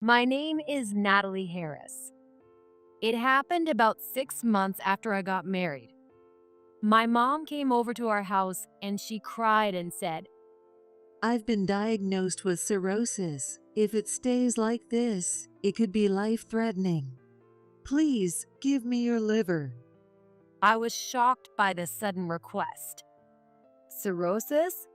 My name is Natalie Harris. It happened about 6 months after I got married. My mom came over to our house and she cried and said, I've been diagnosed with cirrhosis. If it stays like this, it could be life-threatening. Please give me your liver. I was shocked by this sudden request. Cirrhosis?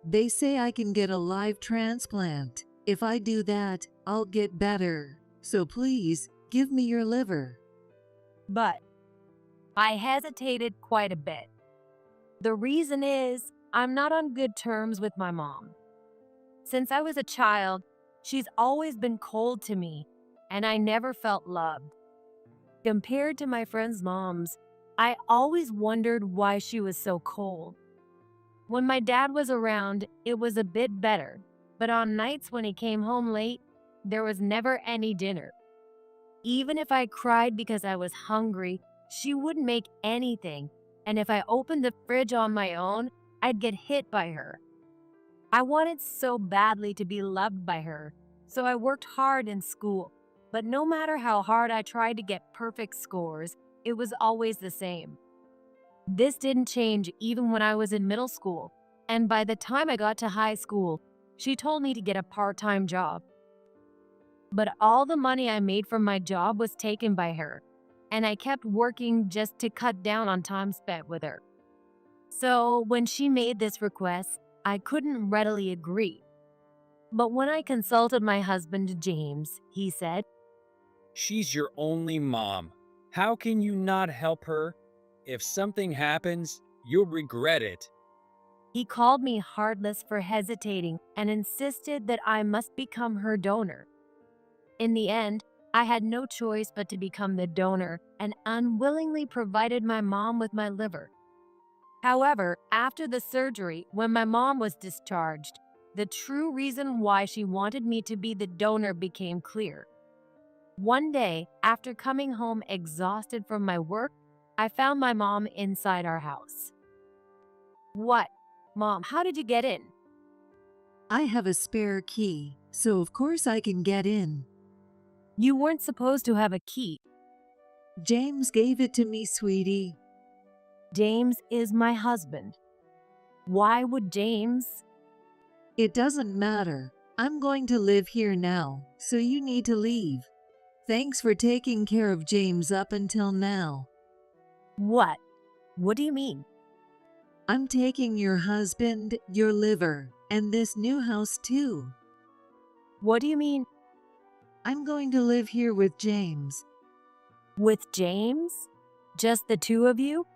They say I can get a live transplant. If I do that, I'll get better. So please give me your liver. But I hesitated quite a bit. The reason is I'm not on good terms with my mom. Since I was a child, she's always been cold to me, and I never felt loved. Compared to my friends' moms, I always wondered why she was so cold. When my dad was around, it was a bit better, but on nights when he came home late, there was never any dinner. Even if I cried because I was hungry, she wouldn't make anything, and if I opened the fridge on my own, I'd get hit by her. I wanted so badly to be loved by her, so I worked hard in school. But no matter how hard I tried to get perfect scores, it was always the same. This didn't change even when I was in middle school, and by the time I got to high school, she told me to get a part-time job. But all the money I made from my job was taken by her, and I kept working just to cut down on time spent with her. So when she made this request, I couldn't readily agree. But when I consulted my husband, James, he said, She's your only mom. How can you not help her? If something happens, you'll regret it. he called me heartless for hesitating and insisted that I must become her donor. In the end, I had no choice but to become the donor and unwillingly provided my mom with my liver. However, after the surgery, when my mom was discharged, the true reason why she wanted me to be the donor became clear. One day, after coming home exhausted from my work, I found my mom inside our house. What? Mom, how did you get in? I have a spare key, so of course I can get in. You weren't supposed to have a key. James gave it to me, sweetie. James is my husband. Why would James? It doesn't matter. I'm going to live here now, so you need to leave. Thanks for taking care of James up until now. What? What do you mean? I'm taking your husband, your liver, and this new house too. What do you mean? I'm going to live here with James. With James? Just the two of you?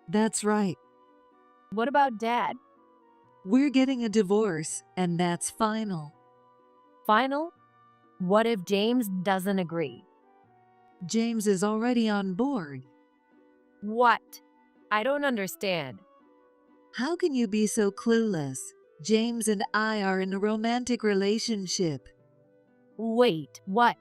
That's right. What about Dad? We're getting a divorce, and that's final. Final? What if James doesn't agree? James is already on board. What? I don't understand. How can you be so clueless? James and I are in a romantic relationship. Wait, what?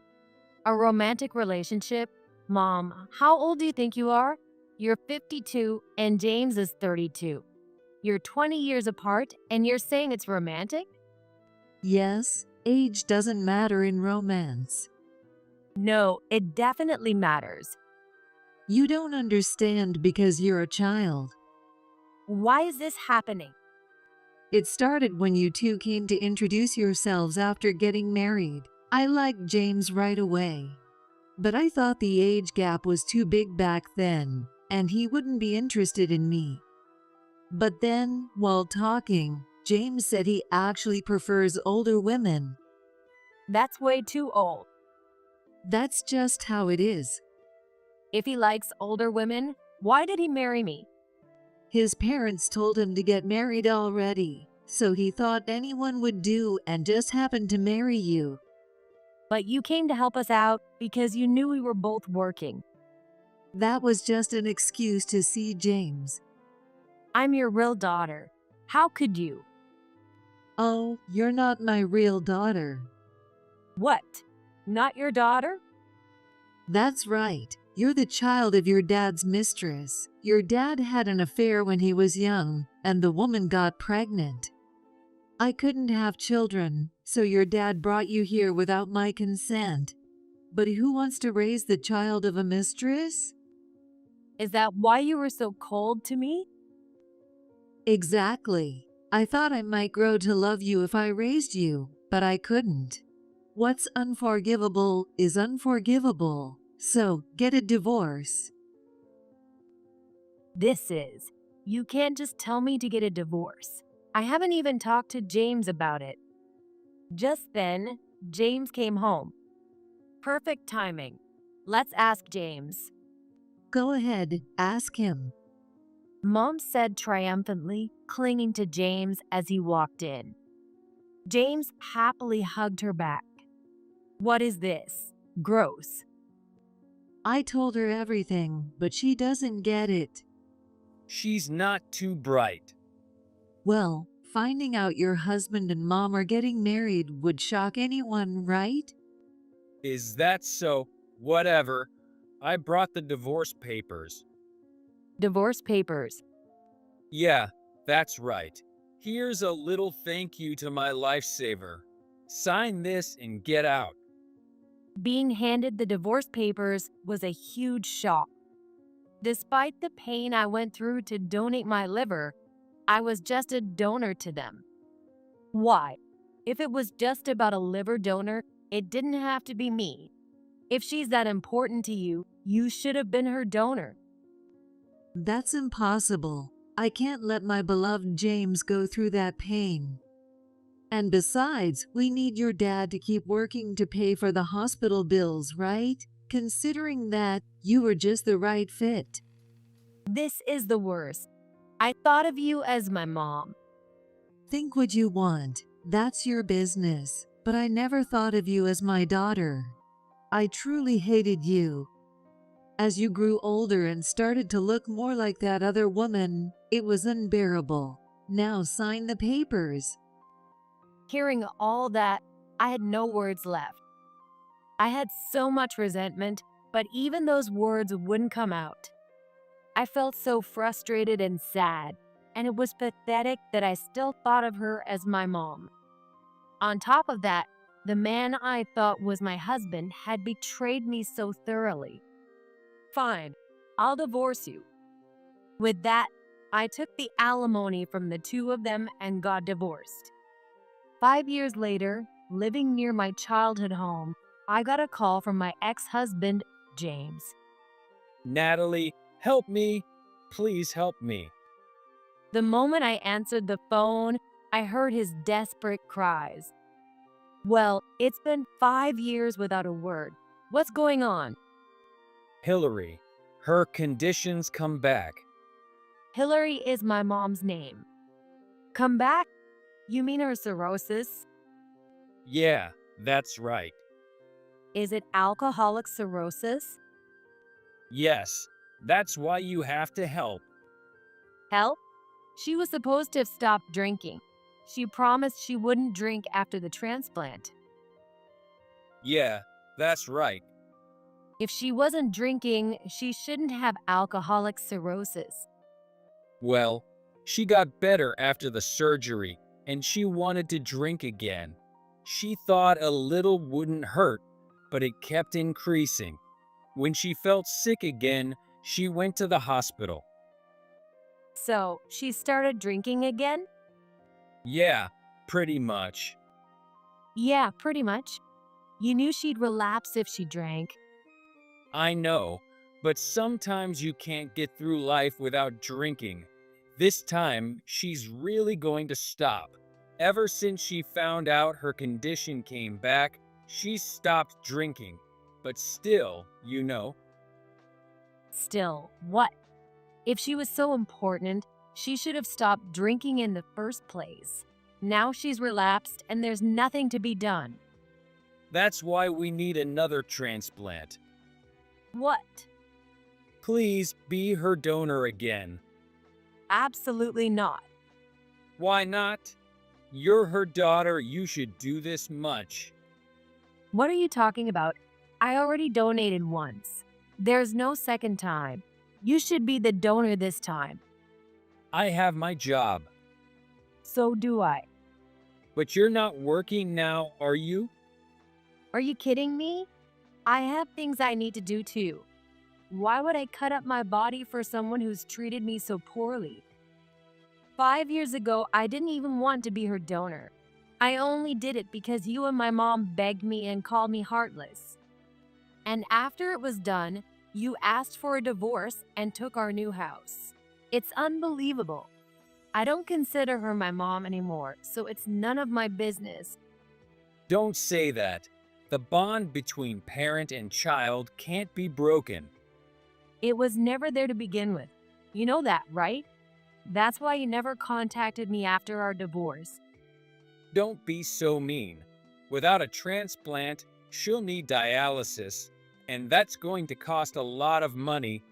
A romantic relationship? Mom, how old do you think you are? You're 52 and James is 32. You're 20 years apart and you're saying it's romantic? Yes, age doesn't matter in romance. No, it definitely matters. You don't understand because you're a child. Why is this happening? It started when you two came to introduce yourselves after getting married. I liked James right away. But I thought the age gap was too big back then, and he wouldn't be interested in me. But then, while talking, James said he actually prefers older women. That's way too old. That's just how it is. If he likes older women, why did he marry me? His parents told him to get married already, so he thought anyone would do and just happened to marry you. But you came to help us out because you knew we were both working. That was just an excuse to see James. I'm your real daughter. How could you? Oh, you're not my real daughter. What? Not your daughter? That's right. You're the child of your dad's mistress. Your dad had an affair when he was young, and the woman got pregnant. I couldn't have children, so your dad brought you here without my consent. But who wants to raise the child of a mistress? Is that why you were so cold to me? Exactly. I thought I might grow to love you if I raised you, but I couldn't. What's unforgivable is unforgivable, so get a divorce. This is. You can't just tell me to get a divorce. I haven't even talked to James about it. Just then, James came home. Perfect timing. Let's ask James. Go ahead, ask him. Mom said triumphantly, clinging to James as he walked in. James happily hugged her back. What is this? Gross. I told her everything, but she doesn't get it. She's not too bright. Well, finding out your husband and mom are getting married would shock anyone, right? Is that so? Whatever. I brought the divorce papers. Divorce papers. Yeah, that's right. Here's a little thank you to my lifesaver. Sign this and get out. Being handed the divorce papers was a huge shock. Despite the pain I went through to donate my liver, I was just a donor to them. Why? If it was just about a liver donor, it didn't have to be me. If she's that important to you, you should have been her donor. That's impossible. I can't let my beloved James go through that pain. And besides, we need your dad to keep working to pay for the hospital bills, right? Considering that, you were just the right fit. This is the worst. I thought of you as my mom. Think what you want. That's your business. But I never thought of you as my daughter. I truly hated you. As you grew older and started to look more like that other woman, it was unbearable. Now sign the papers. Hearing all that, I had no words left. I had so much resentment, but even those words wouldn't come out. I felt so frustrated and sad, and it was pathetic that I still thought of her as my mom. On top of that, the man I thought was my husband had betrayed me so thoroughly. Fine, I'll divorce you. With that, I took the alimony from the two of them and got divorced. 5 years later, living near my childhood home, I got a call from my ex-husband, James. Natalie, help me. Please help me. The moment I answered the phone, I heard his desperate cries. Well, it's been 5 years without a word. What's going on? Hillary, her conditions come back. Hillary is my mom's name. Come back? You mean her cirrhosis? Yeah, that's right. Is it alcoholic cirrhosis? Yes, that's why you have to help. Help? She was supposed to have stopped drinking. She promised she wouldn't drink after the transplant. Yeah, that's right. If she wasn't drinking, she shouldn't have alcoholic cirrhosis. Well, she got better after the surgery, and she wanted to drink again. She thought a little wouldn't hurt, but it kept increasing. When she felt sick again, she went to the hospital. So, she started drinking again? Yeah, pretty much. Yeah, pretty much. You knew she'd relapse if she drank. I know, but sometimes you can't get through life without drinking. This time, she's really going to stop. Ever since she found out her condition came back, she's stopped drinking. But still, you know. Still, what? If she was so important, she should have stopped drinking in the first place. Now she's relapsed and there's nothing to be done. That's why we need another transplant. What? Please be her donor again. Absolutely not. Why not? You're her daughter, you should do this much. What are you talking about? I already donated once. There's no second time. You should be the donor this time. I have my job. So do I. But you're not working now, are you? Are you kidding me? I have things I need to do too. Why would I cut up my body for someone who's treated me so poorly? 5 years ago, I didn't even want to be her donor. I only did it because you and my mom begged me and called me heartless. And after it was done, you asked for a divorce and took our new house. It's unbelievable. I don't consider her my mom anymore, so it's none of my business. Don't say that. The bond between parent and child can't be broken. It was never there to begin with. You know that, right? That's why you never contacted me after our divorce. Don't be so mean. Without a transplant, she'll need dialysis, and that's going to cost a lot of money.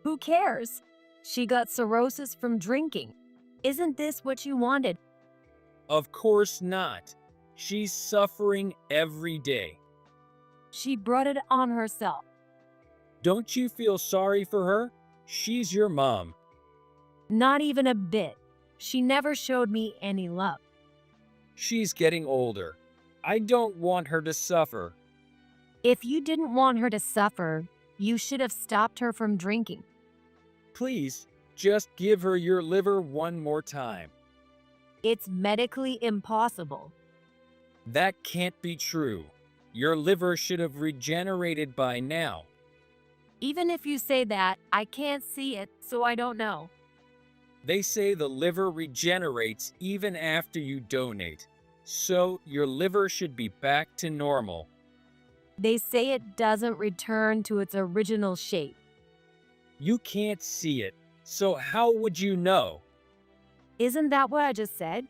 Who cares? She got cirrhosis from drinking. Isn't this what you wanted? Of course not. She's suffering every day. She brought it on herself. Don't you feel sorry for her? She's your mom. Not even a bit. She never showed me any love. She's getting older. I don't want her to suffer. If you didn't want her to suffer, you should have stopped her from drinking. Please, just give her your liver one more time. It's medically impossible. That can't be true. Your liver should have regenerated by now. Even if you say that, I can't see it, so I don't know. They say the liver regenerates even after you donate, so your liver should be back to normal. They say it doesn't return to its original shape. You can't see it, so how would you know? Isn't that what I just said?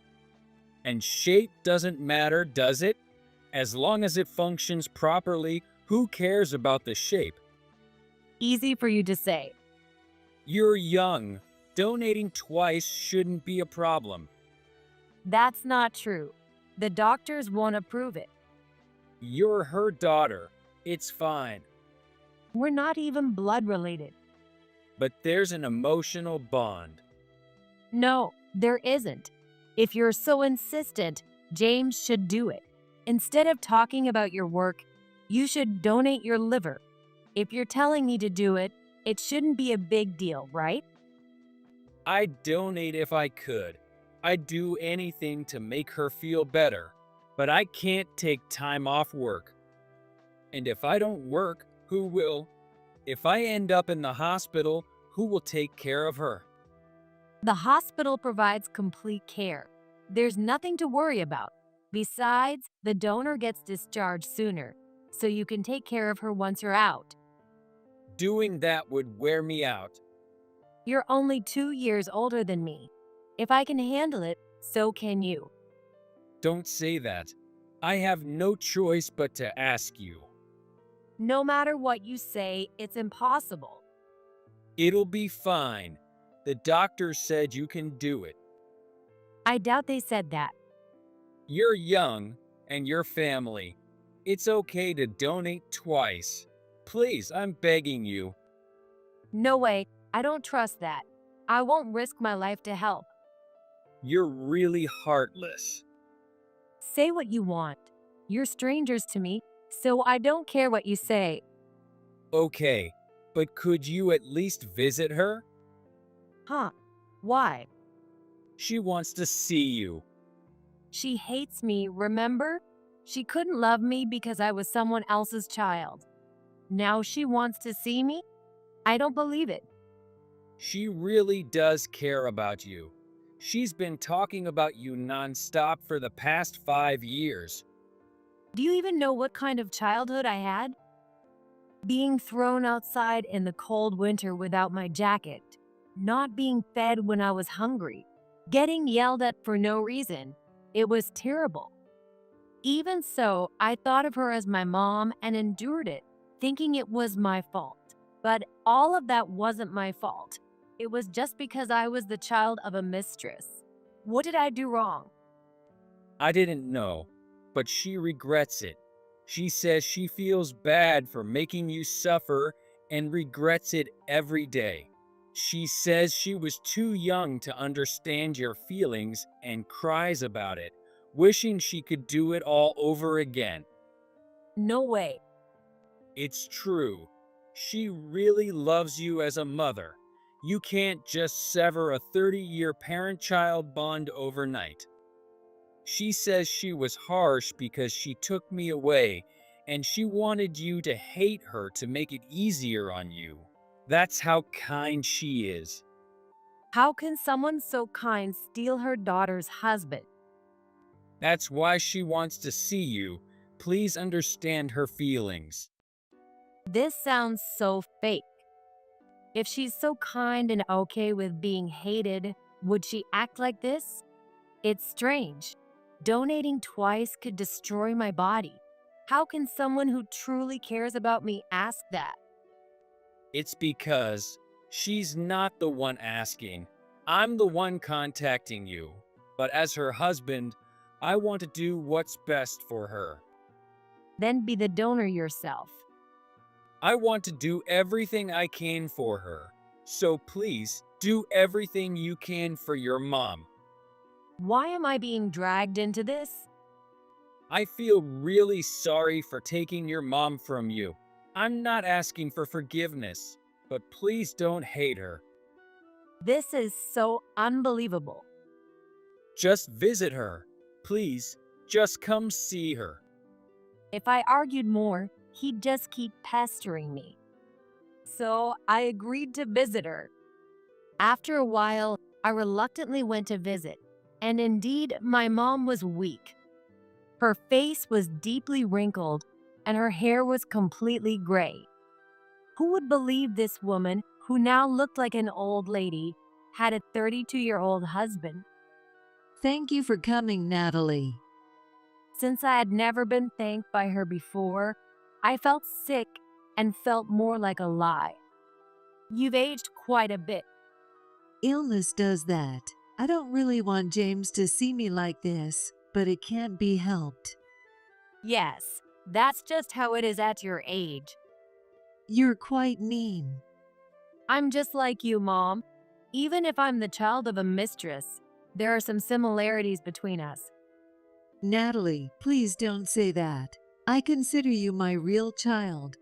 And shape doesn't matter, does it? As long as it functions properly, who cares about the shape? Easy for you to say. You're young. Donating twice shouldn't be a problem. That's not true. The doctors won't approve it. You're her daughter. It's fine. We're not even blood related. But there's an emotional bond. No, there isn't. If you're so insistent, James should do it. Instead of talking about your work, you should donate your liver. If you're telling me to do it, it shouldn't be a big deal, right? I'd donate if I could. I'd do anything to make her feel better. But I can't take time off work. And if I don't work, who will? If I end up in the hospital, who will take care of her? The hospital provides complete care. There's nothing to worry about. Besides, the donor gets discharged sooner, so you can take care of her once you're out. Doing that would wear me out. You're only 2 years older than me. If I can handle it, so can you. Don't say that. I have no choice but to ask you. No matter what you say, it's impossible. It'll be fine. The doctor said you can do it. I doubt they said that. You're young, and your family. It's okay to donate twice. Please, I'm begging you. No way, I don't trust that. I won't risk my life to help. You're really heartless. Say what you want. You're strangers to me, so I don't care what you say. Okay, but could you at least visit her? Huh? Why? She wants to see you. She hates me, remember? She couldn't love me because I was someone else's child. Now she wants to see me? I don't believe it. She really does care about you. She's been talking about you nonstop for the past 5 years. Do you even know what kind of childhood I had? Being thrown outside in the cold winter without my jacket, not being fed when I was hungry, getting yelled at for no reason. It was terrible. Even so, I thought of her as my mom and endured it, thinking it was my fault. But all of that wasn't my fault. It was just because I was the child of a mistress. What did I do wrong? I didn't know, but she regrets it. She says she feels bad for making you suffer and regrets it every day. She says she was too young to understand your feelings and cries about it. wishing she could do it all over again. No way. It's true. She really loves you as a mother. You can't just sever a 30-year parent-child bond overnight. She says she was harsh because she took me away, and she wanted you to hate her to make it easier on you. That's how kind she is. How can someone so kind steal her daughter's husband? That's why she wants to see you. Please understand her feelings. This sounds so fake. If she's so kind and okay with being hated, would she act like this? It's strange. Donating twice could destroy my body. How can someone who truly cares about me ask that? It's because she's not the one asking. I'm the one contacting you. But as her husband, I want to do what's best for her. Then be the donor yourself. I want to do everything I can for her. So please, do everything you can for your mom. Why am I being dragged into this? I feel really sorry for taking your mom from you. I'm not asking for forgiveness, but please don't hate her. This is so unbelievable. Just visit her. Please, just come see her. If I argued more, he'd just keep pestering me. So I agreed to visit her. After a while, I reluctantly went to visit, and indeed, my mom was weak. Her face was deeply wrinkled, and her hair was completely gray. Who would believe this woman, who now looked like an old lady, had a 32-year-old husband? Thank you for coming, Natalie. Since I had never been thanked by her before, I felt sick and felt more like a lie. You've aged quite a bit. Illness does that. I don't really want James to see me like this, but it can't be helped. Yes, that's just how it is at your age. You're quite mean. I'm just like you, Mom. Even if I'm the child of a mistress, there are some similarities between us. Natalie, please don't say that. I consider you my real child.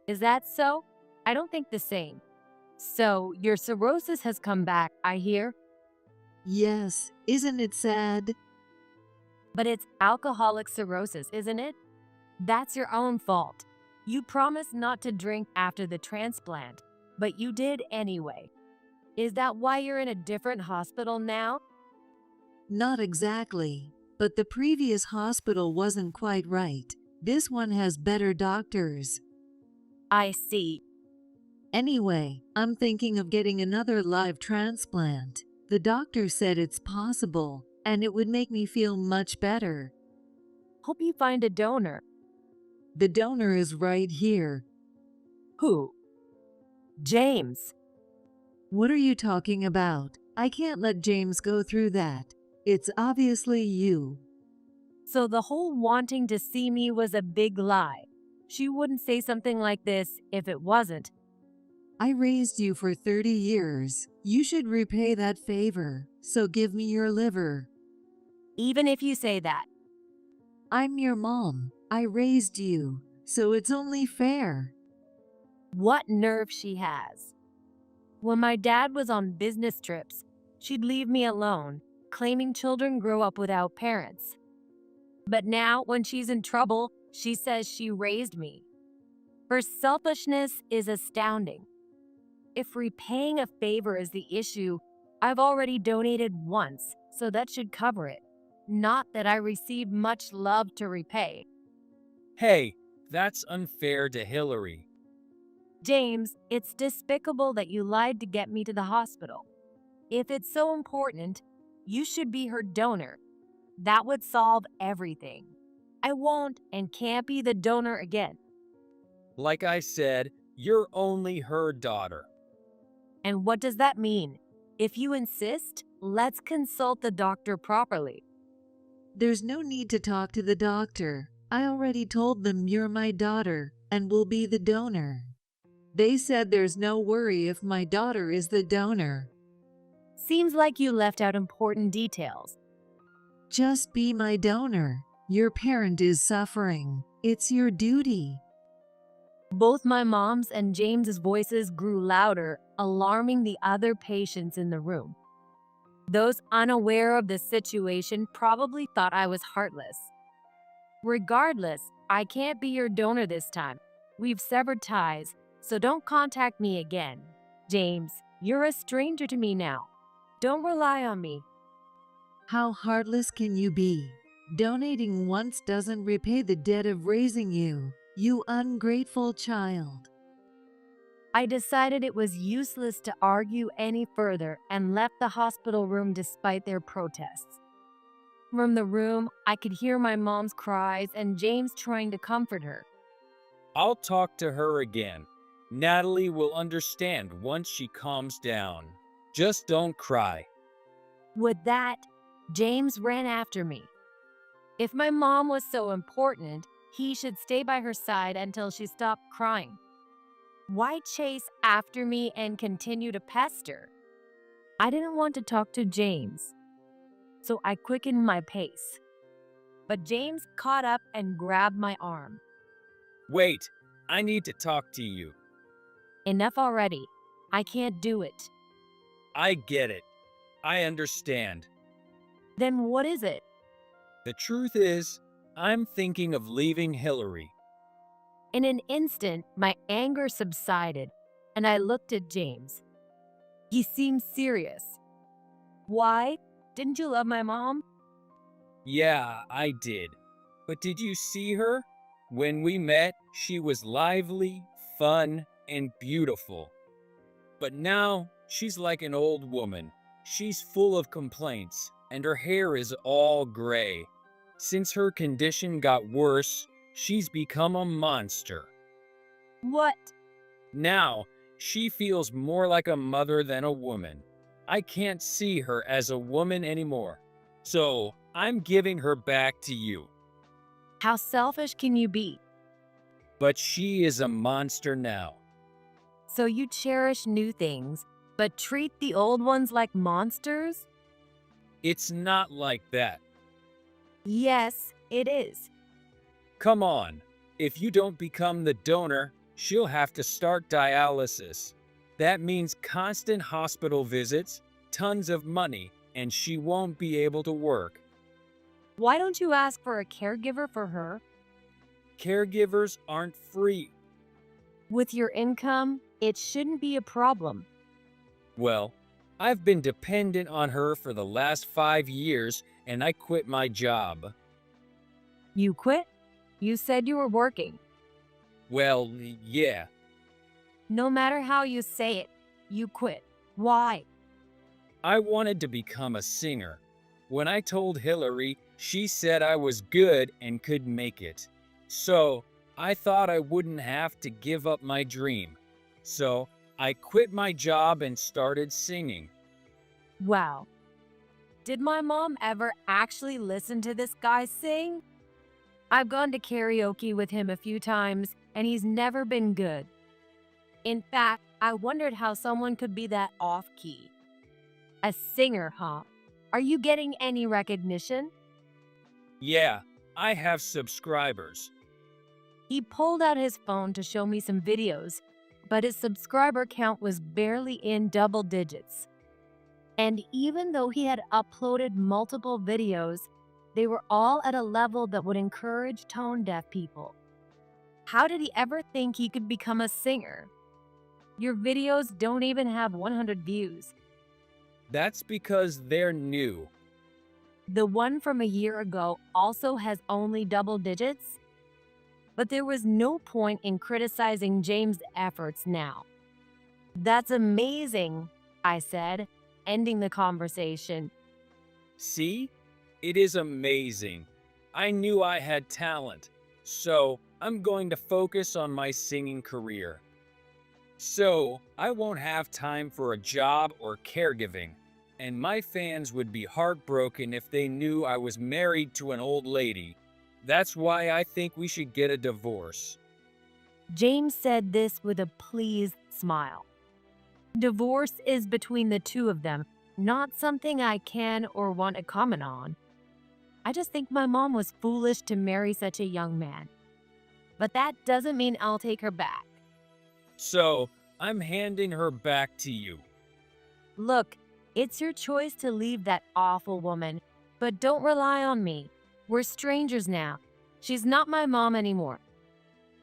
Is that so? I don't think the same. So, your cirrhosis has come back, I hear? Yes, isn't it sad? But it's alcoholic cirrhosis, isn't it? That's your own fault. You promised not to drink after the transplant, but you did anyway. Is that why you're in a different hospital now? Not exactly, but the previous hospital wasn't quite right. This one has better doctors. I see. Anyway, I'm thinking of getting another live transplant. The doctor said it's possible, and it would make me feel much better. Hope you find a donor. The donor is right here. Who? James. What are you talking about? I can't let James go through that. It's obviously you. So the whole wanting to see me was a big lie. She wouldn't say something like this if it wasn't. I raised you for 30 years. You should repay that favor, so give me your liver. Even if you say that. I'm your mom. I raised you, so it's only fair. What nerve she has. When my dad was on business trips, she'd leave me alone, claiming children grow up without parents. But now, when she's in trouble, she says she raised me. Her selfishness is astounding. If repaying a favor is the issue, I've already donated once, so that should cover it. Not that I receive much love to repay. Hey, that's unfair to Hillary. James, it's despicable that you lied to get me to the hospital. If it's so important, you should be her donor. That would solve everything. I won't and can't be the donor again. Like I said, you're only her daughter. And what does that mean? If you insist, let's consult the doctor properly. There's no need to talk to the doctor. I already told them you're my daughter and will be the donor. They said there's no worry if my daughter is the donor. Seems like you left out important details. Just be my donor. Your parent is suffering. It's your duty. Both my mom's and James's voices grew louder, alarming the other patients in the room. Those unaware of the situation probably thought I was heartless. Regardless, I can't be your donor this time. We've severed ties, so don't contact me again. James, you're a stranger to me now. Don't rely on me. How heartless can you be? Donating once doesn't repay the debt of raising you, you ungrateful child. I decided it was useless to argue any further and left the hospital room despite their protests. From the room, I could hear my mom's cries and James trying to comfort her. I'll talk to her again. Natalie will understand once she calms down. Just don't cry. With that, James ran after me. If my mom was so important, he should stay by her side until she stopped crying. Why chase after me and continue to pester? I didn't want to talk to James, so I quickened my pace. But James caught up and grabbed my arm. Wait, I need to talk to you. Enough already. I can't do it. I get it. I understand. Then what is it? The truth is, I'm thinking of leaving Hillary. In an instant, my anger subsided, and I looked at James. He seemed serious. Why? Didn't you love my mom? Yeah, I did. But did you see her? When we met, she was lively, fun, and beautiful. But now, she's like an old woman. She's full of complaints, and her hair is all gray. Since her condition got worse, she's become a monster. What? Now, she feels more like a mother than a woman. I can't see her as a woman anymore. So, I'm giving her back to you. How selfish can you be? But she is a monster now. So you cherish new things, but treat the old ones like monsters? It's not like that. Yes, it is. Come on. If you don't become the donor, she'll have to start dialysis. That means constant hospital visits, tons of money, and she won't be able to work. Why don't you ask for a caregiver for her? Caregivers aren't free. With your income, it shouldn't be a problem. Well, I've been dependent on her for the last 5 years, and I quit my job. You quit? You said you were working. Well, yeah. No matter how you say it, you quit. Why? I wanted to become a singer. When I told Hillary, she said I was good and could make it. So, I thought I wouldn't have to give up my dream. So, I quit my job and started singing. Wow. Did my mom ever actually listen to this guy sing? I've gone to karaoke with him a few times, and he's never been good. In fact, I wondered how someone could be that off-key. A singer, huh? Are you getting any recognition? Yeah, I have subscribers. He pulled out his phone to show me some videos, but his subscriber count was barely in double digits. And even though he had uploaded multiple videos, they were all at a level that would encourage tone-deaf people. How did he ever think he could become a singer? Your videos don't even have 100 views. That's because they're new. The one from a year ago also has only double digits? But there was no point in criticizing James' efforts now. That's amazing, I said, ending the conversation. See? It is amazing. I knew I had talent, so I'm going to focus on my singing career. So, I won't have time for a job or caregiving, and my fans would be heartbroken if they knew I was married to an old lady. That's why I think we should get a divorce. James said this with a pleased smile. Divorce is between the two of them, not something I can or want to comment on. I just think my mom was foolish to marry such a young man. But that doesn't mean I'll take her back. So, I'm handing her back to you. Look, it's your choice to leave that awful woman, but don't rely on me. We're strangers now. She's not my mom anymore.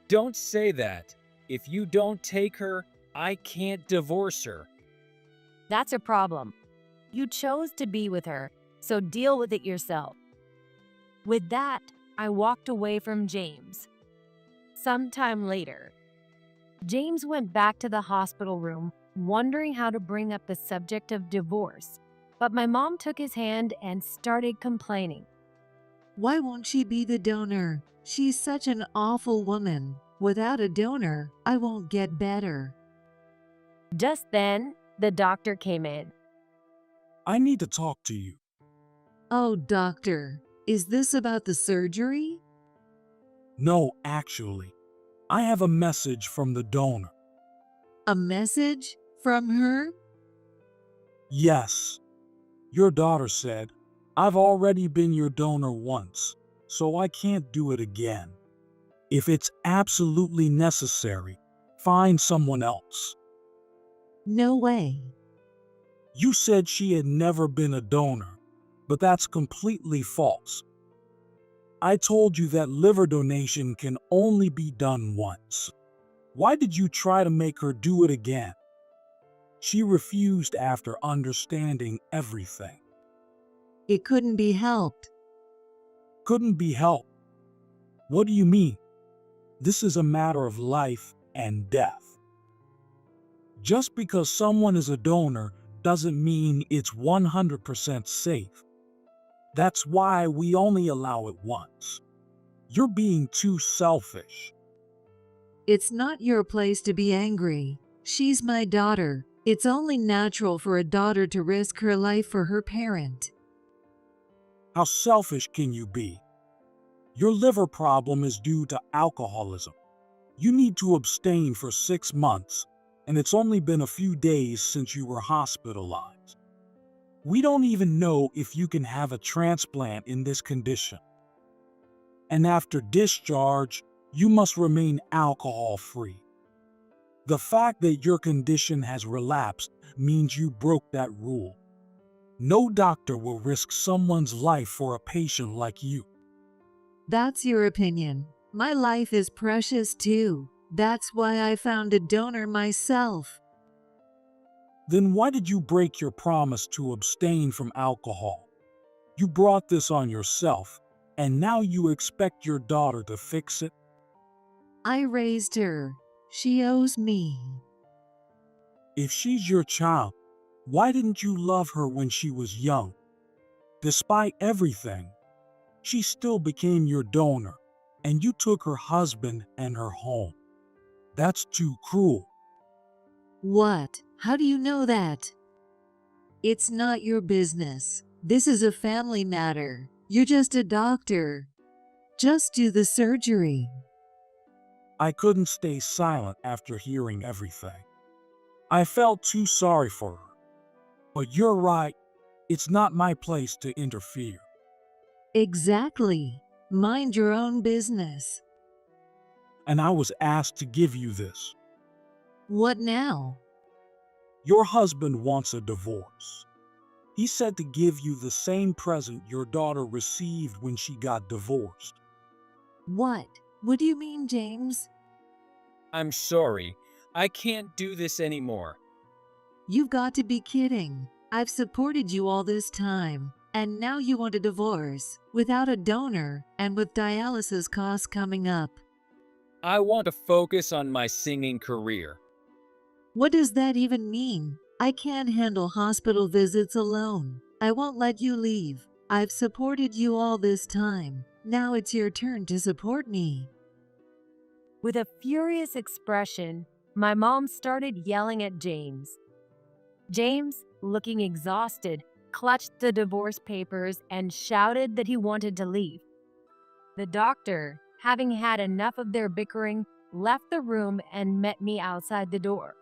Don't say that. If you don't take her, I can't divorce her. That's a problem. You chose to be with her, so deal with it yourself. With that, I walked away from James. Sometime later, James went back to the hospital room, wondering how to bring up the subject of divorce. But my mom took his hand and started complaining. Why won't she be the donor? She's such an awful woman. Without a donor, I won't get better. Just then, the doctor came in. I need to talk to you. Oh, doctor, is this about the surgery? No, actually, I have a message from the donor. A message from her? Yes, your daughter said, I've already been your donor once, so I can't do it again. If it's absolutely necessary, find someone else. No way. You said she had never been a donor, but that's completely false. I told you that liver donation can only be done once. Why did you try to make her do it again? She refused after understanding everything. It couldn't be helped. Couldn't be helped. What do you mean? This is a matter of life and death. Just because someone is a donor doesn't mean it's 100% safe. That's why we only allow it once. You're being too selfish. It's not your place to be angry. She's my daughter. It's only natural for a daughter to risk her life for her parent. How selfish can you be? Your liver problem is due to alcoholism. You need to abstain for 6 months, and it's only been a few days since you were hospitalized. We don't even know if you can have a transplant in this condition. And after discharge, you must remain alcohol-free. The fact that your condition has relapsed means you broke that rule. No doctor will risk someone's life for a patient like you. That's your opinion. My life is precious too. That's why I found a donor myself. Then why did you break your promise to abstain from alcohol? You brought this on yourself, and now you expect your daughter to fix it? I raised her. She owes me. If she's your child, why didn't you love her when she was young? Despite everything, she still became your donor, and you took her husband and her home. That's too cruel. What? How do you know that? It's not your business. This is a family matter. You're just a doctor. Just do the surgery. I couldn't stay silent after hearing everything. I felt too sorry for her. But you're right, it's not my place to interfere. Exactly. Mind your own business. And I was asked to give you this. What now? Your husband wants a divorce. He said to give you the same present your daughter received when she got divorced. What? What do you mean, James? I'm sorry. I can't do this anymore. You've got to be kidding. I've supported you all this time, and now you want a divorce without a donor and with dialysis costs coming up. I want to focus on my singing career. What does that even mean? I can't handle hospital visits alone. I won't let you leave. I've supported you all this time. Now it's your turn to support me. With a furious expression, my mom started yelling at James. James, looking exhausted, clutched the divorce papers and shouted that he wanted to leave. The doctor, having had enough of their bickering, left the room and met me outside the door.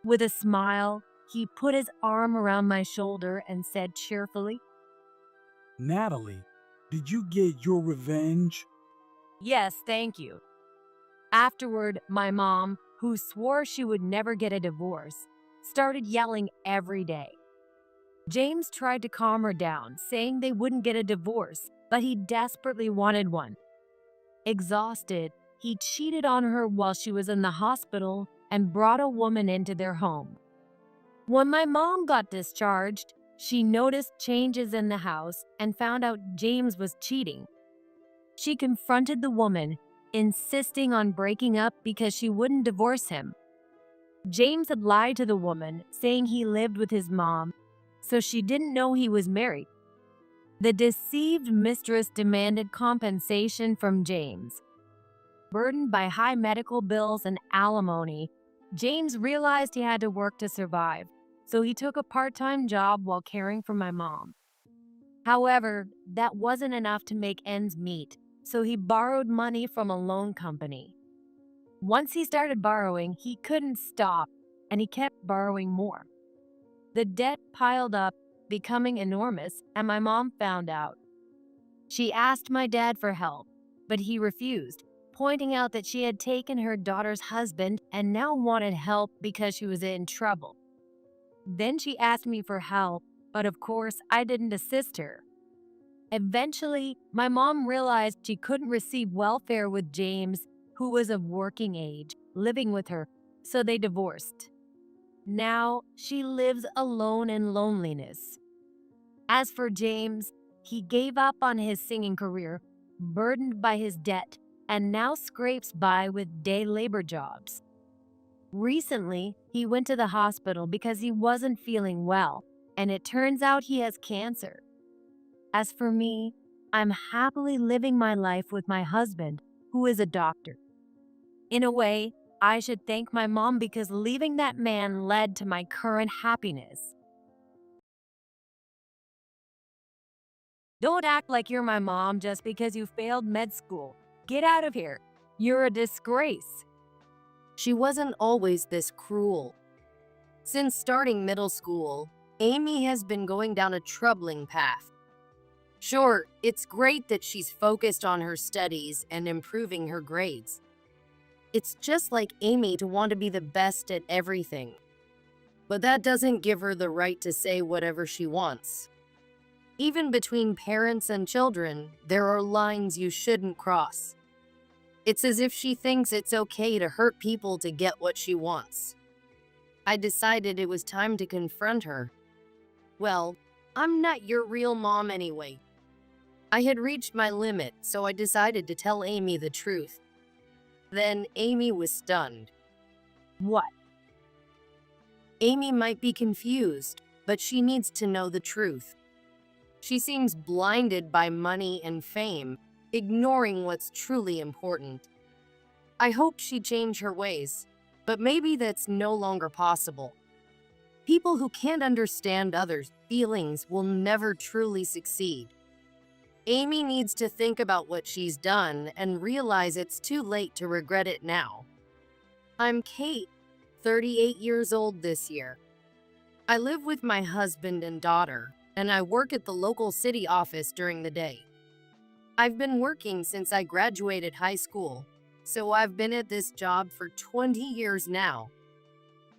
With a smile, he put his arm around my shoulder and said cheerfully, Natalie, Did you get your revenge? Yes, thank you. Afterward, my mom, who swore she would never get a divorce, started yelling every day. James tried to calm her down, saying they wouldn't get a divorce, but he desperately wanted one. Exhausted, he cheated on her while she was in the hospital and brought a woman into their home. When my mom got discharged, she noticed changes in the house and found out James was cheating. She confronted the woman, insisting on breaking up because she wouldn't divorce him. James had lied to the woman, saying he lived with his mom, so she didn't know he was married. The deceived mistress demanded compensation from James. Burdened by high medical bills and alimony, James realized he had to work to survive, so he took a part-time job while caring for my mom. However, that wasn't enough to make ends meet, so he borrowed money from a loan company. Once he started borrowing, he couldn't stop, and he kept borrowing more. The debt piled up, becoming enormous, and my mom found out. She asked my dad for help, but he refused, pointing out that she had taken her daughter's husband and now wanted help because she was in trouble. Then she asked me for help, but of course I didn't assist her. Eventually, my mom realized she couldn't receive welfare with James, who was of working age, living with her, so they divorced. Now, she lives alone in loneliness. As for James, he gave up on his singing career, burdened by his debt, and now scrapes by with day labor jobs. Recently, he went to the hospital because he wasn't feeling well, and it turns out he has cancer. As for me, I'm happily living my life with my husband, who is a doctor. In a way, I should thank my mom because leaving that man led to my current happiness. Don't act like you're my mom just because you failed med school. Get out of here. You're a disgrace. She wasn't always this cruel. Since starting middle school, Amy has been going down a troubling path. Sure, it's great that she's focused on her studies and improving her grades. It's just like Amy to want to be the best at everything. But that doesn't give her the right to say whatever she wants. Even between parents and children, there are lines you shouldn't cross. It's as if she thinks it's okay to hurt people to get what she wants. I decided it was time to confront her. Well, I'm not your real mom anyway. I had reached my limit, so I decided to tell Amy the truth. Then Amy was stunned. What? Amy might be confused, but she needs to know the truth. She seems blinded by money and fame, ignoring what's truly important. I hope she'd change her ways, but maybe that's no longer possible. People who can't understand others' feelings will never truly succeed. Amy needs to think about what she's done and realize it's too late to regret it now. I'm Kate, 38 years old this year. I live with my husband and daughter, and I work at the local city office during the day. I've been working since I graduated high school, so I've been at this job for 20 years now.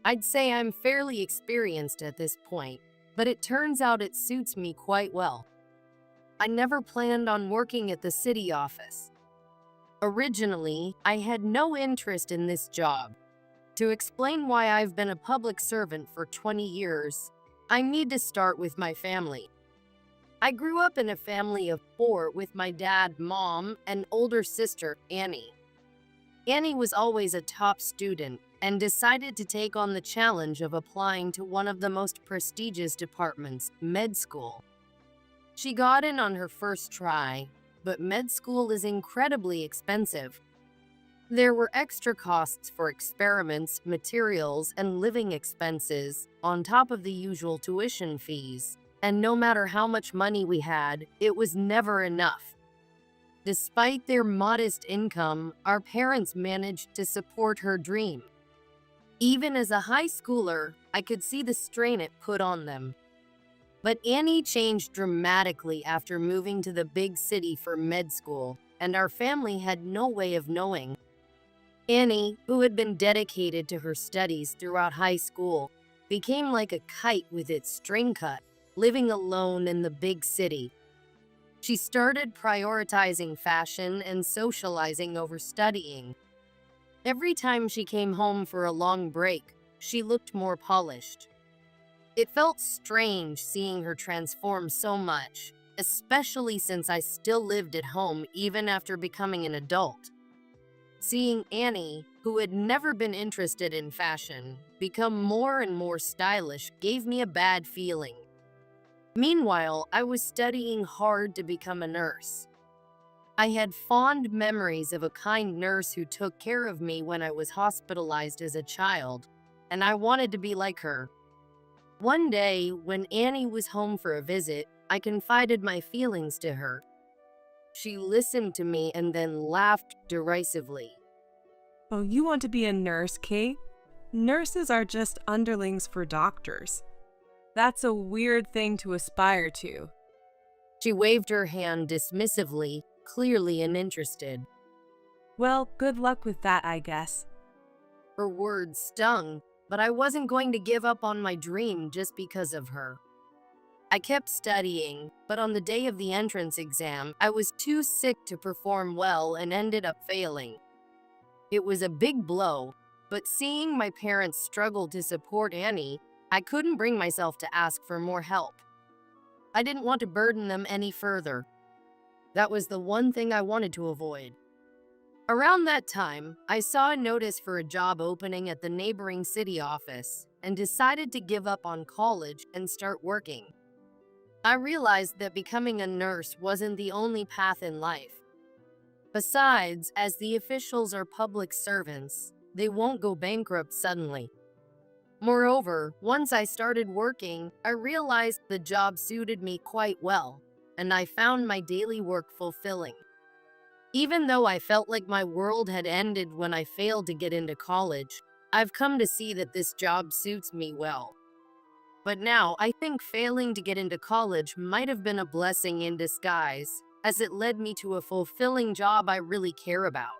I'd say I'm fairly experienced at this point, but it turns out it suits me quite well. I never planned on working at the city office. Originally, I had no interest in this job. To explain why I've been a public servant for 20 years, I need to start with my family. I grew up in a family of 4 with my dad, mom, and older sister, Annie. Annie was always a top student and decided to take on the challenge of applying to one of the most prestigious departments, med school. She got in on her first try, but med school is incredibly expensive. There were extra costs for experiments, materials, and living expenses, on top of the usual tuition fees. And no matter how much money we had, it was never enough. Despite their modest income, our parents managed to support her dream. Even as a high schooler, I could see the strain it put on them. But Annie changed dramatically after moving to the big city for med school, and our family had no way of knowing. Annie, who had been dedicated to her studies throughout high school, became like a kite with its string cut, living alone in the big city. She started prioritizing fashion and socializing over studying. Every time she came home for a long break, she looked more polished. It felt strange seeing her transform so much, especially since I still lived at home even after becoming an adult. Seeing Annie, who had never been interested in fashion, become more and more stylish gave me a bad feeling. Meanwhile, I was studying hard to become a nurse. I had fond memories of a kind nurse who took care of me when I was hospitalized as a child, and I wanted to be like her. One day, when Annie was home for a visit, I confided my feelings to her. She listened to me and then laughed derisively. Oh, you want to be a nurse, Kate? Nurses are just underlings for doctors. That's a weird thing to aspire to. She waved her hand dismissively, clearly uninterested. Well, good luck with that, I guess. Her words stung, but I wasn't going to give up on my dream just because of her. I kept studying, but on the day of the entrance exam, I was too sick to perform well and ended up failing. It was a big blow, but seeing my parents struggle to support Annie, I couldn't bring myself to ask for more help. I didn't want to burden them any further. That was the one thing I wanted to avoid. Around that time, I saw a notice for a job opening at the neighboring city office and decided to give up on college and start working. I realized that becoming a nurse wasn't the only path in life. Besides, as the officials are public servants, they won't go bankrupt suddenly. Moreover, once I started working, I realized the job suited me quite well, and I found my daily work fulfilling. Even though I felt like my world had ended when I failed to get into college, I've come to see that this job suits me well. But now, I think failing to get into college might have been a blessing in disguise, as it led me to a fulfilling job I really care about.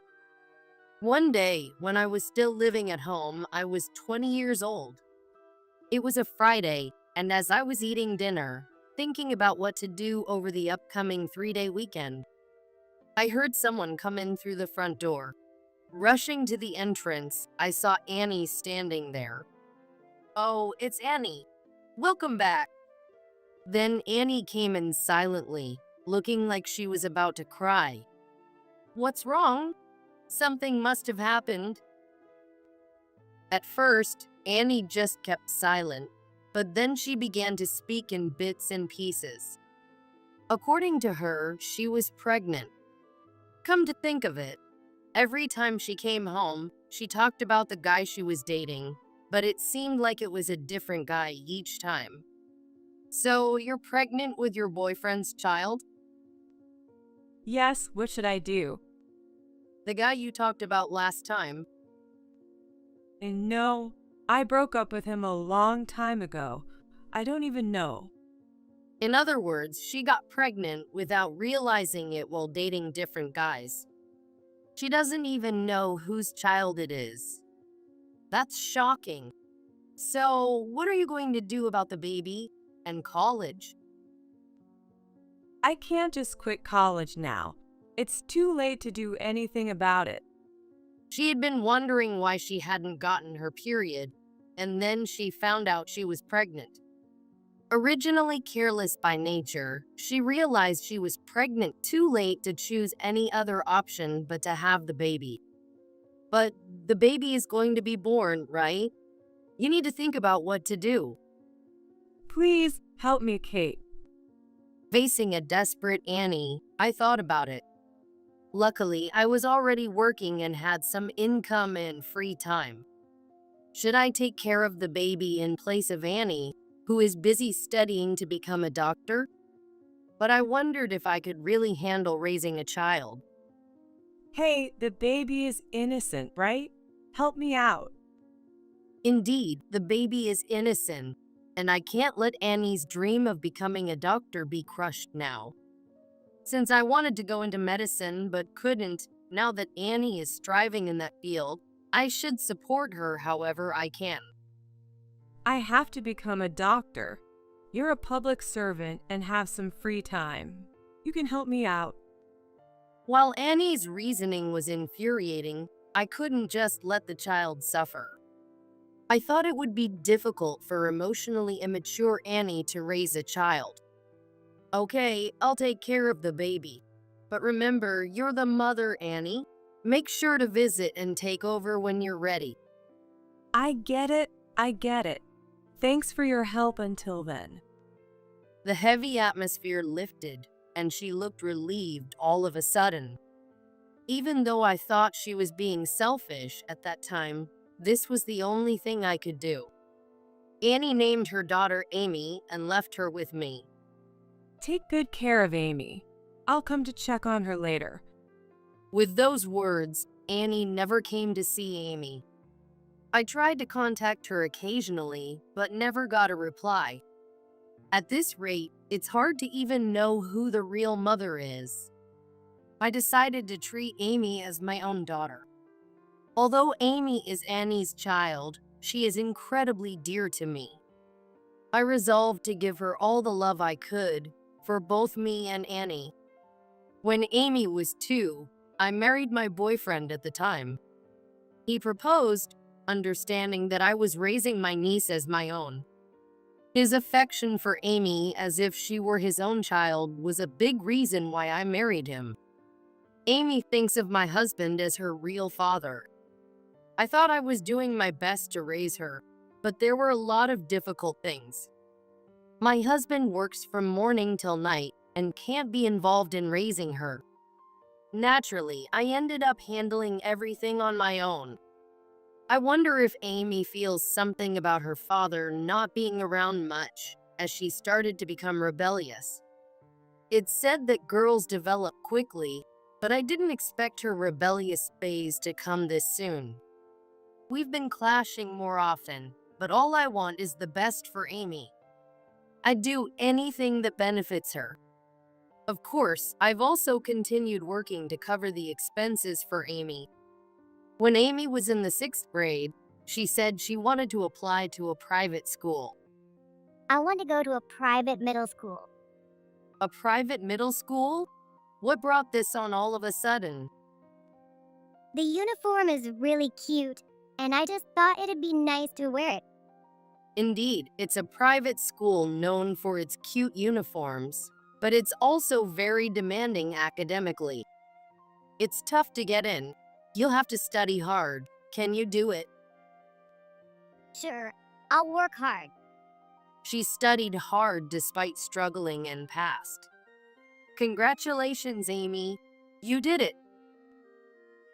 One day, when I was still living at home, I was 20 years old. It was a Friday, and as I was eating dinner, thinking about what to do over the upcoming 3-day weekend, I heard someone come in through the front door. Rushing to the entrance, I saw Annie standing there. "Oh, it's Annie. Welcome back." Then Annie came in silently, looking like she was about to cry. "What's wrong? Something must have happened." At first, Annie just kept silent, but then she began to speak in bits and pieces. According to her, she was pregnant. Come to think of it, every time she came home, she talked about the guy she was dating, but it seemed like it was a different guy each time. "So, you're pregnant with your boyfriend's child?" Yes, what should I do? "The guy you talked about last time?" And no, I broke up with him a long time ago. I don't even know. In other words, she got pregnant without realizing it while dating different guys. She doesn't even know whose child it is. That's shocking. So, what are you going to do about the baby and college? I can't just quit college now. It's too late to do anything about it. She had been wondering why she hadn't gotten her period, and then she found out she was pregnant. Originally careless by nature, she realized she was pregnant too late to choose any other option but to have the baby. But the baby is going to be born, right? You need to think about what to do. Please help me, Kate. Facing a desperate Annie, I thought about it. Luckily, I was already working and had some income and free time. Should I take care of the baby in place of Annie, who is busy studying to become a doctor? But I wondered if I could really handle raising a child. Hey, the baby is innocent, right? Help me out. Indeed, the baby is innocent, and I can't let Annie's dream of becoming a doctor be crushed now. Since I wanted to go into medicine but couldn't, now that Annie is striving in that field, I should support her however I can. I have to become a doctor. You're a public servant and have some free time. You can help me out. While Annie's reasoning was infuriating, I couldn't just let the child suffer. I thought it would be difficult for emotionally immature Annie to raise a child. Okay, I'll take care of the baby. But remember, you're the mother, Annie. Make sure to visit and take over when you're ready. I get it. I get it. Thanks for your help until then. The heavy atmosphere lifted, and she looked relieved all of a sudden. Even though I thought she was being selfish at that time, this was the only thing I could do. Annie named her daughter Amy and left her with me. Take good care of Amy. I'll come to check on her later. With those words, Annie never came to see Amy. I tried to contact her occasionally, but never got a reply. At this rate, it's hard to even know who the real mother is. I decided to treat Amy as my own daughter. Although Amy is Annie's child, she is incredibly dear to me. I resolved to give her all the love I could for both me and Annie. When Amy was 2, I married my boyfriend at the time. He proposed, understanding that I was raising my niece as my own. His affection for Amy, as if she were his own child, was a big reason why I married him. Amy thinks of my husband as her real father. I thought I was doing my best to raise her, but there were a lot of difficult things. My husband works from morning till night and can't be involved in raising her. Naturally, I ended up handling everything on my own. I wonder if Amy feels something about her father not being around much as she started to become rebellious. It's said that girls develop quickly, but I didn't expect her rebellious phase to come this soon. We've been clashing more often, but all I want is the best for Amy. I'd do anything that benefits her. Of course, I've also continued working to cover the expenses for Amy. When Amy was in the 6th grade, she said she wanted to apply to a private school. I want to go to a private middle school. A private middle school? What brought this on all of a sudden? The uniform is really cute, and I just thought it'd be nice to wear it. Indeed, it's a private school known for its cute uniforms, but it's also very demanding academically. It's tough to get in. You'll have to study hard. Can you do it? Sure, I'll work hard. She studied hard despite struggling and passed. Congratulations, Amy. You did it.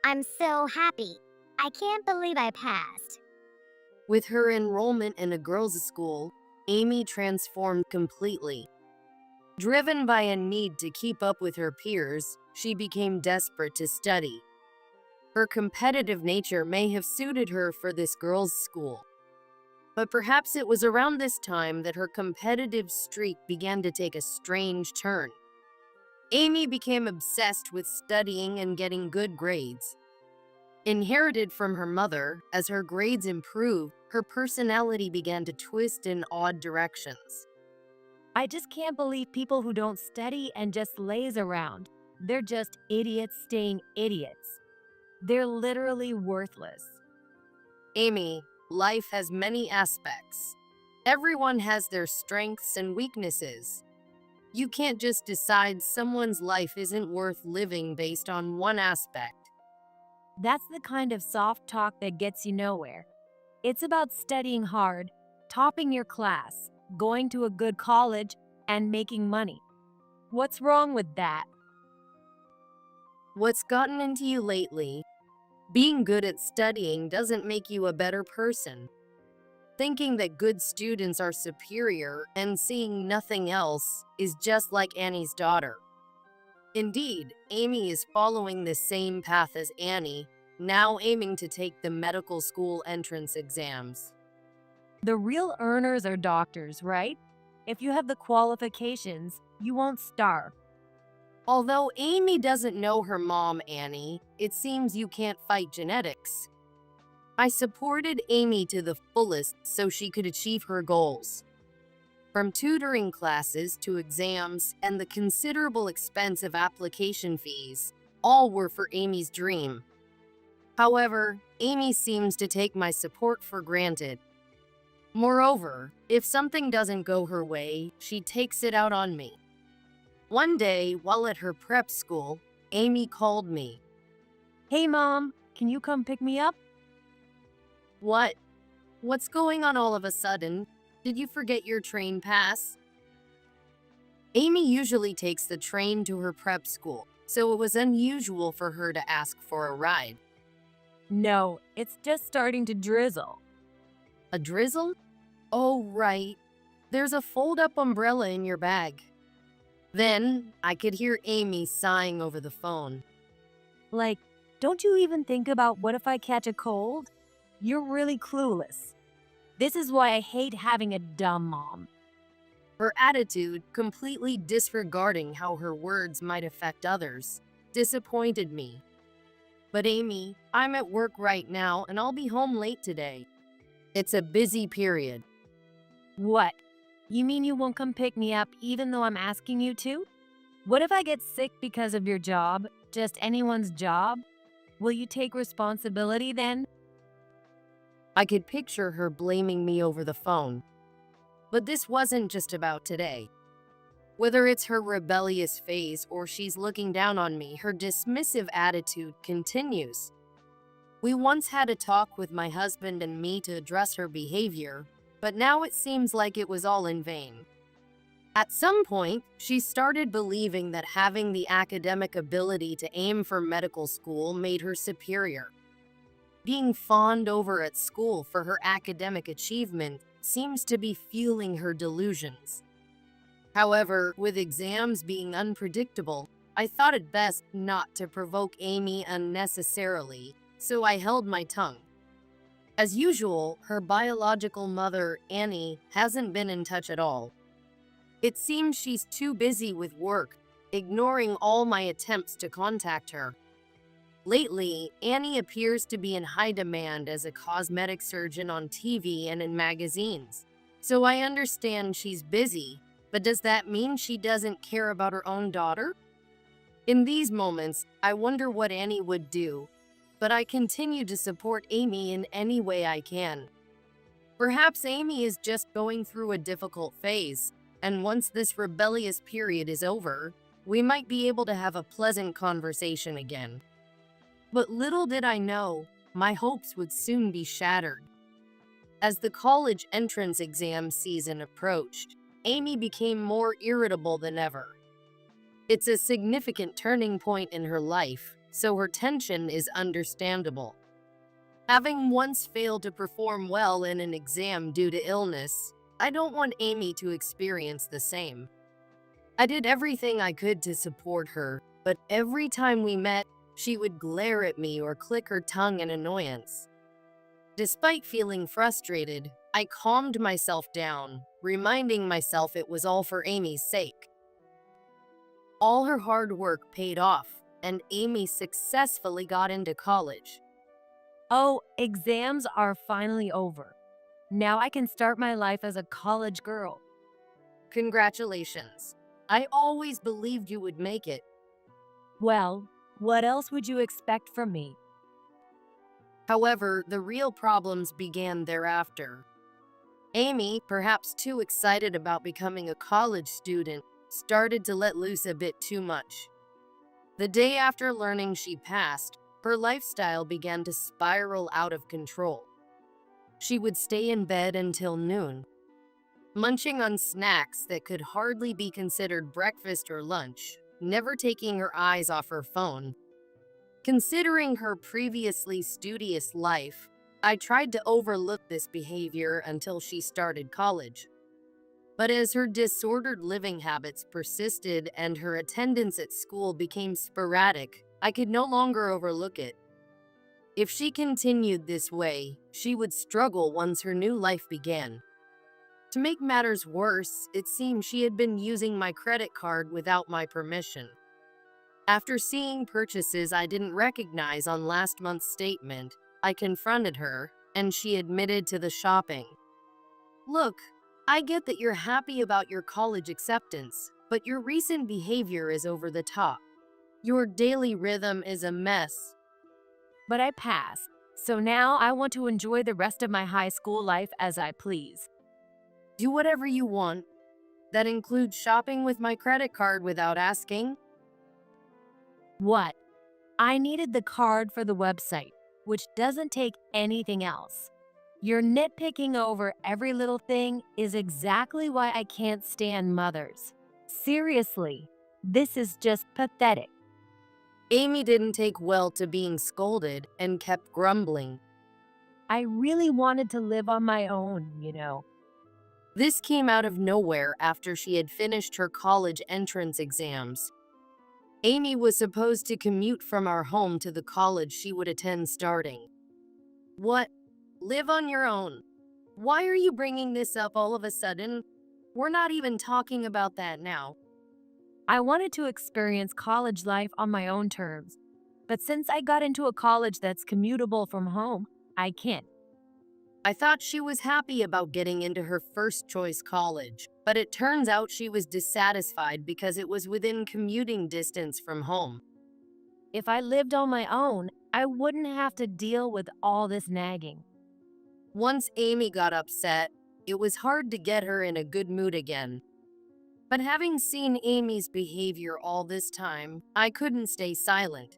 I'm so happy. I can't believe I passed. With her enrollment in a girls' school, Amy transformed completely. Driven by a need to keep up with her peers, she became desperate to study. Her competitive nature may have suited her for this girls' school. But perhaps it was around this time that her competitive streak began to take a strange turn. Amy became obsessed with studying and getting good grades. Inherited from her mother, as her grades improved, her personality began to twist in odd directions. I just can't believe people who don't study and just laze around. They're just idiots staying idiots. They're literally worthless. Amy, life has many aspects. Everyone has their strengths and weaknesses. You can't just decide someone's life isn't worth living based on one aspect. That's the kind of soft talk that gets you nowhere. It's about studying hard, topping your class, going to a good college, and making money. What's wrong with that? What's gotten into you lately? Being good at studying doesn't make you a better person. Thinking that good students are superior and seeing nothing else is just like Annie's daughter. Indeed, Amy is following the same path as Annie, now aiming to take the medical school entrance exams. The real earners are doctors, right? If you have the qualifications, you won't starve. Although Amy doesn't know her mom, Annie, it seems you can't fight genetics. I supported Amy to the fullest so she could achieve her goals. From tutoring classes to exams and the considerable expense of application fees, all were for Amy's dream. However, Amy seems to take my support for granted. Moreover, if something doesn't go her way, she takes it out on me. One day, while at her prep school, Amy called me. Hey, Mom, can you come pick me up? What? What's going on all of a sudden? Did you forget your train pass? Amy usually takes the train to her prep school, so it was unusual for her to ask for a ride. No, it's just starting to drizzle. A drizzle? Oh, right. There's a fold-up umbrella in your bag. Then, I could hear Amy sighing over the phone. Like, don't you even think about what if I catch a cold? You're really clueless. This is why I hate having a dumb mom. Her attitude, completely disregarding how her words might affect others, disappointed me. But Amy, I'm at work right now and I'll be home late today. It's a busy period. What? You mean you won't come pick me up even though I'm asking you to? What if I get sick because of your job? Just anyone's job? Will you take responsibility then? I could picture her blaming me over the phone. But this wasn't just about today. Whether it's her rebellious phase or she's looking down on me, her dismissive attitude continues. We once had a talk with my husband and me to address her behavior, but now it seems like it was all in vain. At some point, she started believing that having the academic ability to aim for medical school made her superior. Being fawned over at school for her academic achievement seems to be fueling her delusions. However, with exams being unpredictable, I thought it best not to provoke Amy unnecessarily, so I held my tongue. As usual, her biological mother, Annie, hasn't been in touch at all. It seems she's too busy with work, ignoring all my attempts to contact her. Lately, Annie appears to be in high demand as a cosmetic surgeon on TV and in magazines. So I understand she's busy, but does that mean she doesn't care about her own daughter? In these moments, I wonder what Annie would do, but I continue to support Amy in any way I can. Perhaps Amy is just going through a difficult phase, and once this rebellious period is over, we might be able to have a pleasant conversation again. But little did I know, my hopes would soon be shattered. As the college entrance exam season approached, Amy became more irritable than ever. It's a significant turning point in her life, so her tension is understandable. Having once failed to perform well in an exam due to illness, I don't want Amy to experience the same. I did everything I could to support her, but every time we met, she would glare at me or click her tongue in annoyance. Despite feeling frustrated, I calmed myself down, reminding myself it was all for Amy's sake. All her hard work paid off, and Amy successfully got into college. Oh, exams are finally over. Now I can start my life as a college girl. Congratulations. I always believed you would make it. Well, what else would you expect from me? However, the real problems began thereafter. Amy, perhaps too excited about becoming a college student, started to let loose a bit too much. The day after learning she passed, her lifestyle began to spiral out of control. She would stay in bed until noon, munching on snacks that could hardly be considered breakfast or lunch, never taking her eyes off her phone. Considering her previously studious life, I tried to overlook this behavior until she started college. But as her disordered living habits persisted and her attendance at school became sporadic, I could no longer overlook it. If she continued this way, she would struggle once her new life began. To make matters worse, it seemed she had been using my credit card without my permission. After seeing purchases I didn't recognize on last month's statement, I confronted her, and she admitted to the shopping. Look, I get that you're happy about your college acceptance, but your recent behavior is over the top. Your daily rhythm is a mess. But I passed, so now I want to enjoy the rest of my high school life as I please. Do whatever you want. That includes shopping with my credit card without asking. What? I needed the card for the website, which doesn't take anything else. Your nitpicking over every little thing is exactly why I can't stand mothers. Seriously, this is just pathetic. Amy didn't take well to being scolded and kept grumbling. I really wanted to live on my own. This came out of nowhere after she had finished her college entrance exams. Amy was supposed to commute from our home to the college she would attend starting. What? Live on your own? Why are you bringing this up all of a sudden? We're not even talking about that now. I wanted to experience college life on my own terms, but since I got into a college that's commutable from home, I can't. I thought she was happy about getting into her first choice college, but it turns out she was dissatisfied because it was within commuting distance from home. If I lived on my own, I wouldn't have to deal with all this nagging. Once Amy got upset, it was hard to get her in a good mood again. But having seen Amy's behavior all this time, I couldn't stay silent.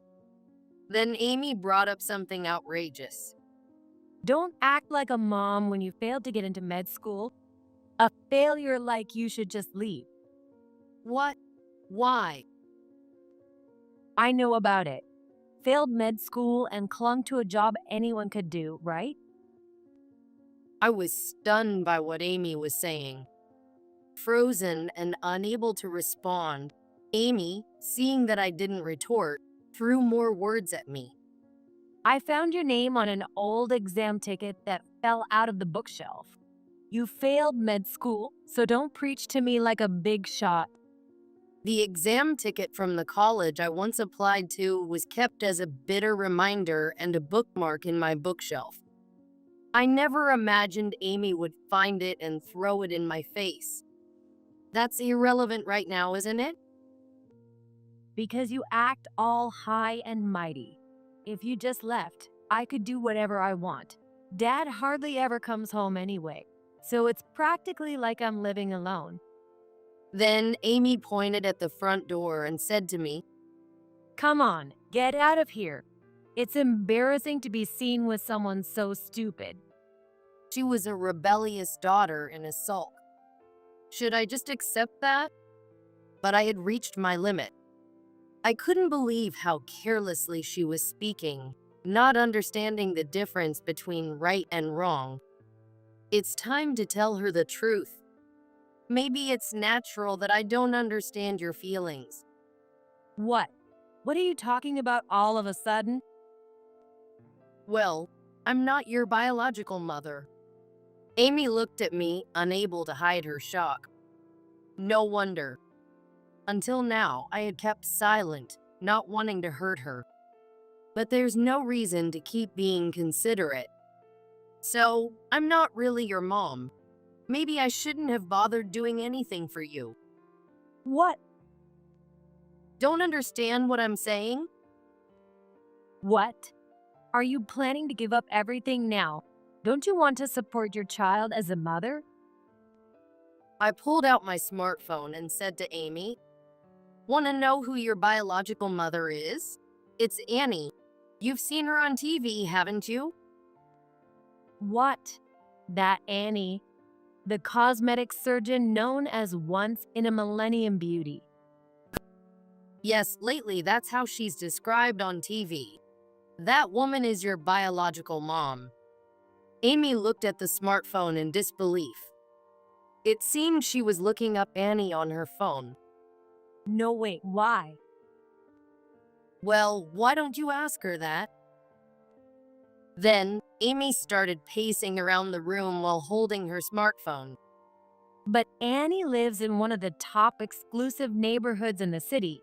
Then Amy brought up something outrageous. Don't act like a mom when you failed to get into med school. A failure like you should just leave. What? Why? I know about it. Failed med school and clung to a job anyone could do, right? I was stunned by what Amy was saying. Frozen and unable to respond, Amy, seeing that I didn't retort, threw more words at me. I found your name on an old exam ticket that fell out of the bookshelf. You failed med school, so don't preach to me like a big shot. The exam ticket from the college I once applied to was kept as a bitter reminder and a bookmark in my bookshelf. I never imagined Amy would find it and throw it in my face. That's irrelevant right now, isn't it? Because you act all high and mighty. If you just left, I could do whatever I want. Dad hardly ever comes home anyway, so it's practically like I'm living alone. Then Amy pointed at the front door and said to me, Come on, get out of here. It's embarrassing to be seen with someone so stupid. she was a rebellious daughter in a sulk. Should I just accept that? But I had reached my limit. I couldn't believe how carelessly she was speaking, not understanding the difference between right and wrong. It's time to tell her the truth. Maybe it's natural that I don't understand your feelings. What? What are you talking about all of a sudden? Well, I'm not your biological mother. Amy looked at me, unable to hide her shock. No wonder. Until now, I had kept silent, not wanting to hurt her. But there's no reason to keep being considerate. So, I'm not really your mom. Maybe I shouldn't have bothered doing anything for you. What? Don't understand what I'm saying? What? Are you planning to give up everything now? Don't you want to support your child as a mother? I pulled out my smartphone and said to Amy, "Want to know who your biological mother is? It's Annie. You've seen her on TV, haven't you?" What? That Annie, the cosmetic surgeon known as Once in a Millennium Beauty. Yes, lately that's how she's described on TV. That woman is your biological mom. Amy looked at the smartphone in disbelief. It seemed she was looking up Annie on her phone. No, wait, why? Well, why don't you ask her that? Then, Amy started pacing around the room while holding her smartphone. But Annie lives in one of the top exclusive neighborhoods in the city,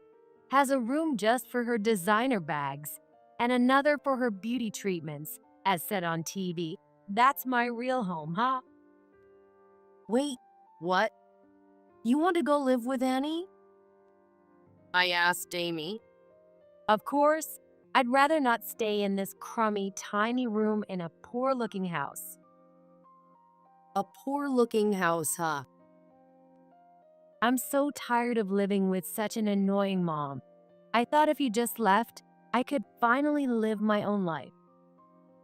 has a room just for her designer bags, and another for her beauty treatments, as said on TV. That's my real home, huh? Wait, what? You want to go live with Annie? I asked Amy. Of course, I'd rather not stay in this crummy, tiny room in a poor-looking house. A poor-looking house, huh? I'm so tired of living with such an annoying mom. I thought if you just left, I could finally live my own life.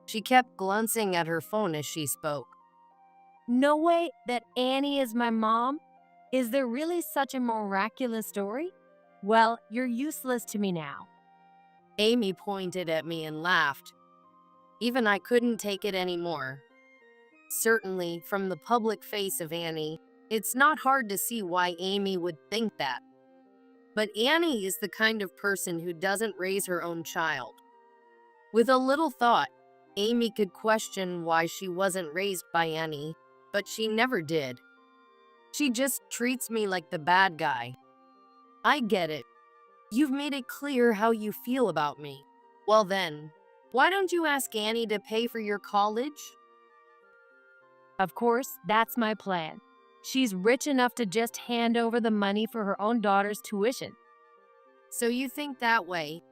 She kept glancing at her phone as she spoke. No way that Annie is my mom? Is there really such a miraculous story? Well, you're useless to me now. Amy pointed at me and laughed. Even I couldn't take it anymore. Certainly, from the public face of Annie, it's not hard to see why Amy would think that. But Annie is the kind of person who doesn't raise her own child. With a little thought, Amy could question why she wasn't raised by Annie, but she never did. She just treats me like the bad guy. I get it. You've made it clear how you feel about me. Well then, why don't you ask Annie to pay for your college? Of course, that's my plan. She's rich enough to just hand over the money for her own daughter's tuition. So you think that way.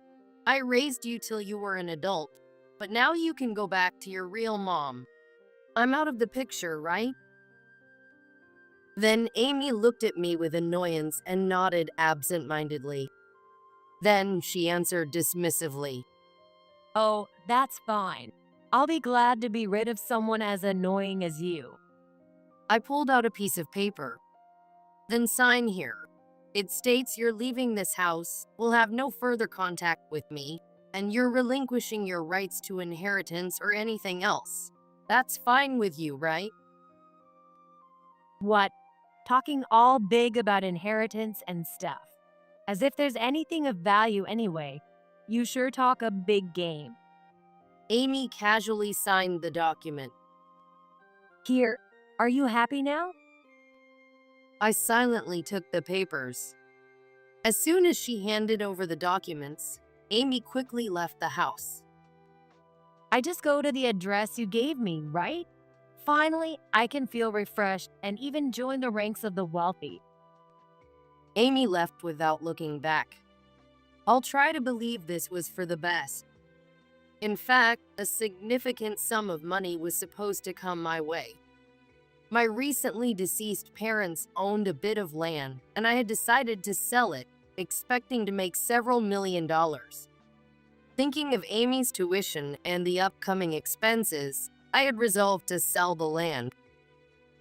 I raised you till you were an adult, but now you can go back to your real mom. I'm out of the picture, right? Then Amy looked at me with annoyance and nodded absent-mindedly. Then she answered dismissively. Oh, that's fine. I'll be glad to be rid of someone as annoying as you. I pulled out a piece of paper. Then sign here. It states you're leaving this house, will have no further contact with me, and you're relinquishing your rights to inheritance or anything else. That's fine with you, right? What? Talking all big about inheritance and stuff. As if there's anything of value anyway. You sure talk a big game. Amy casually signed the document. Here, are you happy now? I silently took the papers. As soon as she handed over the documents, Amy quickly left the house. I just go to the address you gave me, right? Finally, I can feel refreshed and even join the ranks of the wealthy. Amy left without looking back. I'll try to believe this was for the best. In fact, a significant sum of money was supposed to come my way. My recently deceased parents owned a bit of land, and I had decided to sell it, expecting to make several $1,000,000. Thinking of Amy's tuition and the upcoming expenses, I had resolved to sell the land.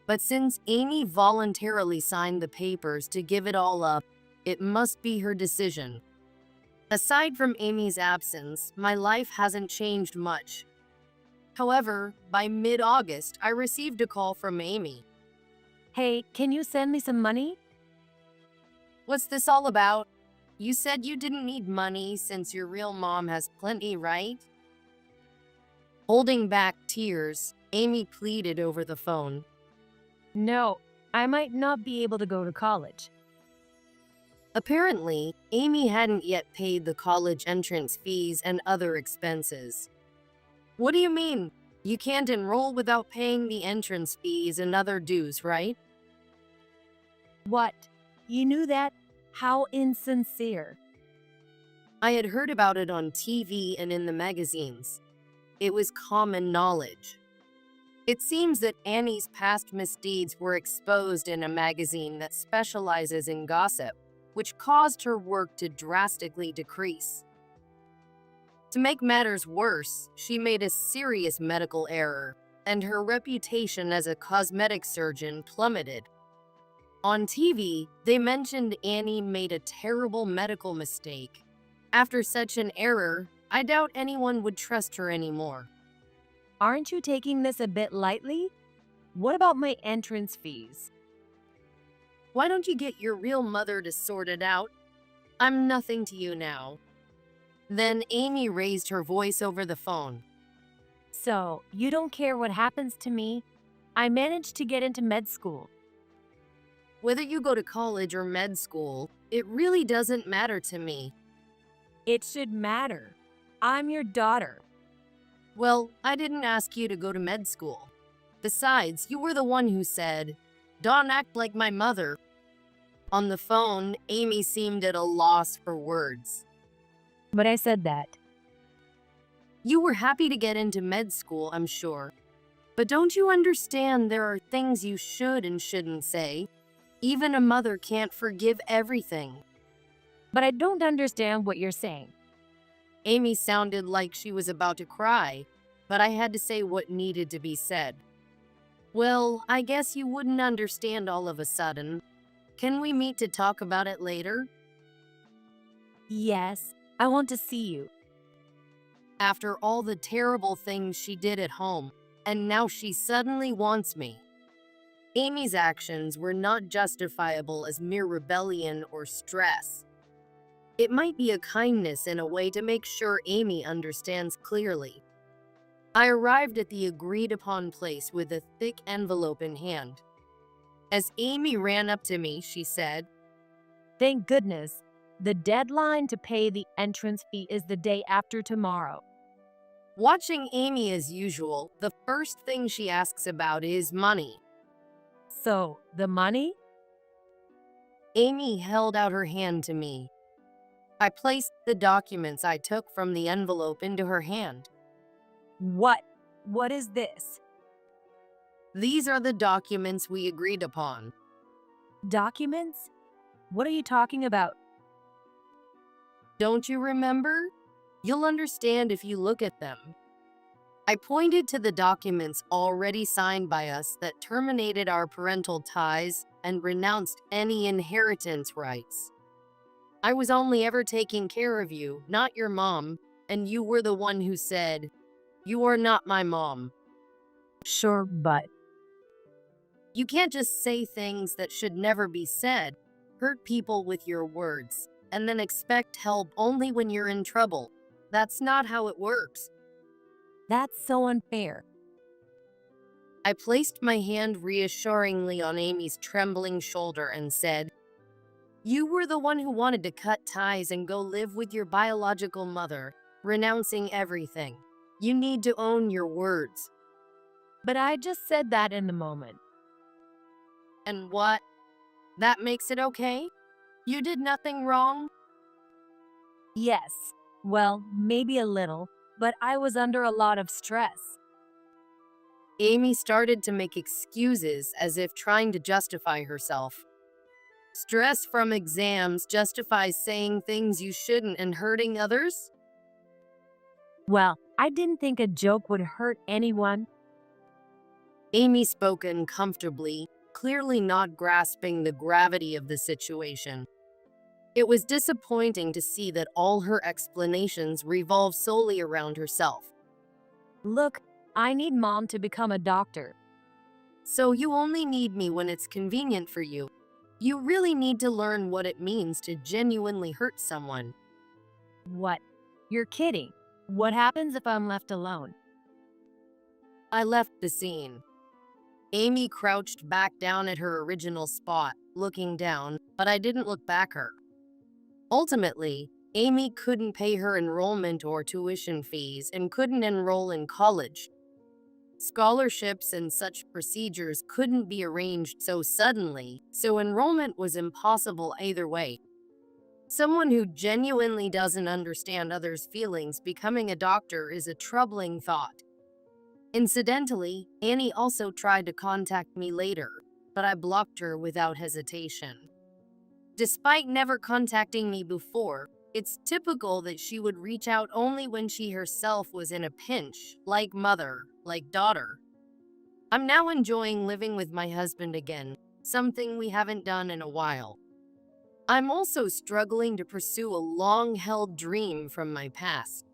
But since Amy voluntarily signed the papers to give it all up, it must be her decision. Aside from Amy's absence, my life hasn't changed much. However, by mid-August, I received a call from Amy. Hey, can you send me some money? What's this all about? You said you didn't need money since your real mom has plenty, right? Holding back tears, Amy pleaded over the phone. No, I might not be able to go to college. Apparently, Amy hadn't yet paid the college entrance fees and other expenses. What do you mean? You can't enroll without paying the entrance fees and other dues, right? What? You knew that? How insincere. I had heard about it on TV and in the magazines. It was common knowledge. It seems that Annie's past misdeeds were exposed in a magazine that specializes in gossip, which caused her work to drastically decrease. To make matters worse, she made a serious medical error, and her reputation as a cosmetic surgeon plummeted. On TV, they mentioned Annie made a terrible medical mistake. After such an error, I doubt anyone would trust her anymore. Aren't you taking this a bit lightly? What about my entrance fees? Why don't you get your real mother to sort it out? I'm nothing to you now. Then Amy raised her voice over the phone. So, you don't care what happens to me? I managed to get into med school. Whether you go to college or med school, it really doesn't matter to me. It should matter. I'm your daughter. Well, I didn't ask you to go to med school. Besides, you were the one who said, "Don't act like my mother." On the phone, Amy seemed at a loss for words. But I said that. You were happy to get into med school, I'm sure. But don't you understand there are things you should and shouldn't say? Even a mother can't forgive everything. But I don't understand what you're saying. Amy sounded like she was about to cry, but I had to say what needed to be said. Well, I guess you wouldn't understand all of a sudden. Can we meet to talk about it later? Yes, I want to see you. After all the terrible things she did at home, and now she suddenly wants me. Amy's actions were not justifiable as mere rebellion or stress. It might be a kindness in a way to make sure Amy understands clearly. I arrived at the agreed-upon place with a thick envelope in hand. As Amy ran up to me, she said, Thank goodness. The deadline to pay the entrance fee is the day after tomorrow. Watching Amy as usual, the first thing she asks about is money. So, the money? Amy held out her hand to me. I placed the documents I took from the envelope into her hand. What? What is this? These are the documents we agreed upon. Documents? What are you talking about? Don't you remember? You'll understand if you look at them. I pointed to the documents already signed by us that terminated our parental ties and renounced any inheritance rights. I was only ever taking care of you, not your mom, and you were the one who said, "You are not my mom." Sure, but You can't just say things that should never be said, hurt people with your words, and then expect help only when you're in trouble. That's not how it works. that's so unfair. I placed my hand reassuringly on Amy's trembling shoulder and said, "You were the one who wanted to cut ties and go live with your biological mother, renouncing everything. You need to own your words." But I just said that in the moment. And what? That makes it okay? You did nothing wrong? Yes, well, maybe a little, but I was under a lot of stress. Amy started to make excuses as if trying to justify herself. Stress from exams justifies saying things you shouldn't and hurting others? Well, I didn't think a joke would hurt anyone. Amy spoke uncomfortably, clearly not grasping the gravity of the situation. It was disappointing to see that all her explanations revolved solely around herself. Look, I need mom to become a doctor. So you only need me when it's convenient for you. You really need to learn what it means to genuinely hurt someone. What? You're kidding. What happens if I'm left alone? I left the scene. Amy crouched back down at her original spot, looking down, but I didn't look back her. Ultimately, Amy couldn't pay her enrollment or tuition fees and couldn't enroll in college. Scholarships and such procedures couldn't be arranged so suddenly, so enrollment was impossible either way. Someone who genuinely doesn't understand others' feelings becoming a doctor is a troubling thought. Incidentally, Annie also tried to contact me later, but I blocked her without hesitation. Despite never contacting me before, it's typical that she would reach out only when she herself was in a pinch, like mother, like daughter. I'm now enjoying living with my husband again, something we haven't done in a while. I'm also struggling to pursue a long-held dream from my past.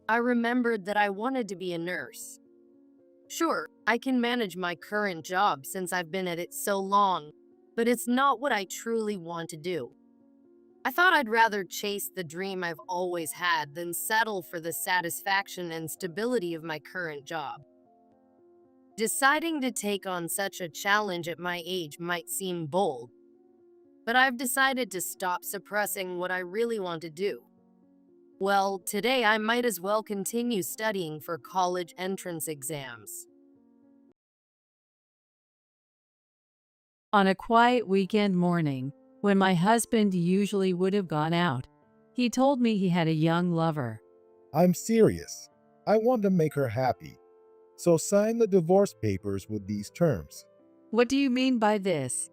I remembered that I wanted to be a nurse. Sure, I can manage my current job since I've been at it so long, but it's not what I truly want to do. I thought I'd rather chase the dream I've always had than settle for the satisfaction and stability of my current job. Deciding to take on such a challenge at my age might seem bold, but I've decided to stop suppressing what I really want to do. Well, today I might as well continue studying for college entrance exams. On a quiet weekend morning, when my husband usually would have gone out, he told me he had a young lover. I'm serious. I want to make her happy. So sign the divorce papers with these terms. What do you mean by this?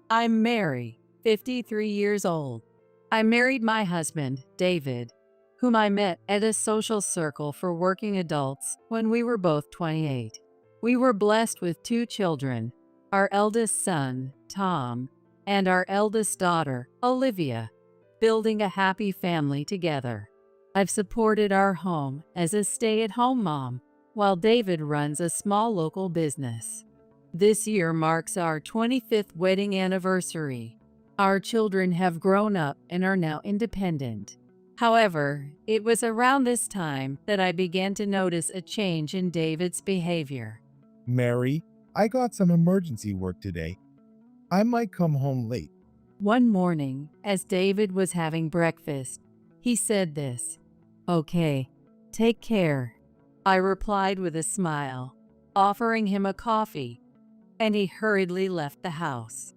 I'm Mary, 53 years old. I married my husband, David, whom I met at a social circle for working adults when we were both 28. We were blessed with 2 children, our eldest son, Tom, and our eldest daughter, Olivia, building a happy family together. I've supported our home as a stay-at-home mom, while David runs a small local business. This year marks our 25th wedding anniversary. Our children have grown up and are now independent. However, it was around this time that I began to notice a change in David's behavior. Mary, I got some emergency work today. I might come home late. One morning, as David was having breakfast, he said this, "Okay, take care." I replied with a smile, offering him a coffee, and he hurriedly left the house.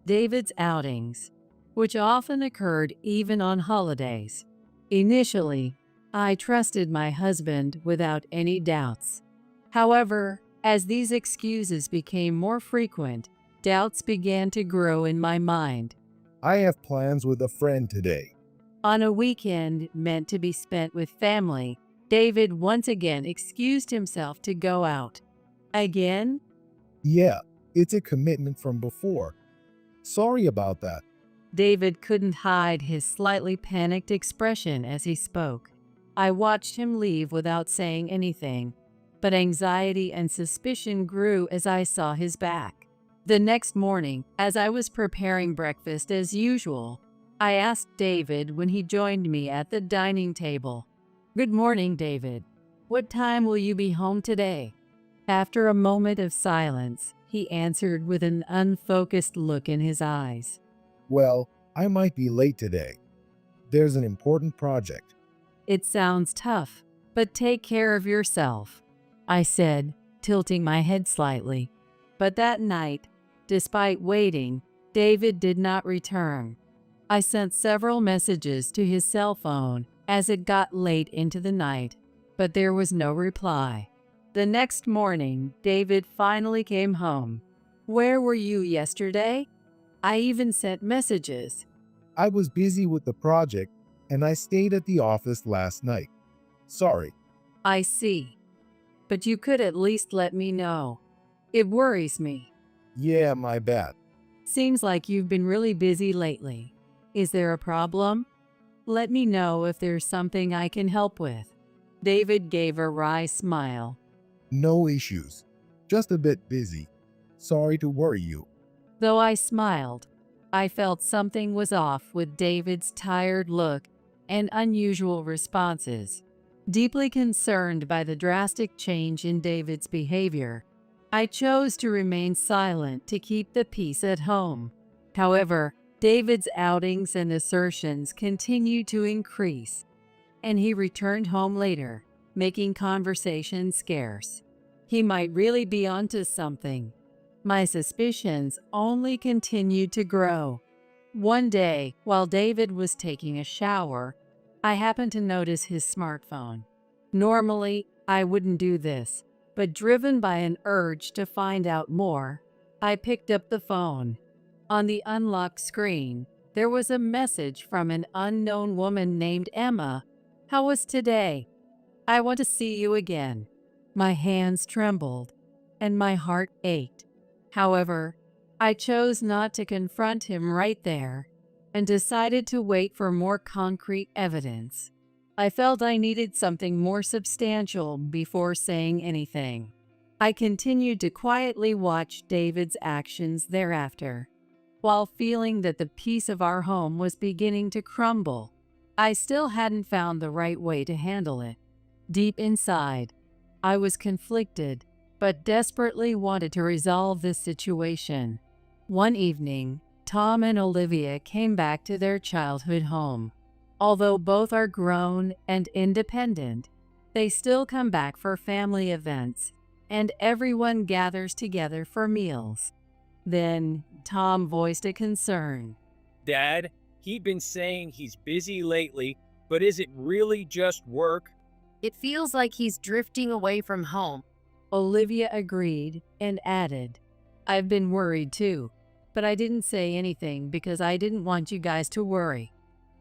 David's outings, which often occurred even on holidays. Initially, I trusted my husband without any doubts. However, as these excuses became more frequent, doubts began to grow in my mind. I have plans with a friend today. On a weekend meant to be spent with family, David once again excused himself to go out. Again? Yeah, it's a commitment from before. Sorry about that. David couldn't hide his slightly panicked expression as he spoke. I watched him leave without saying anything, but anxiety and suspicion grew as I saw his back. The next morning, as I was preparing breakfast as usual, I asked David when he joined me at the dining table. "Good morning, David. What time will you be home today?" After a moment of silence, he answered with an unfocused look in his eyes. Well, I might be late today. There's an important project. "It sounds tough, but take care of yourself," I said, tilting my head slightly. But that night, despite waiting, David did not return. I sent several messages to his cell phone as it got late into the night, but there was no reply. The next morning, David finally came home. "Where were you yesterday?" I even sent messages. I was busy with the project and I stayed at the office last night. Sorry. "I see. But you could at least let me know. It worries me. Yeah, my bad. Seems like you've been really busy lately. Is there a problem? Let me know if there's something I can help with." David gave a wry smile. No issues. Just a bit busy. Sorry to worry you. Though I smiled, I felt something was off with David's tired look and unusual responses. Deeply concerned by the drastic change in David's behavior, I chose to remain silent to keep the peace at home. However, David's outings and assertions continued to increase, and he returned home later, making conversation scarce. He might really be onto something. My suspicions only continued to grow. One day, while David was taking a shower, I happened to notice his smartphone. Normally, I wouldn't do this, but driven by an urge to find out more, I picked up the phone. On the unlocked screen, there was a message from an unknown woman named Emma. "How was today? I want to see you again." My hands trembled, and my heart ached. However, I chose not to confront him right there and decided to wait for more concrete evidence. I felt I needed something more substantial before saying anything. I continued to quietly watch David's actions thereafter. while feeling that the peace of our home was beginning to crumble. I still hadn't found the right way to handle it. Deep inside, I was conflicted, but desperately wanted to resolve this situation. One evening, Tom and Olivia came back to their childhood home. Although both are grown and independent, they still come back for family events, and everyone gathers together for meals. Then, Tom voiced a concern. Dad, he'd been saying he's busy lately, but is it really just work? It feels like he's drifting away from home. Olivia agreed and added, I've been worried too, but I didn't say anything because I didn't want you guys to worry.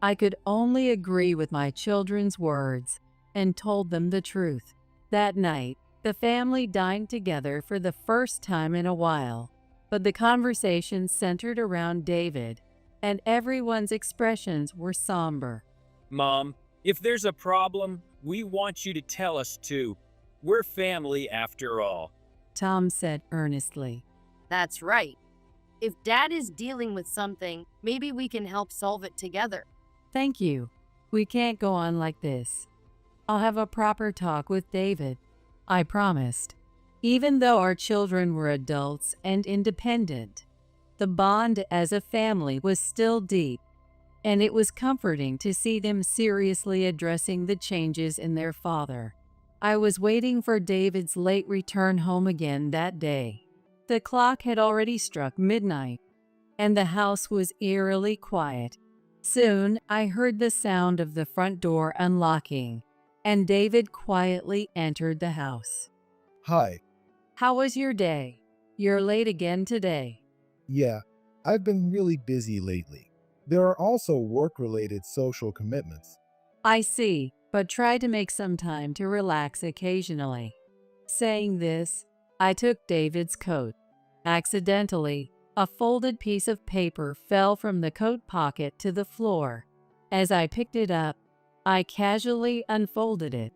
I could only agree with my children's words and told them the truth. That night, the family dined together for the first time in a while, but the conversation centered around David, and everyone's expressions were somber. Mom, if there's a problem, we want you to tell us too. We're family after all. Tom said earnestly. That's right. If Dad is dealing with something, maybe we can help solve it together. Thank you. We can't go on like this. I'll have a proper talk with David. I promised. Even though our children were adults and independent, the bond as a family was still deep, and it was comforting to see them seriously addressing the changes in their father. I was waiting for David's late return home again that day. The clock had already struck midnight, and the house was eerily quiet. Soon, I heard the sound of the front door unlocking, and David quietly entered the house. Hi. How was your day? You're late again today. Yeah, I've been really busy lately. There are also work-related social commitments. I see, but try to make some time to relax occasionally. Saying this, I took David's coat. Accidentally, a folded piece of paper fell from the coat pocket to the floor. As I picked it up, I casually unfolded it.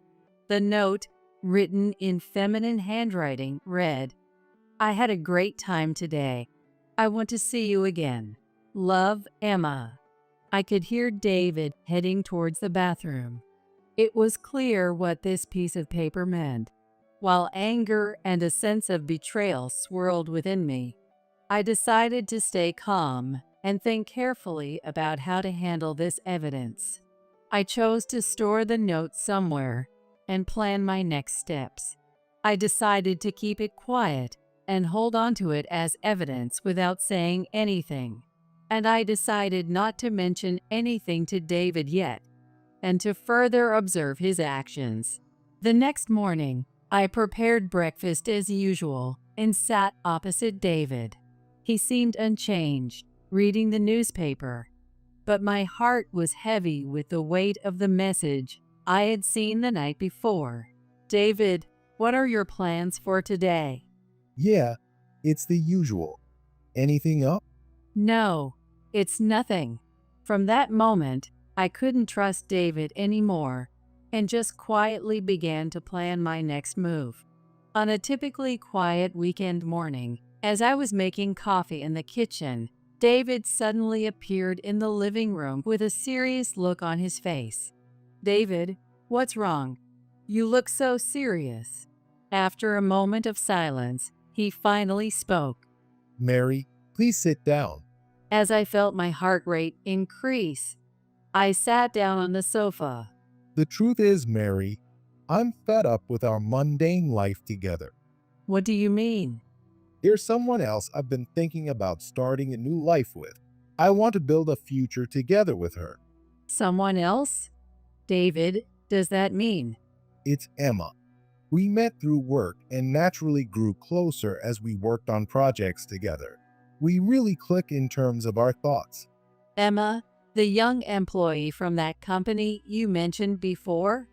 The note, written in feminine handwriting, read, I had a great time today. I want to see you again. Love, Emma. I could hear David heading towards the bathroom. It was clear what this piece of paper meant. While anger and a sense of betrayal swirled within me, I decided to stay calm and think carefully about how to handle this evidence. I chose to store the note somewhere and plan my next steps. I decided to keep it quiet and hold on to it as evidence without saying anything. And I decided not to mention anything to David yet, and to further observe his actions. The next morning, I prepared breakfast as usual and sat opposite David. He seemed unchanged, reading the newspaper, but my heart was heavy with the weight of the message I had seen the night before. David, what are your plans for today? Yeah, it's the usual. Anything up? No, it's nothing. From that moment, I couldn't trust David anymore and just quietly began to plan my next move. On a typically quiet weekend morning, as I was making coffee in the kitchen, David suddenly appeared in the living room with a serious look on his face. David, what's wrong? You look so serious. After a moment of silence, he finally spoke. Mary, please sit down. As I felt my heart rate increase, I sat down on the sofa. The truth is, Mary, I'm fed up with our mundane life together. What do you mean? There's someone else I've been thinking about starting a new life with. I want to build a future together with her. Someone else? David, does that mean? It's Emma. We met through work and naturally grew closer as we worked on projects together. We really click in terms of our thoughts. Emma, the young employee from that company you mentioned before?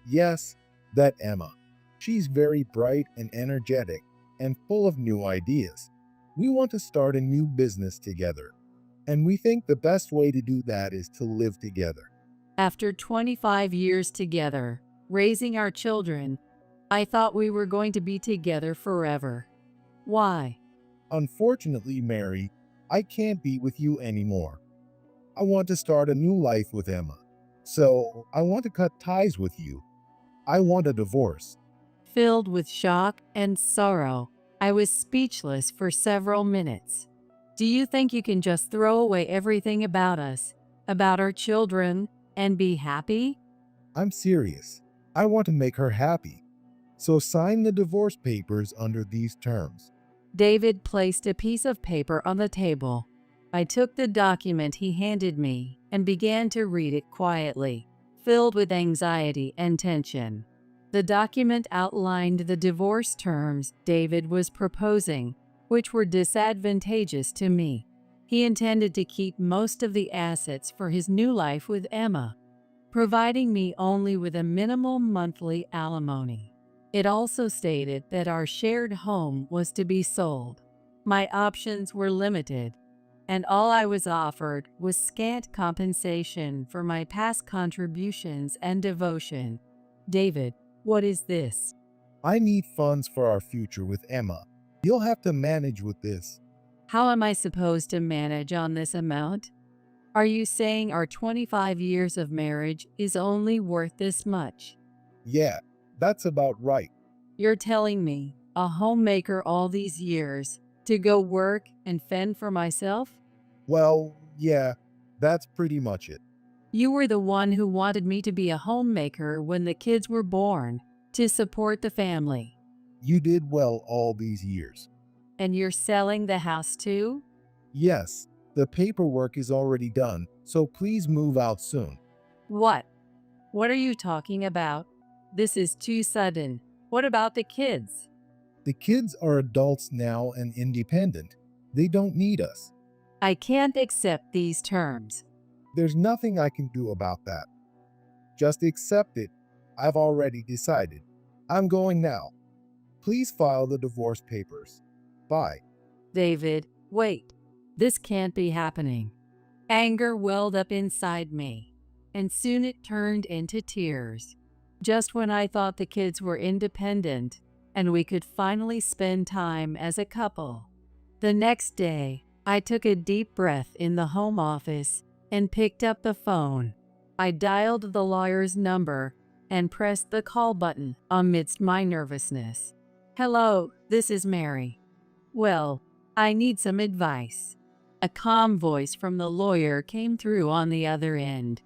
Yes, that Emma. She's very bright and energetic and full of new ideas. We want to start a new business together, and we think the best way to do that is to live together. After 25 years together, raising our children, I thought we were going to be together forever. Why? Unfortunately, Mary, I can't be with you anymore. I want to start a new life with Emma. So, I want to cut ties with you. I want a divorce. Filled with shock and sorrow, I was speechless for several minutes. Do you think you can just throw away everything about us, about our children, and be happy? I'm serious. I want to make her happy. So sign the divorce papers under these terms. David placed a piece of paper on the table. I took the document he handed me and began to read it quietly, filled with anxiety and tension. The document outlined the divorce terms David was proposing, which were disadvantageous to me. He intended to keep most of the assets for his new life with Emma, providing me only with a minimal monthly alimony. It also stated that our shared home was to be sold. My options were limited, and all I was offered was scant compensation for my past contributions and devotion. David, what is this? I need funds for our future with Emma. You'll have to manage with this. How am I supposed to manage on this amount? Are you saying our 25 years of marriage is only worth this much? Yeah, that's about right. You're telling me, a homemaker all these years, to go work and fend for myself? Well, yeah, that's pretty much it. You were the one who wanted me to be a homemaker when the kids were born, to support the family. You did well all these years. And you're selling the house too? Yes, the paperwork is already done, so please move out soon. What? What are you talking about? This is too sudden. What about the kids? The kids are adults now and independent. They don't need us. I can't accept these terms. There's nothing I can do about that. Just accept it. I've already decided. I'm going now. Please file the divorce papers. Bye. David, wait. This can't be happening. Anger welled up inside me, and soon it turned into tears. Just when I thought the kids were independent and we could finally spend time as a couple. The next day, I took a deep breath in the home office and picked up the phone. I dialed the lawyer's number and pressed the call button amidst my nervousness. Hello, this is Mary. Well, I need some advice. A calm voice from the lawyer came through on the other end.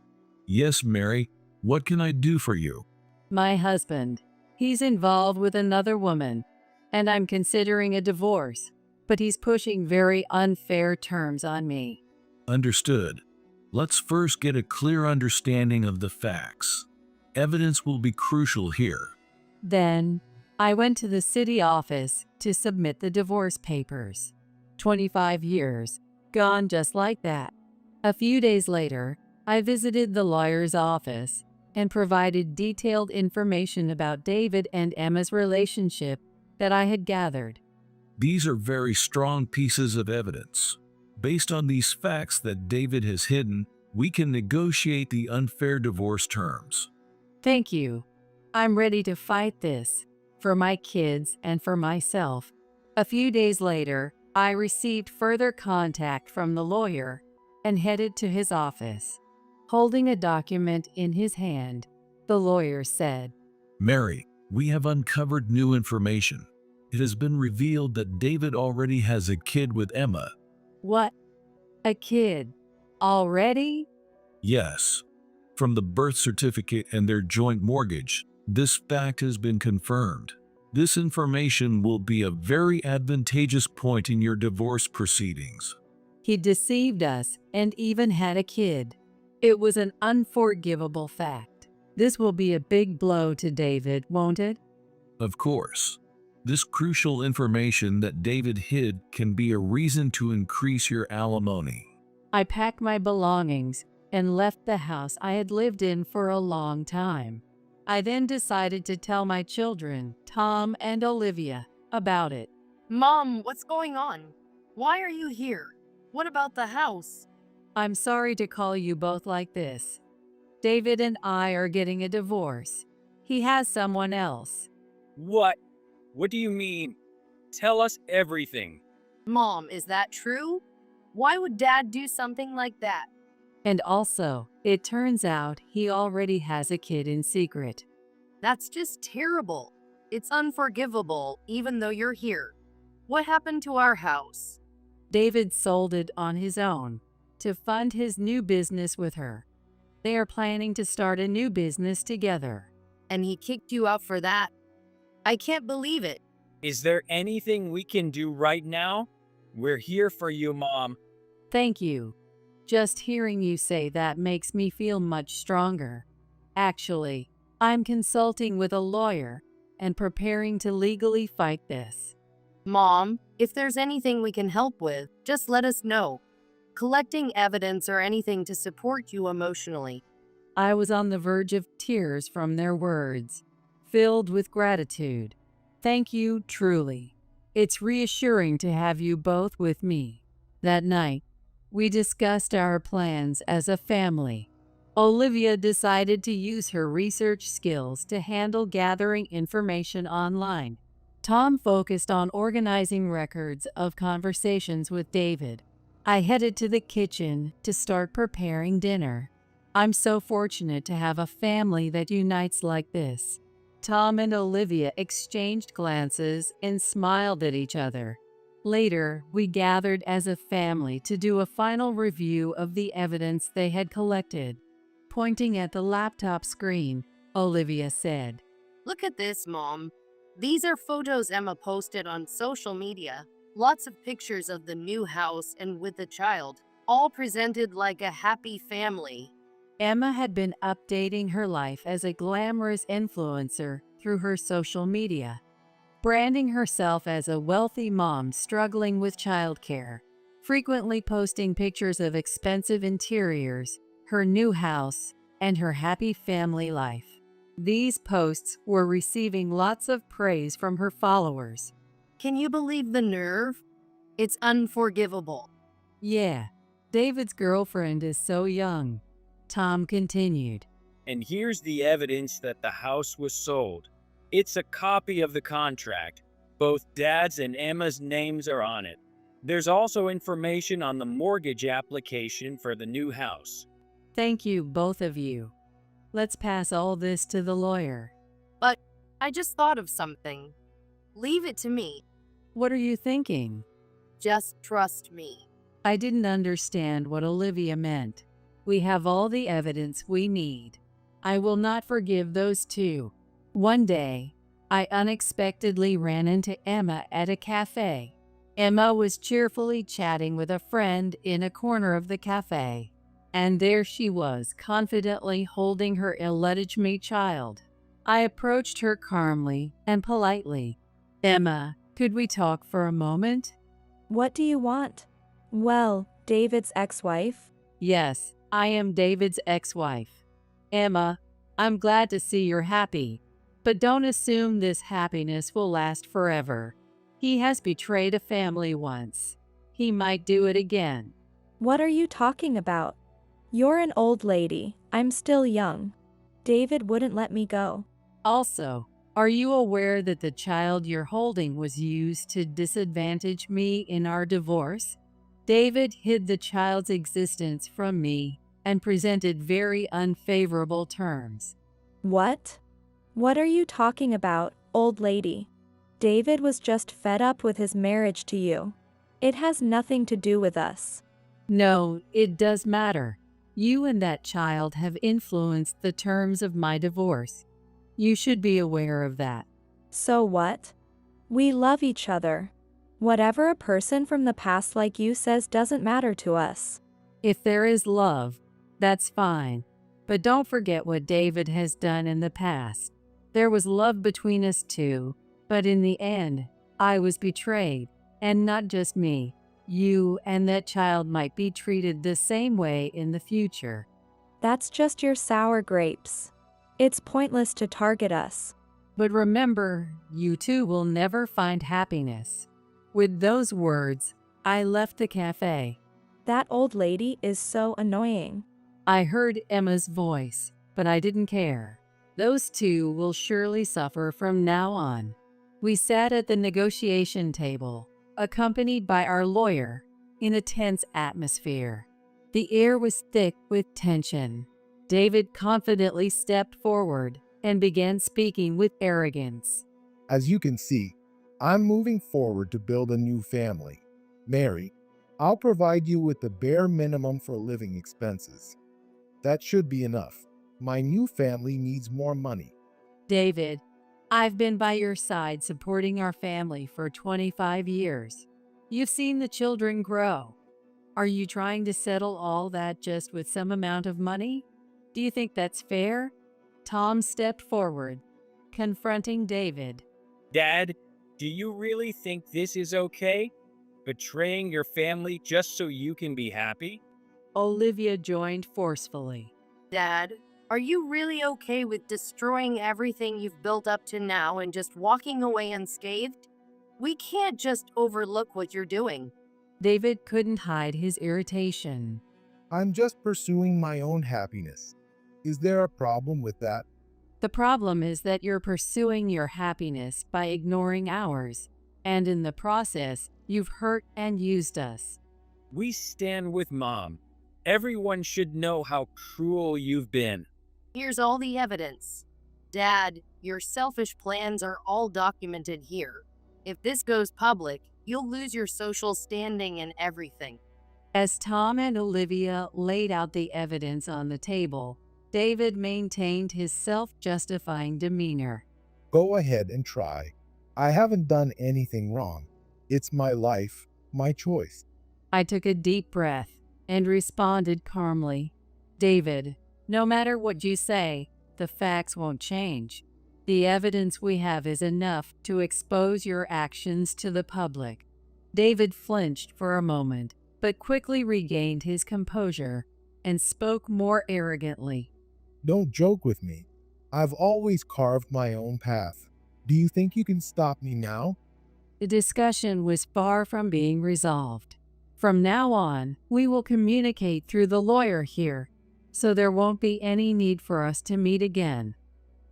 Yes, Mary. What can I do for you? My husband. He's involved with another woman, and I'm considering a divorce, but he's pushing very unfair terms on me. Understood. Let's first get a clear understanding of the facts. Evidence will be crucial here. Then, I went to the city office to submit the divorce papers. 25 years, gone just like that. A few days later, I visited the lawyer's office and provided detailed information about David and Emma's relationship that I had gathered. These are very strong pieces of evidence. Based on these facts that David has hidden, we can negotiate the unfair divorce terms. Thank you. I'm ready to fight this, for my kids and for myself. A few days later, I received further contact from the lawyer and headed to his office. Holding a document in his hand, the lawyer said, Mary, we have uncovered new information. It has been revealed that David already has a kid with Emma. What? A kid? Already? Yes. From the birth certificate and their joint mortgage, this fact has been confirmed. This information will be a very advantageous point in your divorce proceedings. He deceived us and even had a kid. It was an unforgivable fact. This will be a big blow to David, won't it? Of course. This crucial information that David hid can be a reason to increase your alimony. I packed my belongings and left the house I had lived in for a long time. I then decided to tell my children, Tom and Olivia, about it. Mom, what's going on? Why are you here? What about the house? I'm sorry to call you both like this. David and I are getting a divorce. He has someone else. What? What do you mean? Tell us everything. Mom, is that true? Why would Dad do something like that? And also, it turns out he already has a kid in secret. That's just terrible. It's unforgivable, even though you're here. What happened to our house? David sold it on his own to fund his new business with her. They are planning to start a new business together. And he kicked you out for that? I can't believe it. Is there anything we can do right now? We're here for you, Mom. Thank you. Just hearing you say that makes me feel much stronger. Actually, I'm consulting with a lawyer and preparing to legally fight this. Mom, if there's anything we can help with, just let us know. Collecting evidence or anything to support you emotionally. I was on the verge of tears from their words, filled with gratitude. Thank you, truly. It's reassuring to have you both with me. That night, we discussed our plans as a family. Olivia decided to use her research skills to handle gathering information online. Tom focused on organizing records of conversations with David. I headed to the kitchen to start preparing dinner. I'm so fortunate to have a family that unites like this. Tom and Olivia exchanged glances and smiled at each other. Later, we gathered as a family to do a final review of the evidence they had collected. Pointing at the laptop screen, Olivia said, Look at this, Mom. These are photos Emma posted on social media. Lots of pictures of the new house and with the child, all presented like a happy family. Emma had been updating her life as a glamorous influencer through her social media, branding herself as a wealthy mom struggling with childcare, frequently posting pictures of expensive interiors, her new house, and her happy family life. These posts were receiving lots of praise from her followers. Can you believe the nerve? It's unforgivable. Yeah, David's girlfriend is so young. Tom continued. And here's the evidence that the house was sold. It's a copy of the contract. Both Dad's and Emma's names are on it. There's also information on the mortgage application for the new house. Thank you, both of you. Let's pass all this to the lawyer. But I just thought of something. Leave it to me. What are you thinking? Just trust me. I didn't understand what Olivia meant. We have all the evidence we need. I will not forgive those two. One day, I unexpectedly ran into Emma at a cafe. Emma was cheerfully chatting with a friend in a corner of the cafe. And there she was, confidently holding her illegitimate child. I approached her calmly and politely. Emma, could we talk for a moment? What do you want? Well, David's ex-wife? Yes, I am David's ex-wife. Emma, I'm glad to see you're happy, but don't assume this happiness will last forever. He has betrayed a family once. He might do it again. What are you talking about? You're an old lady. I'm still young. David wouldn't let me go. Also, are you aware that the child you're holding was used to disadvantage me in our divorce? David hid the child's existence from me and presented very unfavorable terms. What? What are you talking about, old lady? David was just fed up with his marriage to you. It has nothing to do with us. No, it does matter. You and that child have influenced the terms of my divorce. You should be aware of that. So what? We love each other. Whatever a person from the past like you says doesn't matter to us. If there is love, that's fine. But don't forget what David has done in the past. There was love between us two, but in the end, I was betrayed. And not just me. You and that child might be treated the same way in the future. That's just your sour grapes. It's pointless to target us. But remember, you two will never find happiness. With those words, I left the cafe. That old lady is so annoying. I heard Emma's voice, but I didn't care. Those two will surely suffer from now on. We sat at the negotiation table, accompanied by our lawyer. in a tense atmosphere. The air was thick with tension. David confidently stepped forward and began speaking with arrogance. As you can see, I'm moving forward to build a new family. Mary, I'll provide you with the bare minimum for living expenses. That should be enough. My new family needs more money. David, I've been by your side supporting our family for 25 years. You've seen the children grow. Are you trying to settle all that just with some amount of money? Do you think that's fair? Tom stepped forward, confronting David. Dad, do you really think this is okay? Betraying your family just so you can be happy? Olivia joined forcefully. Dad, are you really okay with destroying everything you've built up to now and just walking away unscathed? We can't just overlook what you're doing. David couldn't hide his irritation. I'm just pursuing my own happiness. Is there a problem with that? The problem is that you're pursuing your happiness by ignoring ours, and in the process, you've hurt and used us. We stand with Mom. Everyone should know how cruel you've been. Here's all the evidence. Dad, your selfish plans are all documented here. If this goes public, you'll lose your social standing and everything. As Tom and Olivia laid out the evidence on the table, David maintained his self-justifying demeanor. Go ahead and try. I haven't done anything wrong. It's my life, my choice. I took a deep breath and responded calmly. David, no matter what you say, the facts won't change. The evidence we have is enough to expose your actions to the public. David flinched for a moment, but quickly regained his composure and spoke more arrogantly. Don't joke with me. I've always carved my own path. Do you think you can stop me now? The discussion was far from being resolved. From now on, we will communicate through the lawyer here, so there won't be any need for us to meet again.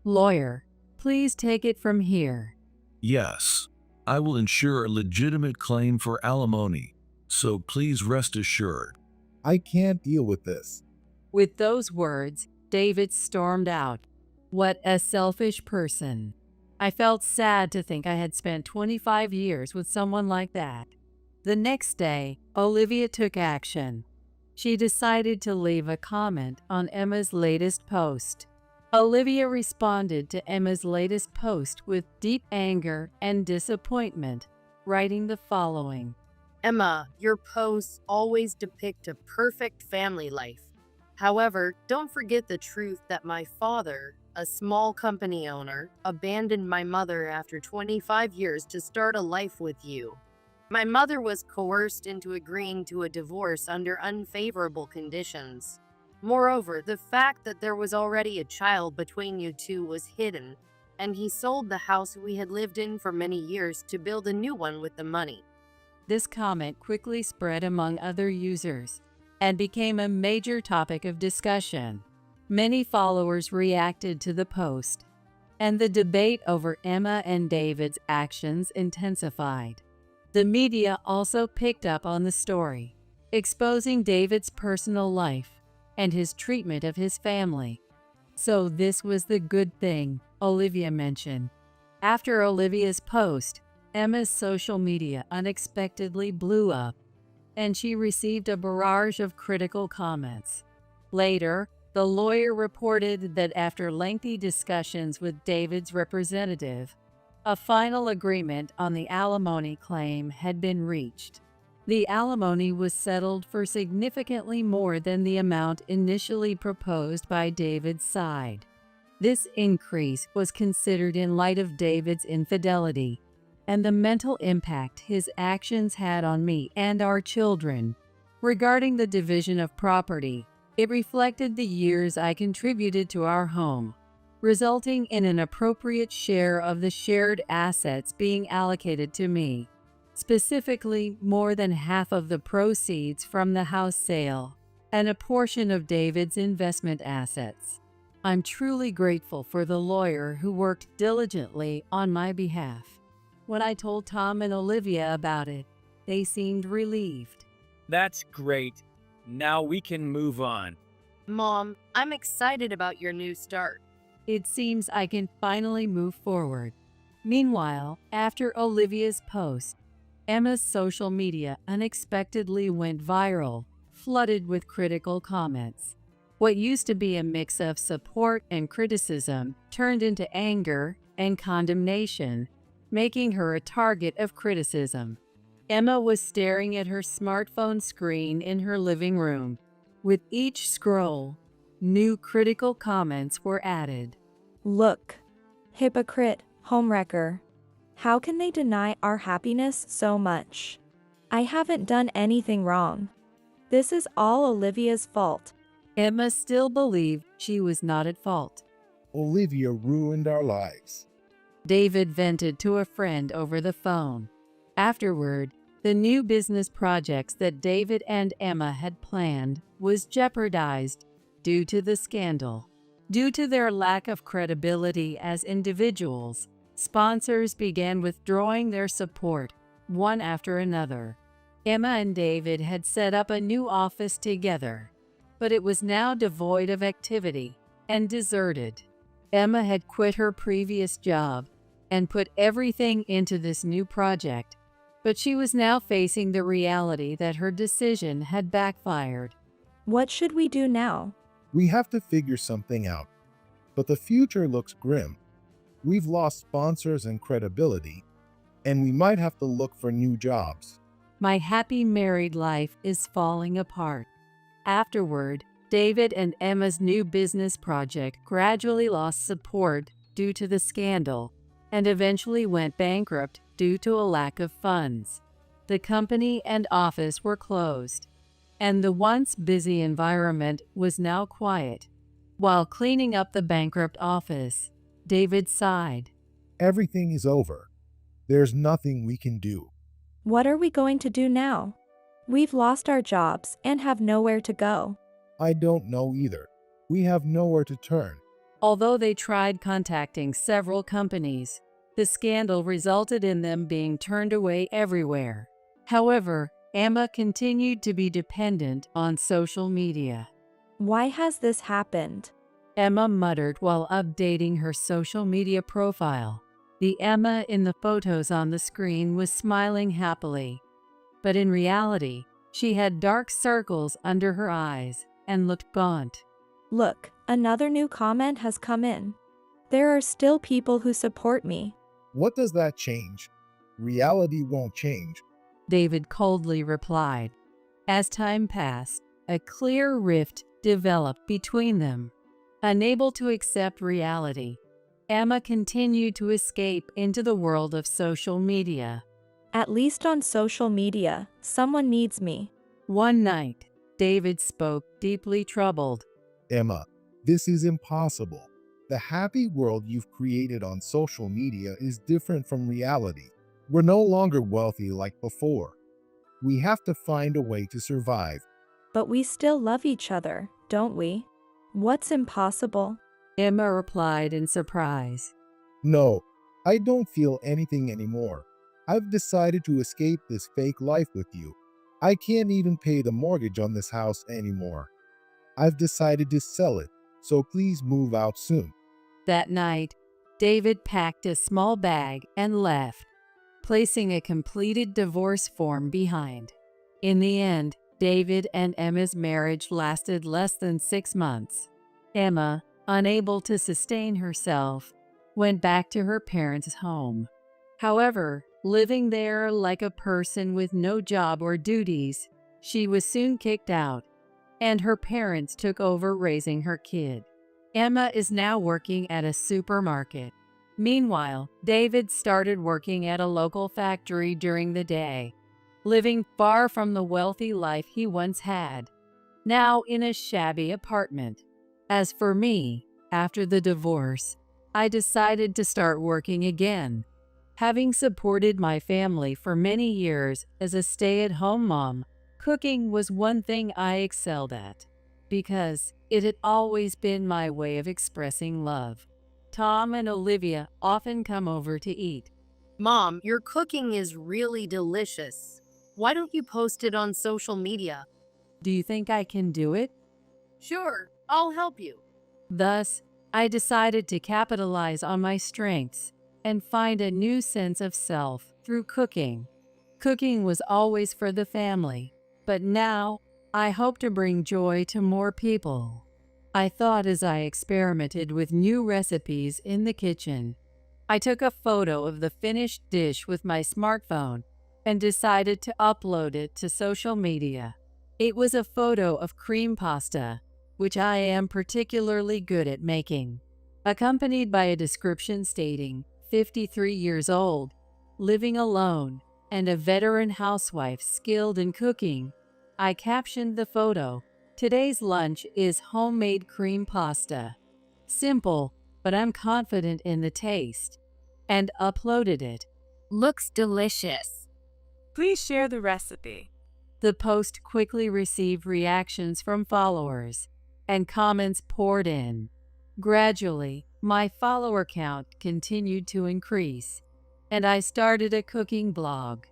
Lawyer, please take it from here. Yes, I will ensure a legitimate claim for alimony, so please rest assured. I can't deal with this. With those words, David stormed out. What a selfish person. I felt sad to think I had spent 25 years with someone like that. The next day, Olivia took action. She decided to leave a comment on Emma's latest post. Olivia responded to Emma's latest post with deep anger and disappointment, writing the following. Emma, your posts always depict a perfect family life. However, don't forget the truth that my father, a small company owner, abandoned my mother after 25 years to start a life with you. My mother was coerced into agreeing to a divorce under unfavorable conditions. Moreover, the fact that there was already a child between you two was hidden, and he sold the house we had lived in for many years to build a new one with the money. This comment quickly spread among other users and became a major topic of discussion. Many followers reacted to the post, and the debate over Emma and David's actions intensified. The media also picked up on the story, exposing David's personal life and his treatment of his family. So this was the good thing, Olivia mentioned. After Olivia's post, Emma's social media unexpectedly blew up, and she received a barrage of critical comments. Later, the lawyer reported that after lengthy discussions with David's representative, a final agreement on the alimony claim had been reached. The alimony was settled for significantly more than the amount initially proposed by David's side. This increase was considered in light of David's infidelity and the mental impact his actions had on me and our children. Regarding the division of property, it reflected the years I contributed to our home, resulting in an appropriate share of the shared assets being allocated to me, specifically more than half of the proceeds from the house sale and a portion of David's investment assets. I'm truly grateful for the lawyer who worked diligently on my behalf. When I told Tom and Olivia about it, they seemed relieved. That's great. Now we can move on. Mom, I'm excited about your new start. It seems I can finally move forward. Meanwhile, after Olivia's post, Emma's social media unexpectedly went viral, flooded with critical comments. What used to be a mix of support and criticism turned into anger and condemnation, making her a target of criticism. Emma was staring at her smartphone screen in her living room. With each scroll, new critical comments were added. Look. Hypocrite, homewrecker. How can they deny our happiness so much? I haven't done anything wrong. This is all Olivia's fault. Emma still believed she was not at fault. Olivia ruined our lives. David vented to a friend over the phone. Afterward, the new business projects that David and Emma had planned was jeopardized due to the scandal. Due to their lack of credibility as individuals, sponsors began withdrawing their support, one after another. Emma and David had set up a new office together, but it was now devoid of activity and deserted. Emma had quit her previous job and put everything into this new project, but she was now facing the reality that her decision had backfired. What should we do now? We have to figure something out. But the future looks grim. We've lost sponsors and credibility, and we might have to look for new jobs. My happy married life is falling apart. Afterward, David and Emma's new business project gradually lost support due to the scandal and eventually went bankrupt due to a lack of funds. The company and office were closed, and the once busy environment was now quiet. While cleaning up the bankrupt office, David sighed. Everything is over. There's nothing we can do. What are we going to do now? We've lost our jobs and have nowhere to go. I don't know either. We have nowhere to turn. Although they tried contacting several companies, the scandal resulted in them being turned away everywhere. However, Emma continued to be dependent on social media. Why has this happened? Emma muttered while updating her social media profile. The Emma in the photos on the screen was smiling happily, but in reality, she had dark circles under her eyes and looked gaunt. Look, another new comment has come in. There are still people who support me. What does that change? Reality won't change. David coldly replied. As time passed, a clear rift developed between them. Unable to accept reality, Emma continued to escape into the world of social media. At least on social media, someone needs me. One night, David spoke, deeply troubled. Emma, this is impossible. The happy world you've created on social media is different from reality. We're no longer wealthy like before. We have to find a way to survive. But we still love each other, don't we? What's impossible? Emma replied in surprise. No, I don't feel anything anymore. I've decided to escape this fake life with you. I can't even pay the mortgage on this house anymore. I've decided to sell it, so please move out soon. That night, David packed a small bag and left, placing a completed divorce form behind. In the end, David and Emma's marriage lasted less than 6 months. Emma, unable to sustain herself, went back to her parents' home. However, living there like a person with no job or duties, she was soon kicked out, and her parents took over raising her kid. Emma is now working at a supermarket. Meanwhile, David started working at a local factory during the day, living far from the wealthy life he once had, now in a shabby apartment. As for me, after the divorce, I decided to start working again. Having supported my family for many years as a stay-at-home mom, cooking was one thing I excelled at, because it had always been my way of expressing love. Tom and Olivia often come over to eat. Mom, your cooking is really delicious. Why don't you post it on social media? Do you think I can do it? Sure, I'll help you. Thus, I decided to capitalize on my strengths and find a new sense of self through cooking. Cooking was always for the family, but now I hope to bring joy to more people. I thought as I experimented with new recipes in the kitchen. I took a photo of the finished dish with my smartphone and decided to upload it to social media. It was a photo of cream pasta, which I am particularly good at making, accompanied by a description stating 53 years old, living alone, and a veteran housewife skilled in cooking. I captioned the photo, "Today's lunch is homemade cream pasta. Simple, but I'm confident in the taste," and uploaded it. Looks delicious. Please share the recipe. The post quickly received reactions from followers, and comments poured in. Gradually, my follower count continued to increase, and I started a cooking blog.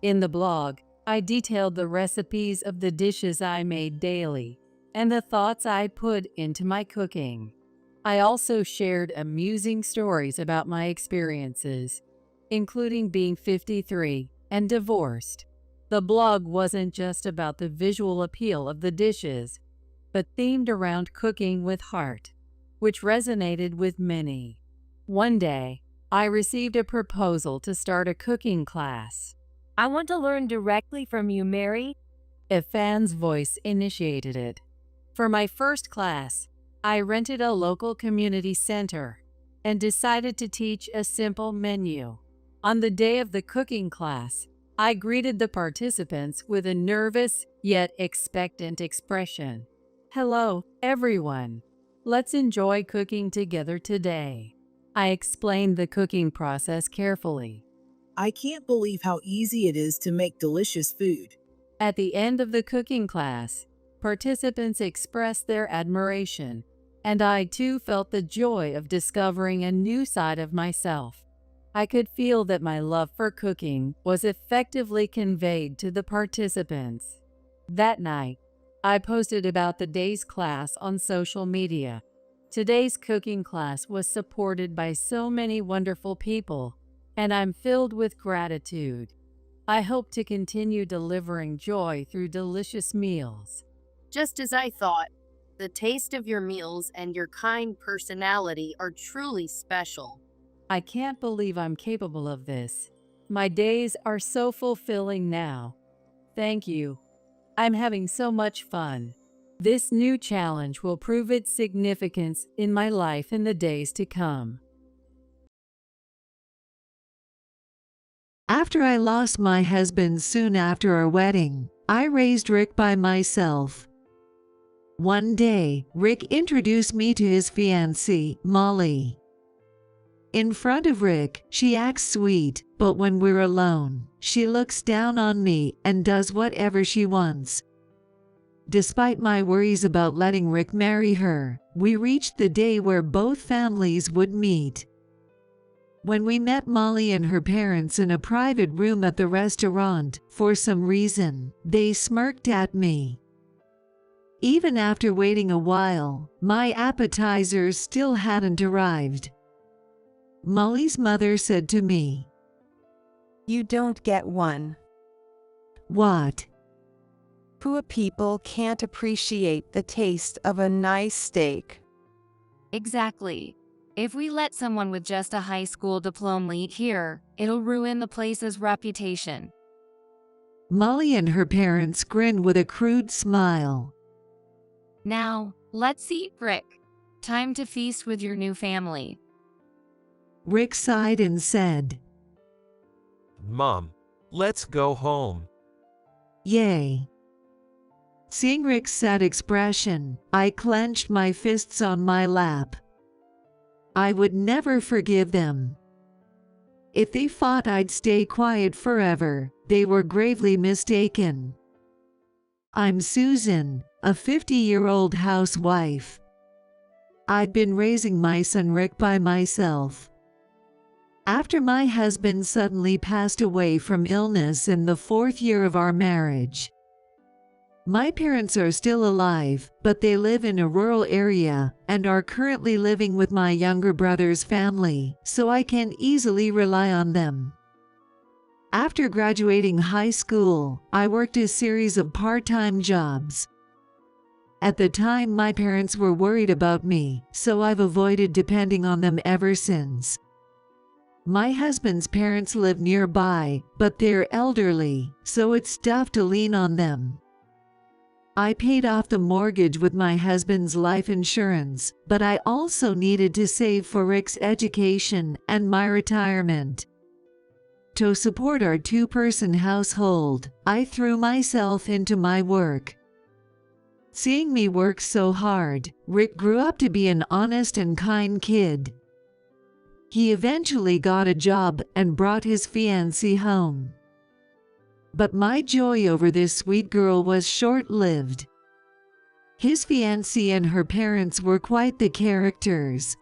In the blog, I detailed the recipes of the dishes I made daily and the thoughts I put into my cooking. I also shared amusing stories about my experiences, including being 53 and divorced. The blog wasn't just about the visual appeal of the dishes, but themed around cooking with heart, which resonated with many. One day, I received a proposal to start a cooking class. I want to learn directly from you, Mary. A fan's voice initiated it. For my first class, I rented a local community center and decided to teach a simple menu. On the day of the cooking class, I greeted the participants with a nervous yet expectant expression. "Hello, everyone. Let's enjoy cooking together today." I explained the cooking process carefully. I can't believe how easy it is to make delicious food. At the end of the cooking class, participants expressed their admiration, and I too felt the joy of discovering a new side of myself. I could feel that my love for cooking was effectively conveyed to the participants. That night, I posted about the day's class on social media. Today's cooking class was supported by so many wonderful people, and I'm filled with gratitude. I hope to continue delivering joy through delicious meals. Just as I thought, the taste of your meals and your kind personality are truly special. I can't believe I'm capable of this. My days are so fulfilling now. Thank you. I'm having so much fun. This new challenge will prove its significance in my life in the days to come. After I lost my husband soon after our wedding, I raised Rick by myself. One day, Rick introduced me to his fiancée, Molly. In front of Rick, she acts sweet, but when we're alone, she looks down on me and does whatever she wants. Despite my worries about letting Rick marry her, we reached the day where both families would meet. When we met Molly and her parents in a private room at the restaurant, for some reason, they smirked at me. Even after waiting a while, my appetizers still hadn't arrived. Molly's mother said to me, "You don't get one. "What?" Poor people can't appreciate the taste of a nice steak." Exactly. If we let someone with just a high school diploma eat here, it'll ruin the place's reputation. Molly and her parents grinned with a crude smile. Now, let's eat, Rick. Time to feast with your new family. Rick sighed and said, "Mom, let's go home." "Yay." Seeing Rick's sad expression, I clenched my fists on my lap. I would never forgive them. If they thought I'd stay quiet forever, they were gravely mistaken. I'm Susan, a 50-year-old housewife. I'd been raising my son Rick by myself. After my husband suddenly passed away from illness in the 4th year of our marriage. My parents are still alive, but they live in a rural area and are currently living with my younger brother's family, so I can easily rely on them. After graduating high school, I worked a series of part-time jobs. At the time, my parents were worried about me, so I've avoided depending on them ever since. My husband's parents live nearby, but they're elderly, so it's tough to lean on them. I paid off the mortgage with my husband's life insurance, but I also needed to save for Rick's education and my retirement. To support our 2-person household, I threw myself into my work. Seeing me work so hard, Rick grew up to be an honest and kind kid. He eventually got a job and brought his fiancée home. But my joy over this sweet girl was short-lived. His fiancée and her parents were quite the characters.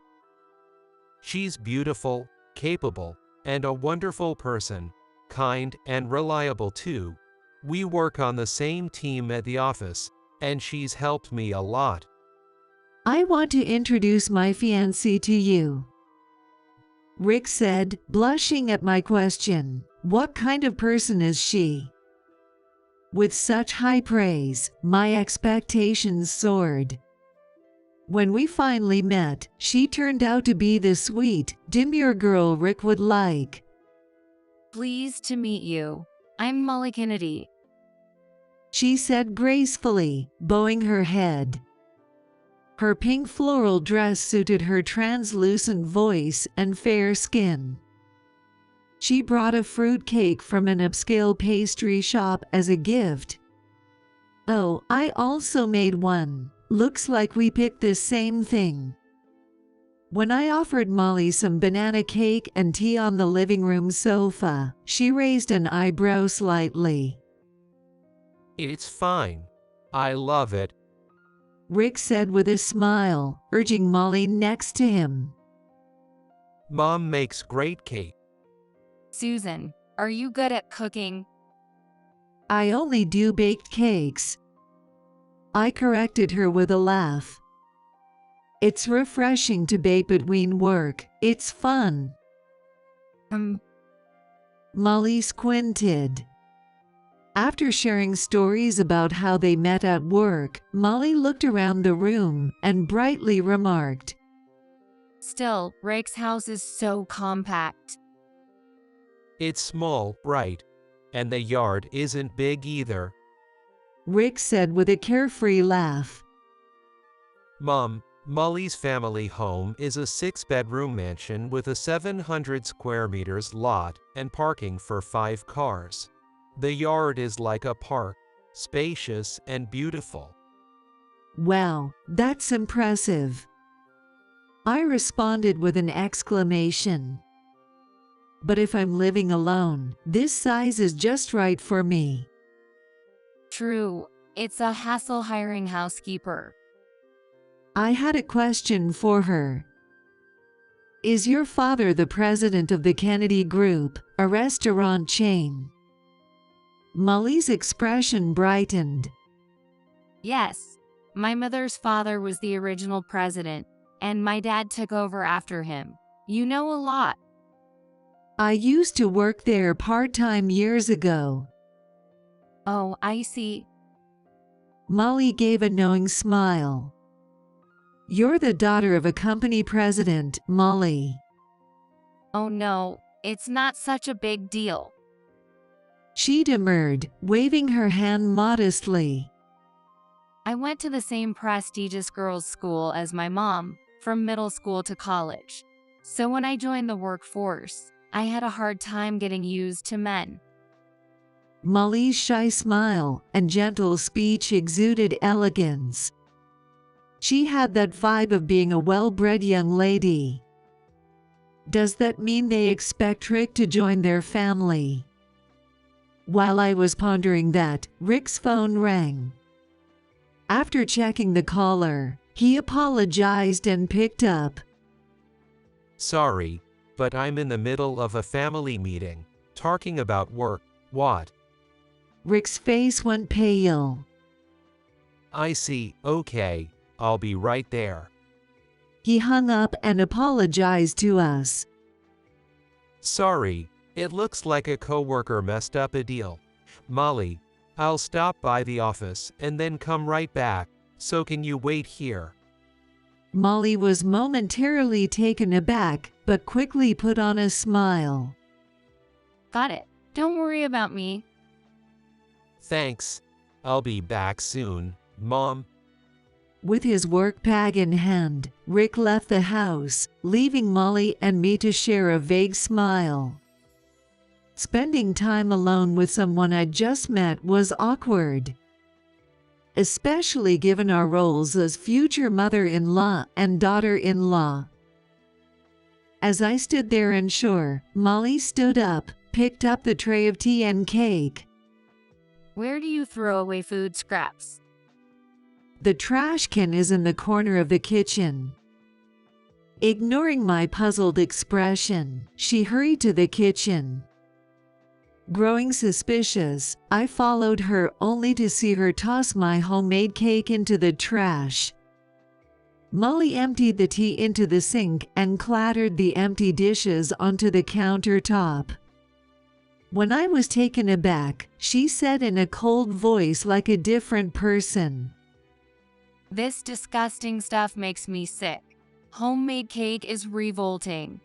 She's beautiful, capable, and a wonderful person, kind and reliable too. We work on the same team at the office, and she's helped me a lot. I want to introduce my fiancée to you, Rick said, blushing at my question. What kind of person is she? With such high praise, my expectations soared. When we finally met, she turned out to be the sweet, demure girl Rick would like. Pleased to meet you. I'm Molly Kennedy. She said gracefully, bowing her head. Her pink floral dress suited her translucent voice and fair skin. She brought a fruit cake from an upscale pastry shop as a gift. Oh, I also made one. Looks like we picked the same thing. When I offered Molly some banana cake and tea on the living room sofa, she raised an eyebrow slightly. It's fine. I love it. Rick said with a smile, urging Molly next to him. Mom makes great cake. Susan, are you good at cooking? I only do baked cakes. I corrected her with a laugh. It's refreshing to bake between work. It's fun. Molly squinted. After sharing stories about how they met at work, Molly looked around the room and brightly remarked, Still, Rick's house is so compact. It's small, right? And the yard isn't big either. Rick said with a carefree laugh. Mom, Molly's family home is a 6-bedroom mansion with a 700 square meters lot and parking for 5 cars. The yard is like a park, spacious and beautiful. Wow, that's impressive. I responded with an exclamation. But if I'm living alone, this size is just right for me. True, it's a hassle hiring housekeeper. I had a question for her. Is your father the president of the Kennedy Group, a restaurant chain? Molly's expression brightened. Yes, my mother's father was the original president, and my dad took over after him. You know a lot. I used to work there part-time years ago. Oh, I see. Molly gave a knowing smile. You're the daughter of a company president, Molly. Oh no, it's not such a big deal. She demurred, waving her hand modestly. I went to the same prestigious girls' school as my mom, from middle school to college. So when I joined the workforce, I had a hard time getting used to men. Molly's shy smile and gentle speech exuded elegance. She had that vibe of being a well-bred young lady. Does that mean they expect Rick to join their family? While I was pondering that, Rick's phone rang. After checking the caller, he apologized and picked up. Sorry, but I'm in the middle of a family meeting, talking about work. What? Rick's face went pale. I see, okay, I'll be right there. He hung up and apologized to us. Sorry, it looks like a coworker messed up a deal. Molly, I'll stop by the office and then come right back, so can you wait here? Molly was momentarily taken aback, but quickly put on a smile. Got it. Don't worry about me. Thanks. I'll be back soon, Mom. With his work bag in hand, Rick left the house, leaving Molly and me to share a vague smile. Spending time alone with someone I just met was awkward, especially given our roles as future mother-in-law and daughter-in-law. As I stood there unsure, Molly stood up, picked up the tray of tea and cake. Where do you throw away food scraps? The trash can is in the corner of the kitchen. Ignoring my puzzled expression, she hurried to the kitchen. Growing suspicious, I followed her only to see her toss my homemade cake into the trash. Molly emptied the tea into the sink and clattered the empty dishes onto the countertop. When I was taken aback, she said in a cold voice like a different person, This disgusting stuff makes me sick. Homemade cake is revolting.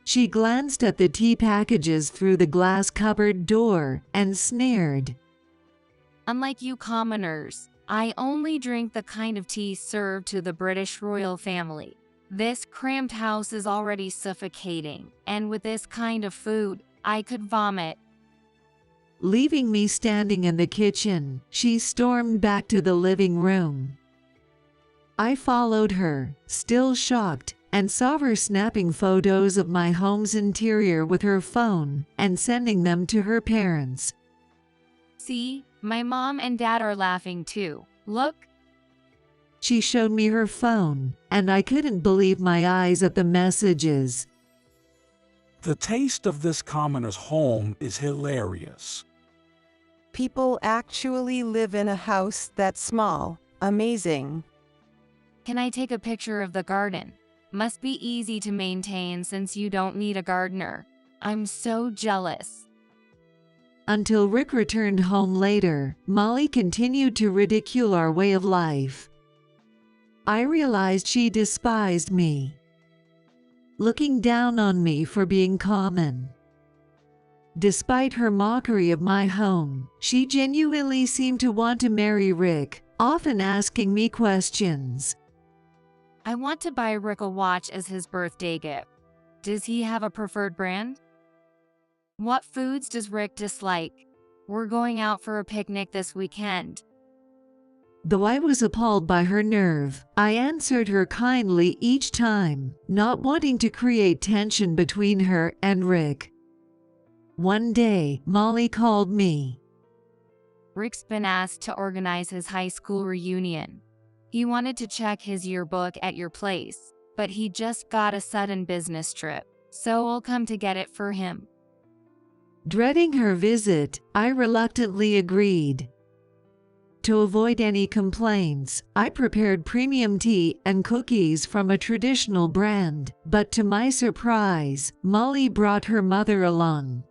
She glanced at the tea packages through the glass cupboard door and sneered. Unlike you commoners, I only drink the kind of tea served to the British royal family. This cramped house is already suffocating, and with this kind of food, I could vomit. Leaving me standing in the kitchen, she stormed back to the living room. I followed her, still shocked, and saw her snapping photos of my home's interior with her phone and sending them to her parents. See, my mom and dad are laughing too. Look. She showed me her phone, and I couldn't believe my eyes at the messages. The taste of this commoner's home is hilarious. People actually live in a house that small. Amazing. Can I take a picture of the garden? Must be easy to maintain since you don't need a gardener. I'm so jealous. Until Rick returned home later, Molly continued to ridicule our way of life. I realized she despised me, looking down on me for being common. Despite her mockery of my home, she genuinely seemed to want to marry Rick, often asking me questions. I want to buy Rick a watch as his birthday gift. Does he have a preferred brand? What foods does Rick dislike? We're going out for a picnic this weekend. Though I was appalled by her nerve, I answered her kindly each time, not wanting to create tension between her and Rick. One day, Molly called me. Rick's been asked to organize his high school reunion. He wanted to check his yearbook at your place, but he just got a sudden business trip, so I'll come to get it for him. Dreading her visit, I reluctantly agreed. To avoid any complaints, I prepared premium tea and cookies from a traditional brand, but to my surprise, Molly brought her mother along.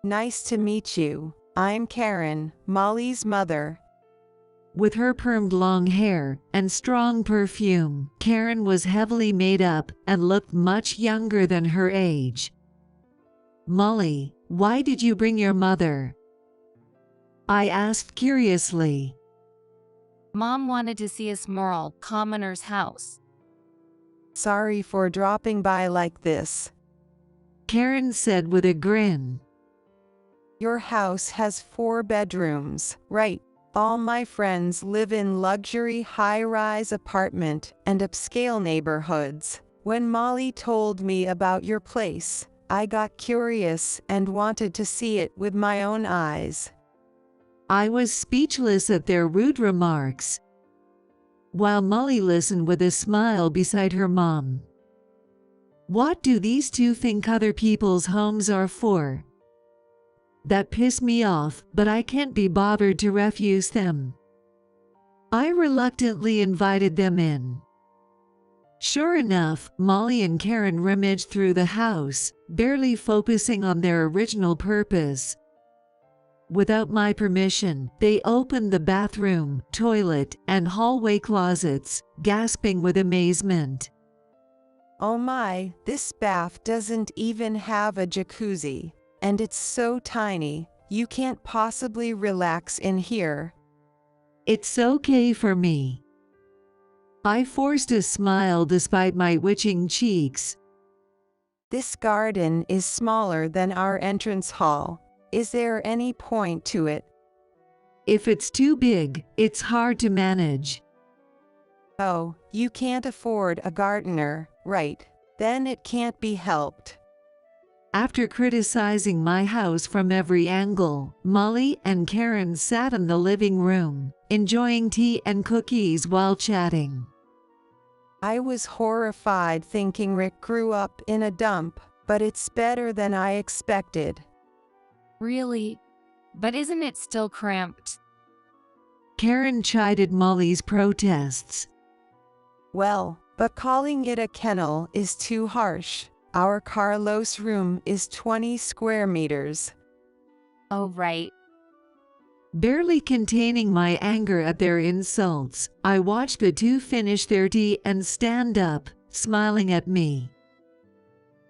Nice to meet you. I'm Karen, Molly's mother. With her permed long hair and strong perfume, Karen was heavily made up and looked much younger than her age. Molly, why did you bring your mother? I asked curiously. Mom wanted to see a small commoner's house. Sorry for dropping by like this. Karen said with a grin. Your house has 4 bedrooms, right? All my friends live in luxury high-rise apartment and upscale neighborhoods. When Molly told me about your place, I got curious and wanted to see it with my own eyes. I was speechless at their rude remarks, while Molly listened with a smile beside her mom. What do these two think other people's homes are for? That pissed me off, but I can't be bothered to refuse them. I reluctantly invited them in. Sure enough, Molly and Karen rummaged through the house, barely focusing on their original purpose. Without my permission, they opened the bathroom, toilet, and hallway closets, gasping with amazement. Oh my, this bath doesn't even have a jacuzzi, and it's so tiny, you can't possibly relax in here. It's okay for me. I forced a smile despite my twitching cheeks. This garden is smaller than our entrance hall. Is there any point to it? If it's too big, it's hard to manage. Oh, you can't afford a gardener, right? Then it can't be helped. After criticizing my house from every angle, Molly and Karen sat in the living room, enjoying tea and cookies while chatting. I was horrified thinking Rick grew up in a dump, but it's better than I expected. Really? But isn't it still cramped? Karen chided Molly's protests. Well, but calling it a kennel is too harsh. Our Carlos room is 20 square meters. Oh, right. Barely containing my anger at their insults, I watched the two finish their tea and stand up, smiling at me.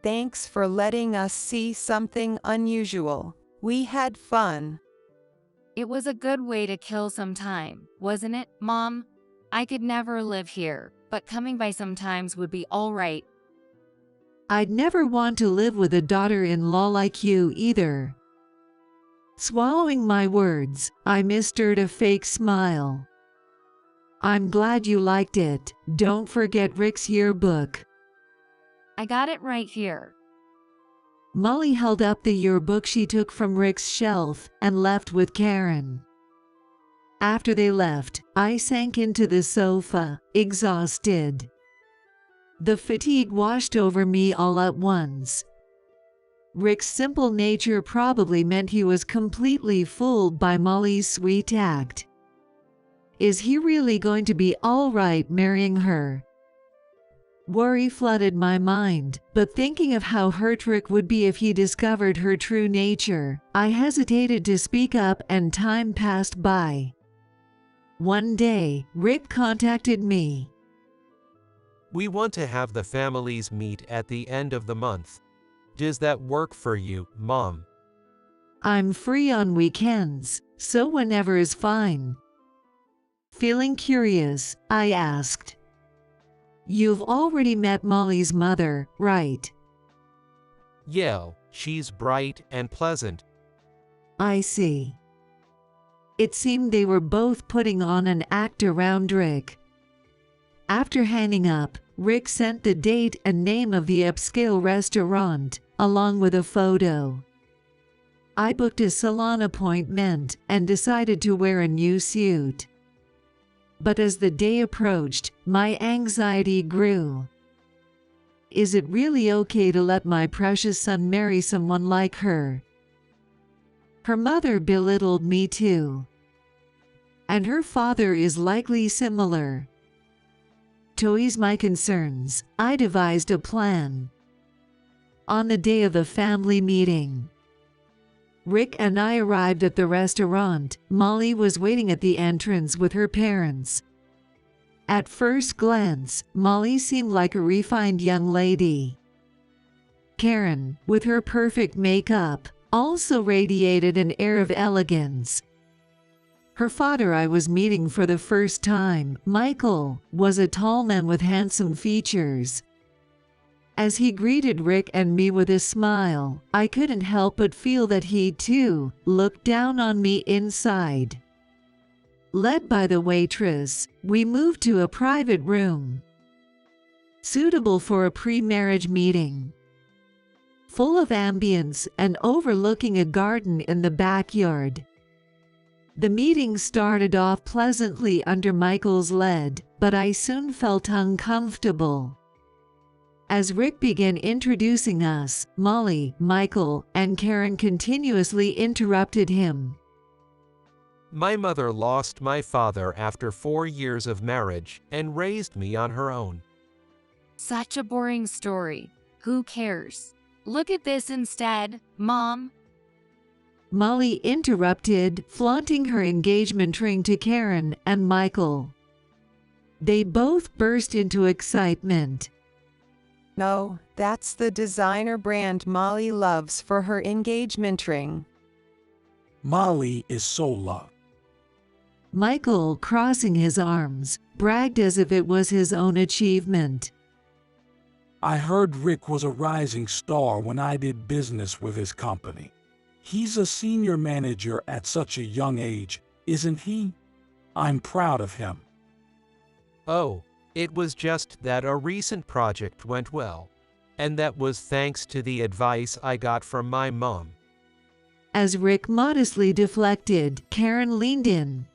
Thanks for letting us see something unusual. We had fun. It was a good way to kill some time, wasn't it, Mom? I could never live here, but coming by sometimes would be all right. I'd never want to live with a daughter-in-law like you either. Swallowing my words, I mustered a fake smile. I'm glad you liked it. Don't forget Rick's yearbook. I got it right here. Molly held up the yearbook she took from Rick's shelf and left with Karen. After they left, I sank into the sofa, exhausted. The fatigue washed over me all at once. Rick's simple nature probably meant he was completely fooled by Molly's sweet act. Is he really going to be all right marrying her? Worry flooded my mind, but thinking of how hurt Rick would be if he discovered her true nature, I hesitated to speak up and time passed by. One day, Rick contacted me. We want to have the families meet at the end of the month. Does that work for you, Mom? I'm free on weekends, so whenever is fine. Feeling curious, I asked. You've already met Molly's mother, right? Yeah, she's bright and pleasant. I see. It seemed they were both putting on an act around Rick. After hanging up, Rick sent the date and name of the upscale restaurant, along with a photo. I booked a salon appointment and decided to wear a new suit. But as the day approached, my anxiety grew. Is it really okay to let my precious son marry someone like her? Her mother belittled me too. And her father is likely similar. To ease my concerns, I devised a plan. On the day of the family meeting, Rick and I arrived at the restaurant. Molly was waiting at the entrance with her parents. At first glance, Molly seemed like a refined young lady. Karen, with her perfect makeup, also radiated an air of elegance. Her father I was meeting for the first time, Michael, was a tall man with handsome features. As he greeted Rick and me with a smile, I couldn't help but feel that he, too, looked down on me inside. Led by the waitress, we moved to a private room, suitable for a pre-marriage meeting. Full of ambience and overlooking a garden in the backyard. The meeting started off pleasantly under Michael's lead, but I soon felt uncomfortable. As Rick began introducing us, Molly, Michael, and Karen continuously interrupted him. My mother lost my father after 4 years of marriage and raised me on her own. Such a boring story. Who cares? Look at this instead, Mom. Molly interrupted, flaunting her engagement ring to Karen and Michael. They both burst into excitement. No, that's the designer brand Molly loves for her engagement ring. Molly is so loved. Michael, crossing his arms, bragged as if it was his own achievement. I heard Rick was a rising star when I did business with his company. He's a senior manager at such a young age, isn't he? I'm proud of him. Oh, it was just that a recent project went well, and that was thanks to the advice I got from my mom. As Rick modestly deflected, Karen leaned in.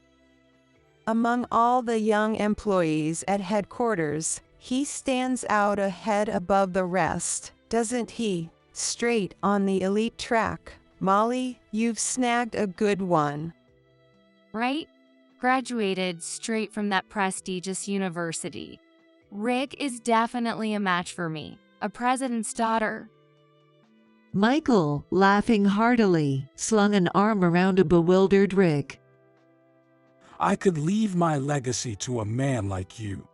Among all the young employees at headquarters, he stands out a head above the rest, doesn't he? Straight on the elite track. Molly, you've snagged a good one. Right? Graduated straight from that prestigious university. Rick is definitely a match for me, a president's daughter. Michael, laughing heartily, slung an arm around a bewildered Rick. I could leave my legacy to a man like you.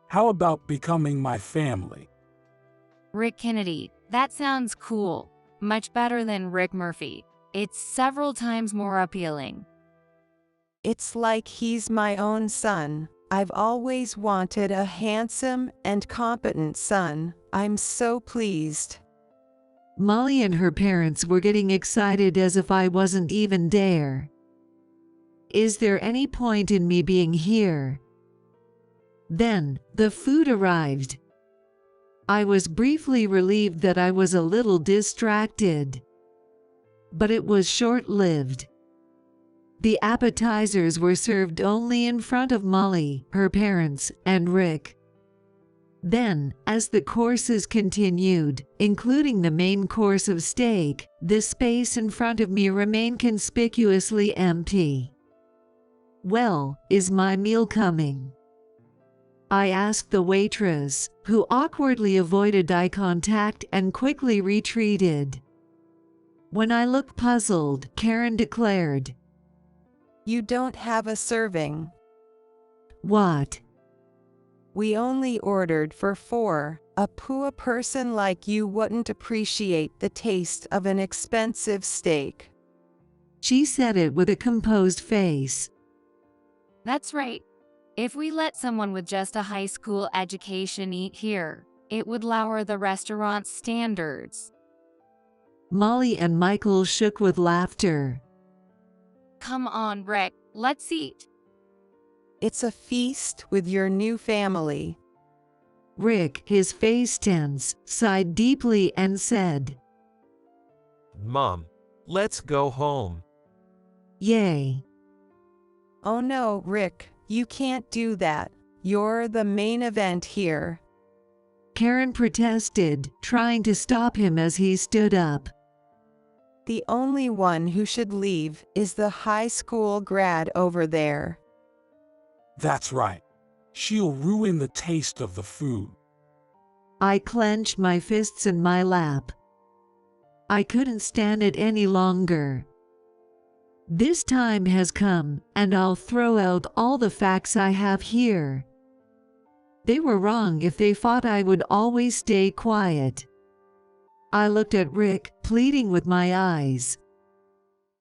How about becoming my family? Rick Kennedy, that sounds cool. Much better than Rick Murphy. It's several times more appealing. It's like he's my own son. I've always wanted a handsome and competent son. I'm so pleased. Molly and her parents were getting excited as if I wasn't even there. Is there any point in me being here? Then, the food arrived. I was briefly relieved that I was a little distracted. But it was short-lived. The appetizers were served only in front of Molly, her parents, and Rick. Then, as the courses continued, including the main course of steak, the space in front of me remained conspicuously empty. Well, is my meal coming? I asked the waitress, who awkwardly avoided eye contact and quickly retreated. When I looked puzzled, Karen declared, You don't have a serving. What? We only ordered for 4. A poor person like you wouldn't appreciate the taste of an expensive steak. She said it with a composed face. That's right. If we let someone with just a high school education eat here, it would lower the restaurant's standards. Molly and Michael shook with laughter. Come on, Rick, let's eat. It's a feast with your new family. Rick, his face tense, sighed deeply and said, Mom, let's go home. Yay. Oh no, Rick, you can't do that. You're the main event here. Karen protested, trying to stop him as he stood up. The only one who should leave is the high school grad over there. That's right. She'll ruin the taste of the food. I clenched my fists in my lap. I couldn't stand it any longer. This time has come, and I'll throw out all the facts I have here. They were wrong if they thought I would always stay quiet. I looked at Rick, pleading with my eyes.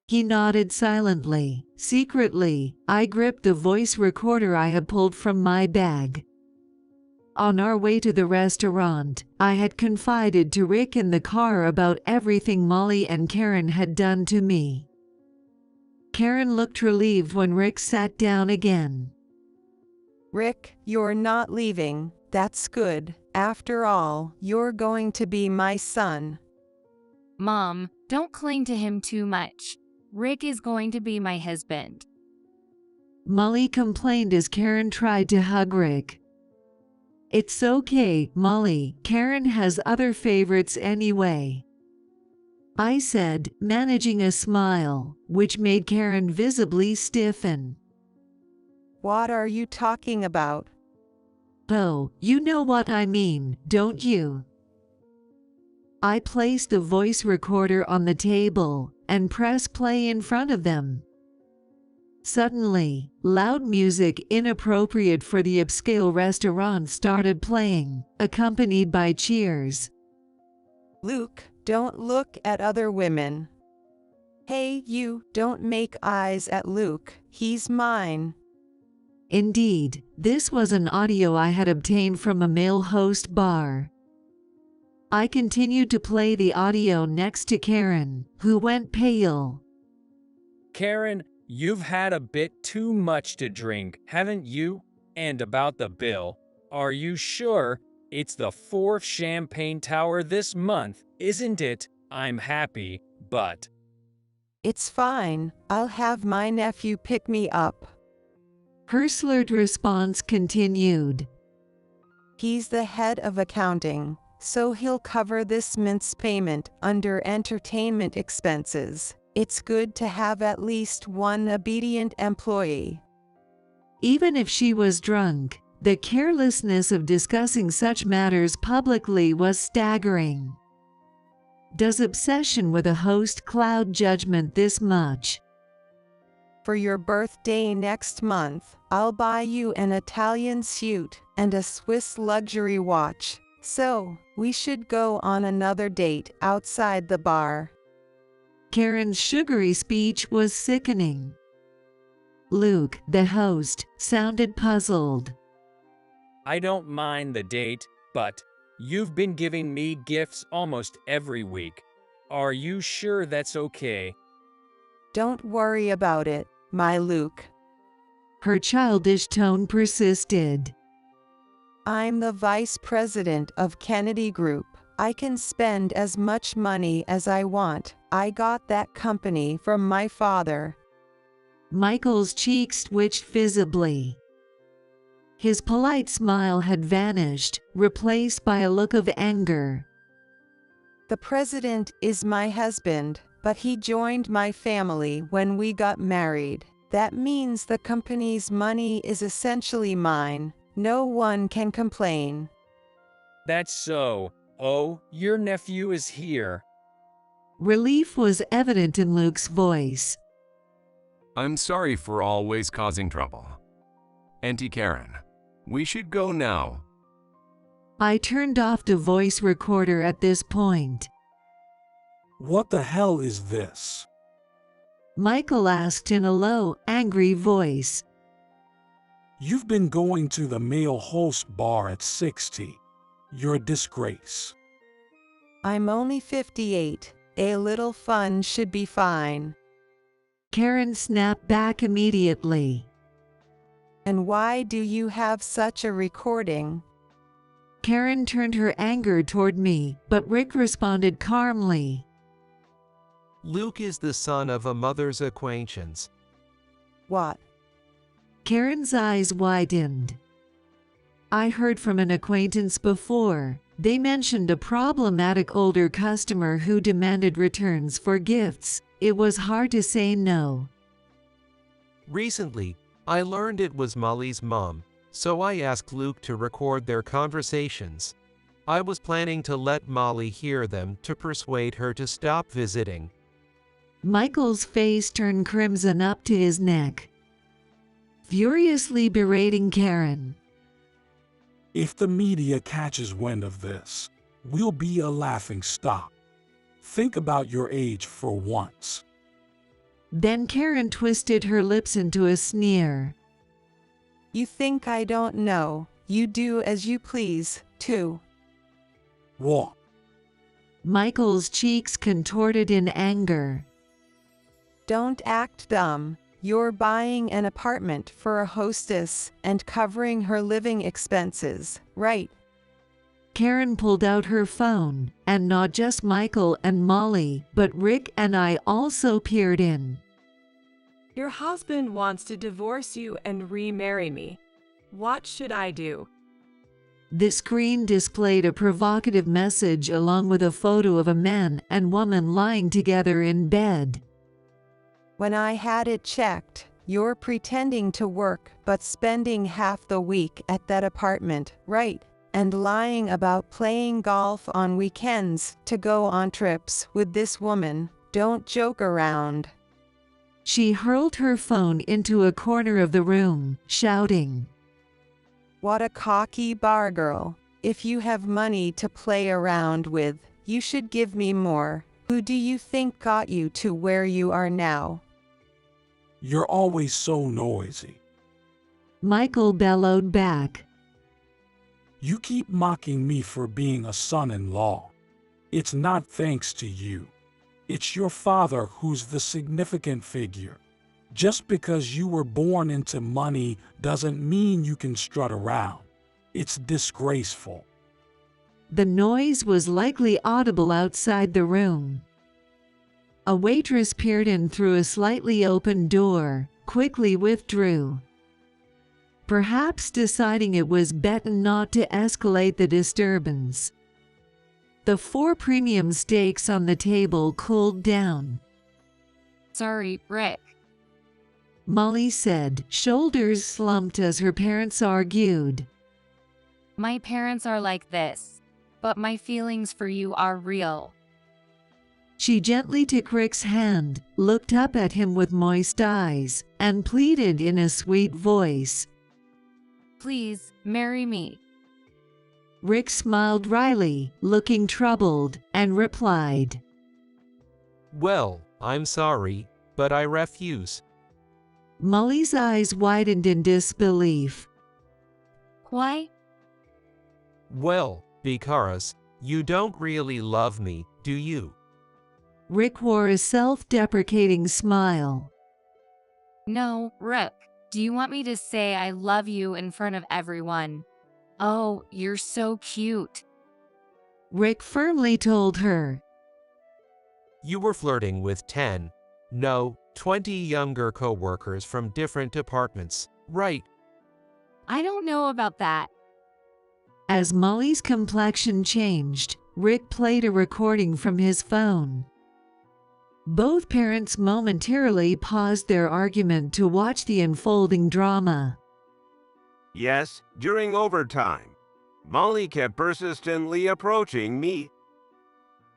He nodded silently. Secretly, I gripped the voice recorder I had pulled from my bag. On our way to the restaurant, I had confided to Rick in the car about everything Molly and Karen had done to me. Karen looked relieved when Rick sat down again. Rick, you're not leaving. That's good. After all, you're going to be my son. Mom, don't cling to him too much. Rick is going to be my husband. Molly complained as Karen tried to hug Rick. It's okay, Molly. Karen has other favorites anyway. I said, managing a smile, which made Karen visibly stiffen. What are you talking about? Oh, you know what I mean, don't you? I placed the voice recorder on the table and pressed play in front of them. Suddenly, loud music inappropriate for the upscale restaurant started playing, accompanied by cheers. Luke, don't look at other women. Hey, you, don't make eyes at Luke, he's mine. Indeed, this was an audio I had obtained from a male host bar. I continued to play the audio next to Karen, who went pale. Karen, you've had a bit too much to drink, haven't you? And about the bill, are you sure? It's the 4th champagne tower this month, isn't it? I'm happy, but... It's fine, I'll have my nephew pick me up. Her slurred response continued. He's the head of accounting, so he'll cover this month's payment under entertainment expenses. It's good to have at least one obedient employee. Even if she was drunk, the carelessness of discussing such matters publicly was staggering. Does obsession with a host cloud judgment this much? For your birthday next month, I'll buy you an Italian suit and a Swiss luxury watch. So, we should go on another date outside the bar. Karen's sugary speech was sickening. Luke, the host, sounded puzzled. I don't mind the date, but you've been giving me gifts almost every week. Are you sure that's okay? Don't worry about it, my Luke. Her childish tone persisted. I'm the vice president of Kennedy Group. I can spend as much money as I want. I got that company from my father. Michael's cheeks twitched visibly. His polite smile had vanished, replaced by a look of anger. The president is my husband, but he joined my family when we got married. That means the company's money is essentially mine. No one can complain. That's so. Oh, your nephew is here. Relief was evident in Luke's voice. I'm sorry for always causing trouble. Auntie Karen, we should go now. I turned off the voice recorder at this point. What the hell is this? Michael asked in a low, angry voice. You've been going to the male host bar at 60. You're a disgrace. I'm only 58. A little fun should be fine. Karen snapped back immediately. And why do you have such a recording? Karen turned her anger toward me, but Rick responded calmly. Luke is the son of a mother's acquaintance. What? Karen's eyes widened. I heard from an acquaintance before. They mentioned a problematic older customer who demanded returns for gifts. It was hard to say no. Recently, I learned it was Molly's mom, so I asked Luke to record their conversations. I was planning to let Molly hear them to persuade her to stop visiting. Michael's face turned crimson up to his neck, furiously berating Karen. If the media catches wind of this, we'll be a laughing stock. Think about your age for once. Then Karen twisted her lips into a sneer. You think I don't know? You do as you please, too. What? Michael's cheeks contorted in anger. Don't act dumb. You're buying an apartment for a hostess and covering her living expenses, right? Karen pulled out her phone, and not just Michael and Molly, but Rick and I also peered in. Your husband wants to divorce you and remarry me. What should I do? The screen displayed a provocative message along with a photo of a man and woman lying together in bed. When I had it checked, you're pretending to work but spending half the week at that apartment, right? And lying about playing golf on weekends to go on trips with this woman. Don't joke around. She hurled her phone into a corner of the room, shouting, What a cocky bar girl. If you have money to play around with, you should give me more. Who do you think got you to where you are now? You're always so noisy. Michael bellowed back. You keep mocking me for being a son-in-law. It's not thanks to you. It's your father who's the significant figure. Just because you were born into money doesn't mean you can strut around. It's disgraceful. The noise was likely audible outside the room. A waitress peered in through a slightly open door, quickly withdrew. Perhaps deciding it was better not to escalate the disturbance. The 4 premium steaks on the table cooled down. Sorry, Rick. Molly said, shoulders slumped as her parents argued. My parents are like this, but my feelings for you are real. She gently took Rick's hand, looked up at him with moist eyes, and pleaded in a sweet voice. Please, marry me. Rick smiled wryly, looking troubled, and replied, Well, I'm sorry, but I refuse. Molly's eyes widened in disbelief. Why? Well, because you don't really love me, do you? Rick wore a self-deprecating smile. No, Rick. Do you want me to say I love you in front of everyone? Oh, you're so cute. Rick firmly told her. You were flirting with 10, no, 20 younger co-workers from different departments, right? I don't know about that. As Molly's complexion changed, Rick played a recording from his phone. Both parents momentarily paused their argument to watch the unfolding drama. Yes, during overtime. Molly kept persistently approaching me.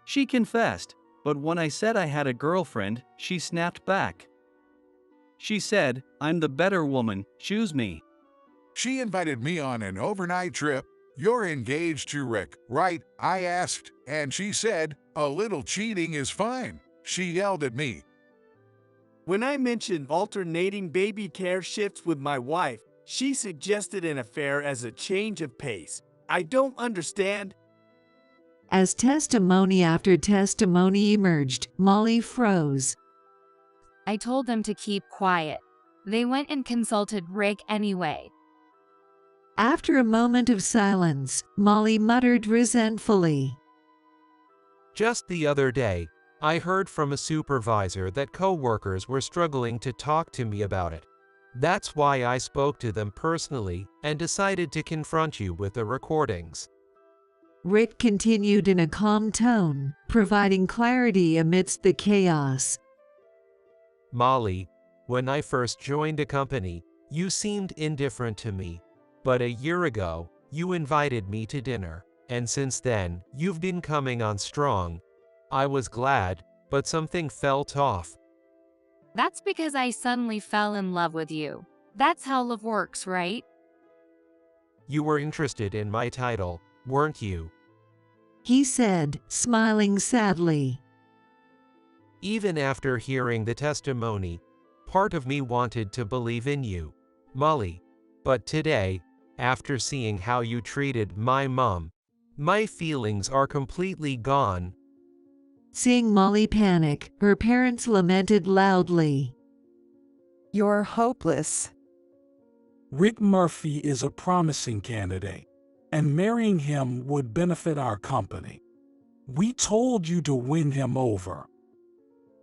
She confessed, but when I said I had a girlfriend, she snapped back. She said, I'm the better woman, choose me. She invited me on an overnight trip. You're engaged to Rick, right? I asked, and she said, a little cheating is fine. She yelled at me. When I mentioned alternating baby care shifts with my wife, she suggested an affair as a change of pace. I don't understand. As testimony after testimony emerged, Molly froze. I told them to keep quiet. They went and consulted Rick anyway. After a moment of silence, Molly muttered resentfully. Just the other day, I heard from a supervisor that co-workers were struggling to talk to me about it. That's why I spoke to them personally and decided to confront you with the recordings. Rick continued in a calm tone, providing clarity amidst the chaos. Molly, when I first joined a company, you seemed indifferent to me. But a year ago, you invited me to dinner, and since then, you've been coming on strong. I was glad, but something felt off. That's because I suddenly fell in love with you. That's how love works, right? You were interested in my title, weren't you? He said, smiling sadly. Even after hearing the testimony, part of me wanted to believe in you, Molly. But today, after seeing how you treated my mom, my feelings are completely gone. Seeing Molly panic, her parents lamented loudly. You're hopeless. Rick Murphy is a promising candidate, and marrying him would benefit our company. We told you to win him over.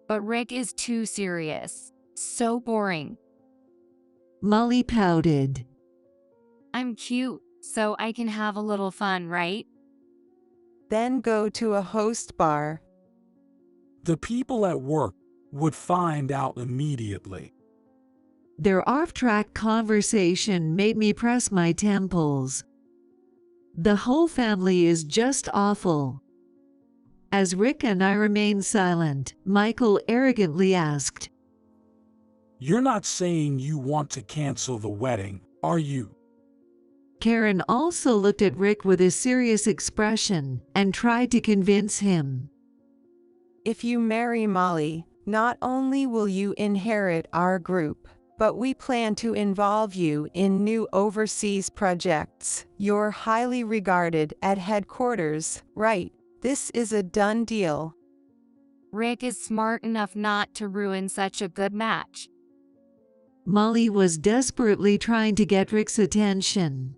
But Rick is too serious. So boring. Molly pouted. I'm cute, so I can have a little fun, right? Then go to a host bar. The people at work would find out immediately. Their off-track conversation made me press my temples. The whole family is just awful. As Rick and I remained silent, Michael arrogantly asked, You're not saying you want to cancel the wedding, are you? Karen also looked at Rick with a serious expression and tried to convince him. If you marry Molly, not only will you inherit our group, but we plan to involve you in new overseas projects. You're highly regarded at headquarters, right? This is a done deal. Rick is smart enough not to ruin such a good match. Molly was desperately trying to get Rick's attention.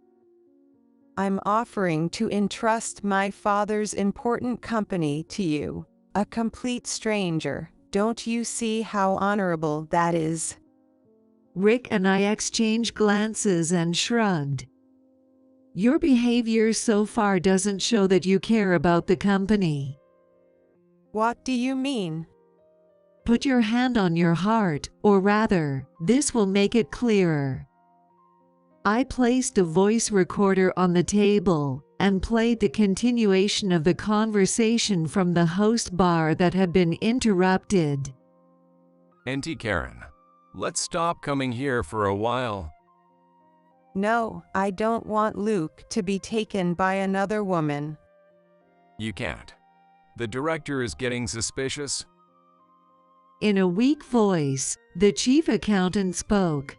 I'm offering to entrust my father's important company to you, a complete stranger. Don't you see how honorable that is? Rick and I exchanged glances and shrugged. Your behavior so far doesn't show that you care about the company. What do you mean? Put your hand on your heart, or rather, this will make it clearer. I placed a voice recorder on the table and played the continuation of the conversation from the host bar that had been interrupted. Auntie Karen, let's stop coming here for a while. No, I don't want Luke to be taken by another woman. You can't. The director is getting suspicious. In a weak voice, the chief accountant spoke.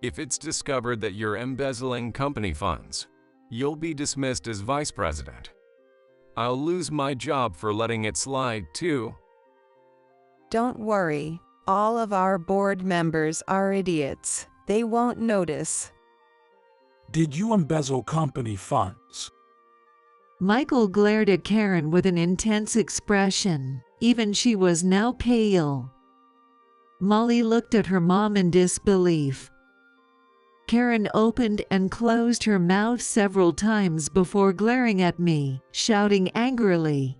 If it's discovered that you're embezzling company funds, you'll be dismissed as vice president. I'll lose my job for letting it slide, too. Don't worry, all of our board members are idiots. They won't notice. Did you embezzle company funds? Michael glared at Karen with an intense expression. Even she was now pale. Molly looked at her mom in disbelief. Karen opened and closed her mouth several times before glaring at me, shouting angrily.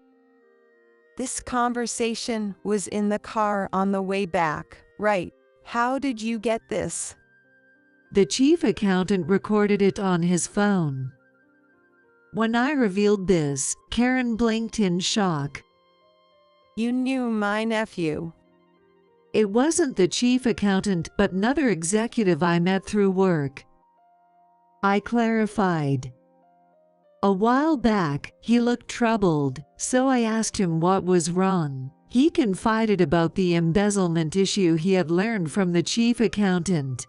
This conversation was in the car on the way back, right? How did you get this? The chief accountant recorded it on his phone. When I revealed this, Karen blinked in shock. You knew my nephew. It wasn't the chief accountant but another executive I met through work. I clarified. A while back, he looked troubled, so I asked him what was wrong. He confided about the embezzlement issue he had learned from the chief accountant.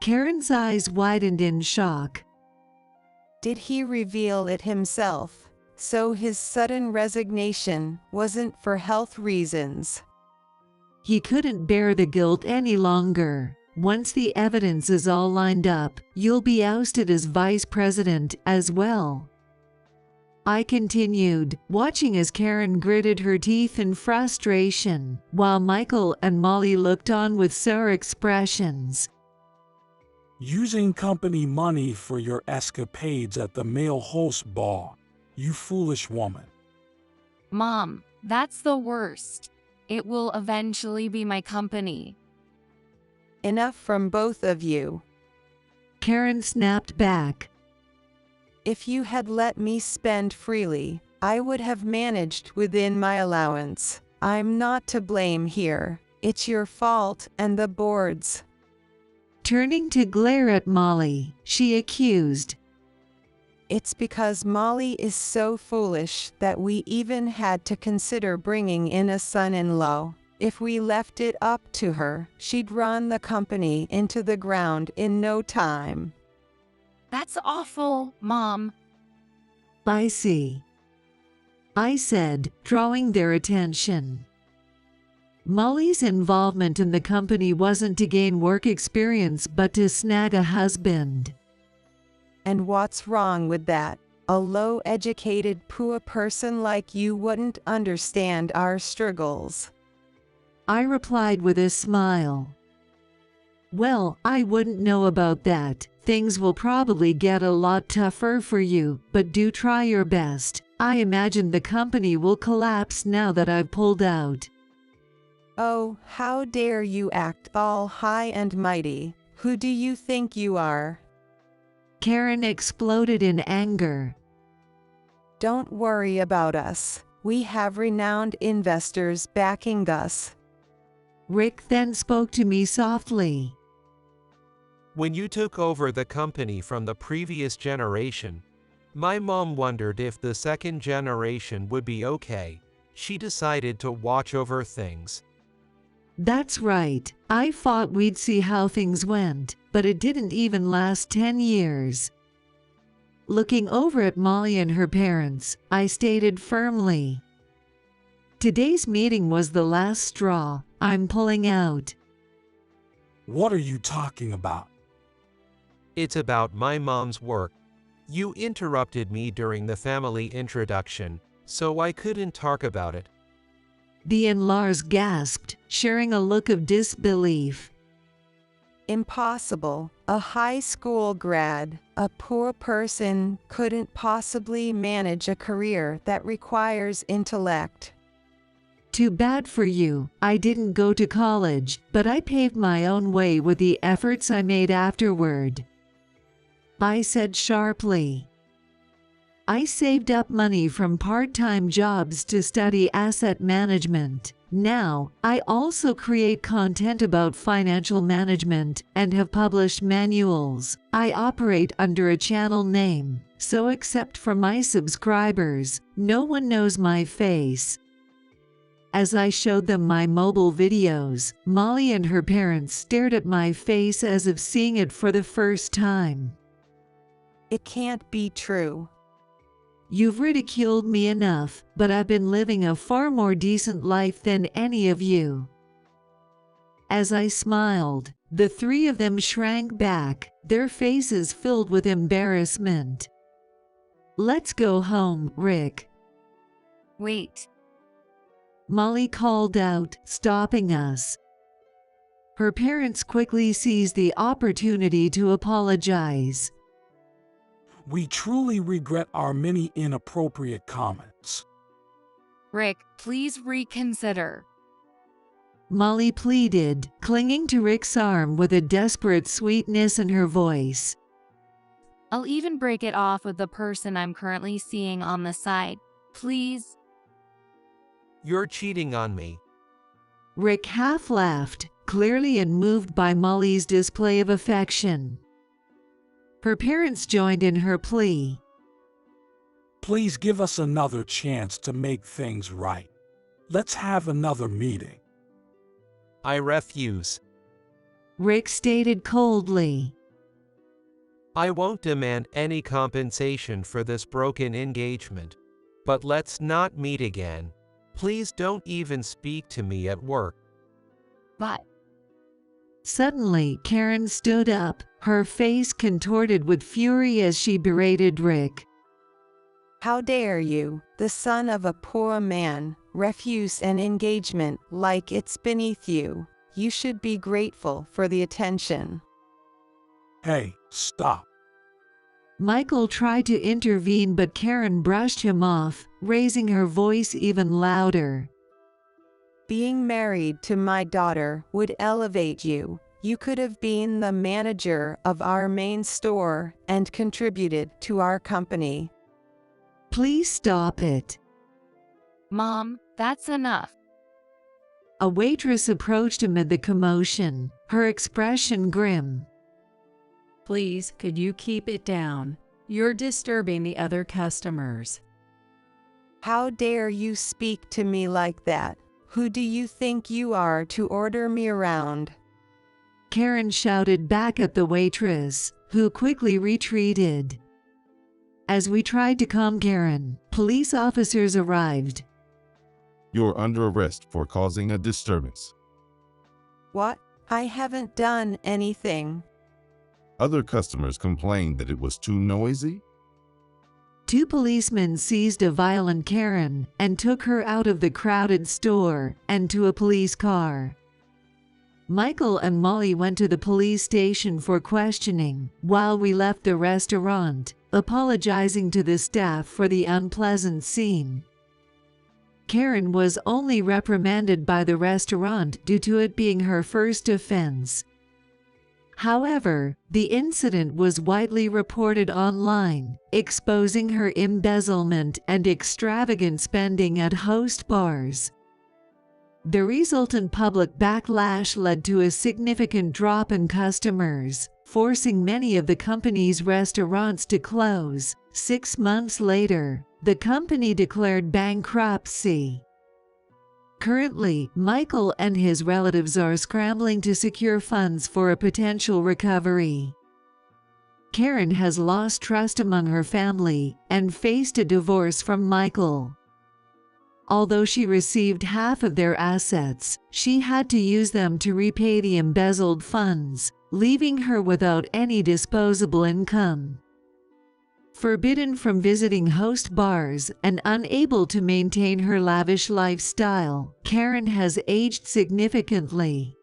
Karen's eyes widened in shock. Did he reveal it himself? So his sudden resignation wasn't for health reasons. He couldn't bear the guilt any longer. Once the evidence is all lined up, you'll be ousted as vice president as well. I continued, watching as Karen gritted her teeth in frustration, while Michael and Molly looked on with sour expressions. Using company money for your escapades at the male host bar, you foolish woman. Mom, that's the worst. It will eventually be my company. Enough from both of you. Karen snapped back. If you had let me spend freely, I would have managed within my allowance. I'm not to blame here. It's your fault and the board's. Turning to glare at Molly, she accused. It's because Molly is so foolish that we even had to consider bringing in a son-in-law. If we left it up to her, she'd run the company into the ground in no time. That's awful, Mom. I see. I said, drawing their attention. Molly's involvement in the company wasn't to gain work experience but to snag a husband. And what's wrong with that? A low-educated, poor person like you wouldn't understand our struggles. I replied with a smile. Well, I wouldn't know about that. Things will probably get a lot tougher for you, but do try your best. I imagine the company will collapse now that I've pulled out. Oh, how dare you act all high and mighty? Who do you think you are? Karen exploded in anger. Don't worry about us. We have renowned investors backing us. Rick then spoke to me softly. When you took over the company from the previous generation, my mom wondered if the second generation would be okay. She decided to watch over things. That's right. I thought we'd see how things went, but it didn't even last 10 years. Looking over at Molly and her parents, I stated firmly, "Today's meeting was the last straw. I'm pulling out." What are you talking about? It's about my mom's work. You interrupted me during the family introduction, so I couldn't talk about it. The in-laws gasped, sharing a look of disbelief. Impossible. A high school grad, a poor person, couldn't possibly manage a career that requires intellect. Too bad for you. I didn't go to college, but I paved my own way with the efforts I made afterward. I said sharply. I saved up money from part-time jobs to study asset management. Now, I also create content about financial management and have published manuals. I operate under a channel name, so except for my subscribers, no one knows my face. As I showed them my mobile videos, Molly and her parents stared at my face as if seeing it for the first time. It can't be true. You've ridiculed me enough, but I've been living a far more decent life than any of you. As I smiled, the three of them shrank back, their faces filled with embarrassment. Let's go home, Rick. Wait. Molly called out, stopping us. Her parents quickly seized the opportunity to apologize. We truly regret our many inappropriate comments. Rick, please reconsider. Molly pleaded, clinging to Rick's arm with a desperate sweetness in her voice. I'll even break it off with the person I'm currently seeing on the side. Please. You're cheating on me. Rick half laughed, clearly unmoved by Molly's display of affection. Her parents joined in her plea. Please give us another chance to make things right. Let's have another meeting. I refuse. Rick stated coldly. I won't demand any compensation for this broken engagement. But let's not meet again. Please don't even speak to me at work. But Suddenly, Karen stood up, her face contorted with fury as she berated Rick. How dare you, the son of a poor man, refuse an engagement like it's beneath you? You should be grateful for the attention. Hey, stop. Michael tried to intervene, but Karen brushed him off, raising her voice even louder. Being married to my daughter would elevate you. You could have been the manager of our main store and contributed to our company. Please stop it. Mom, that's enough. A waitress approached amid the commotion, her expression grim. Please, could you keep it down? You're disturbing the other customers. How dare you speak to me like that? Who do you think you are to order me around? Karen shouted back at the waitress, who quickly retreated. As we tried to calm Karen, police officers arrived. You're under arrest for causing a disturbance. What? I haven't done anything. Other customers complained that it was too noisy. 2 policemen seized a violent Karen and took her out of the crowded store and to a police car. Michael and Molly went to the police station for questioning while we left the restaurant, apologizing to the staff for the unpleasant scene. Karen was only reprimanded by the restaurant due to it being her first offense. However, the incident was widely reported online, exposing her embezzlement and extravagant spending at host bars. The resultant public backlash led to a significant drop in customers, forcing many of the company's restaurants to close. 6 months later, the company declared bankruptcy. Currently, Michael and his relatives are scrambling to secure funds for a potential recovery. Karen has lost trust among her family and faced a divorce from Michael. Although she received half of their assets, she had to use them to repay the embezzled funds, leaving her without any disposable income. Forbidden from visiting host bars and unable to maintain her lavish lifestyle, Karen has aged significantly.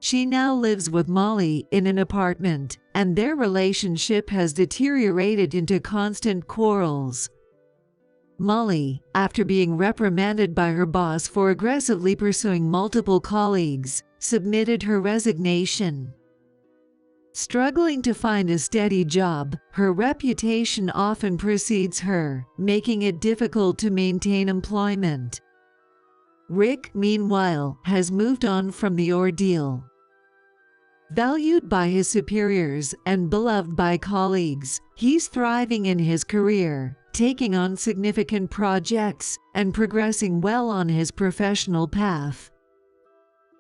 She now lives with Molly in an apartment, and their relationship has deteriorated into constant quarrels. Molly, after being reprimanded by her boss for aggressively pursuing multiple colleagues, submitted her resignation. Struggling to find a steady job, her reputation often precedes her, making it difficult to maintain employment. Rick, meanwhile, has moved on from the ordeal. Valued by his superiors and beloved by colleagues, he's thriving in his career, taking on significant projects and progressing well on his professional path.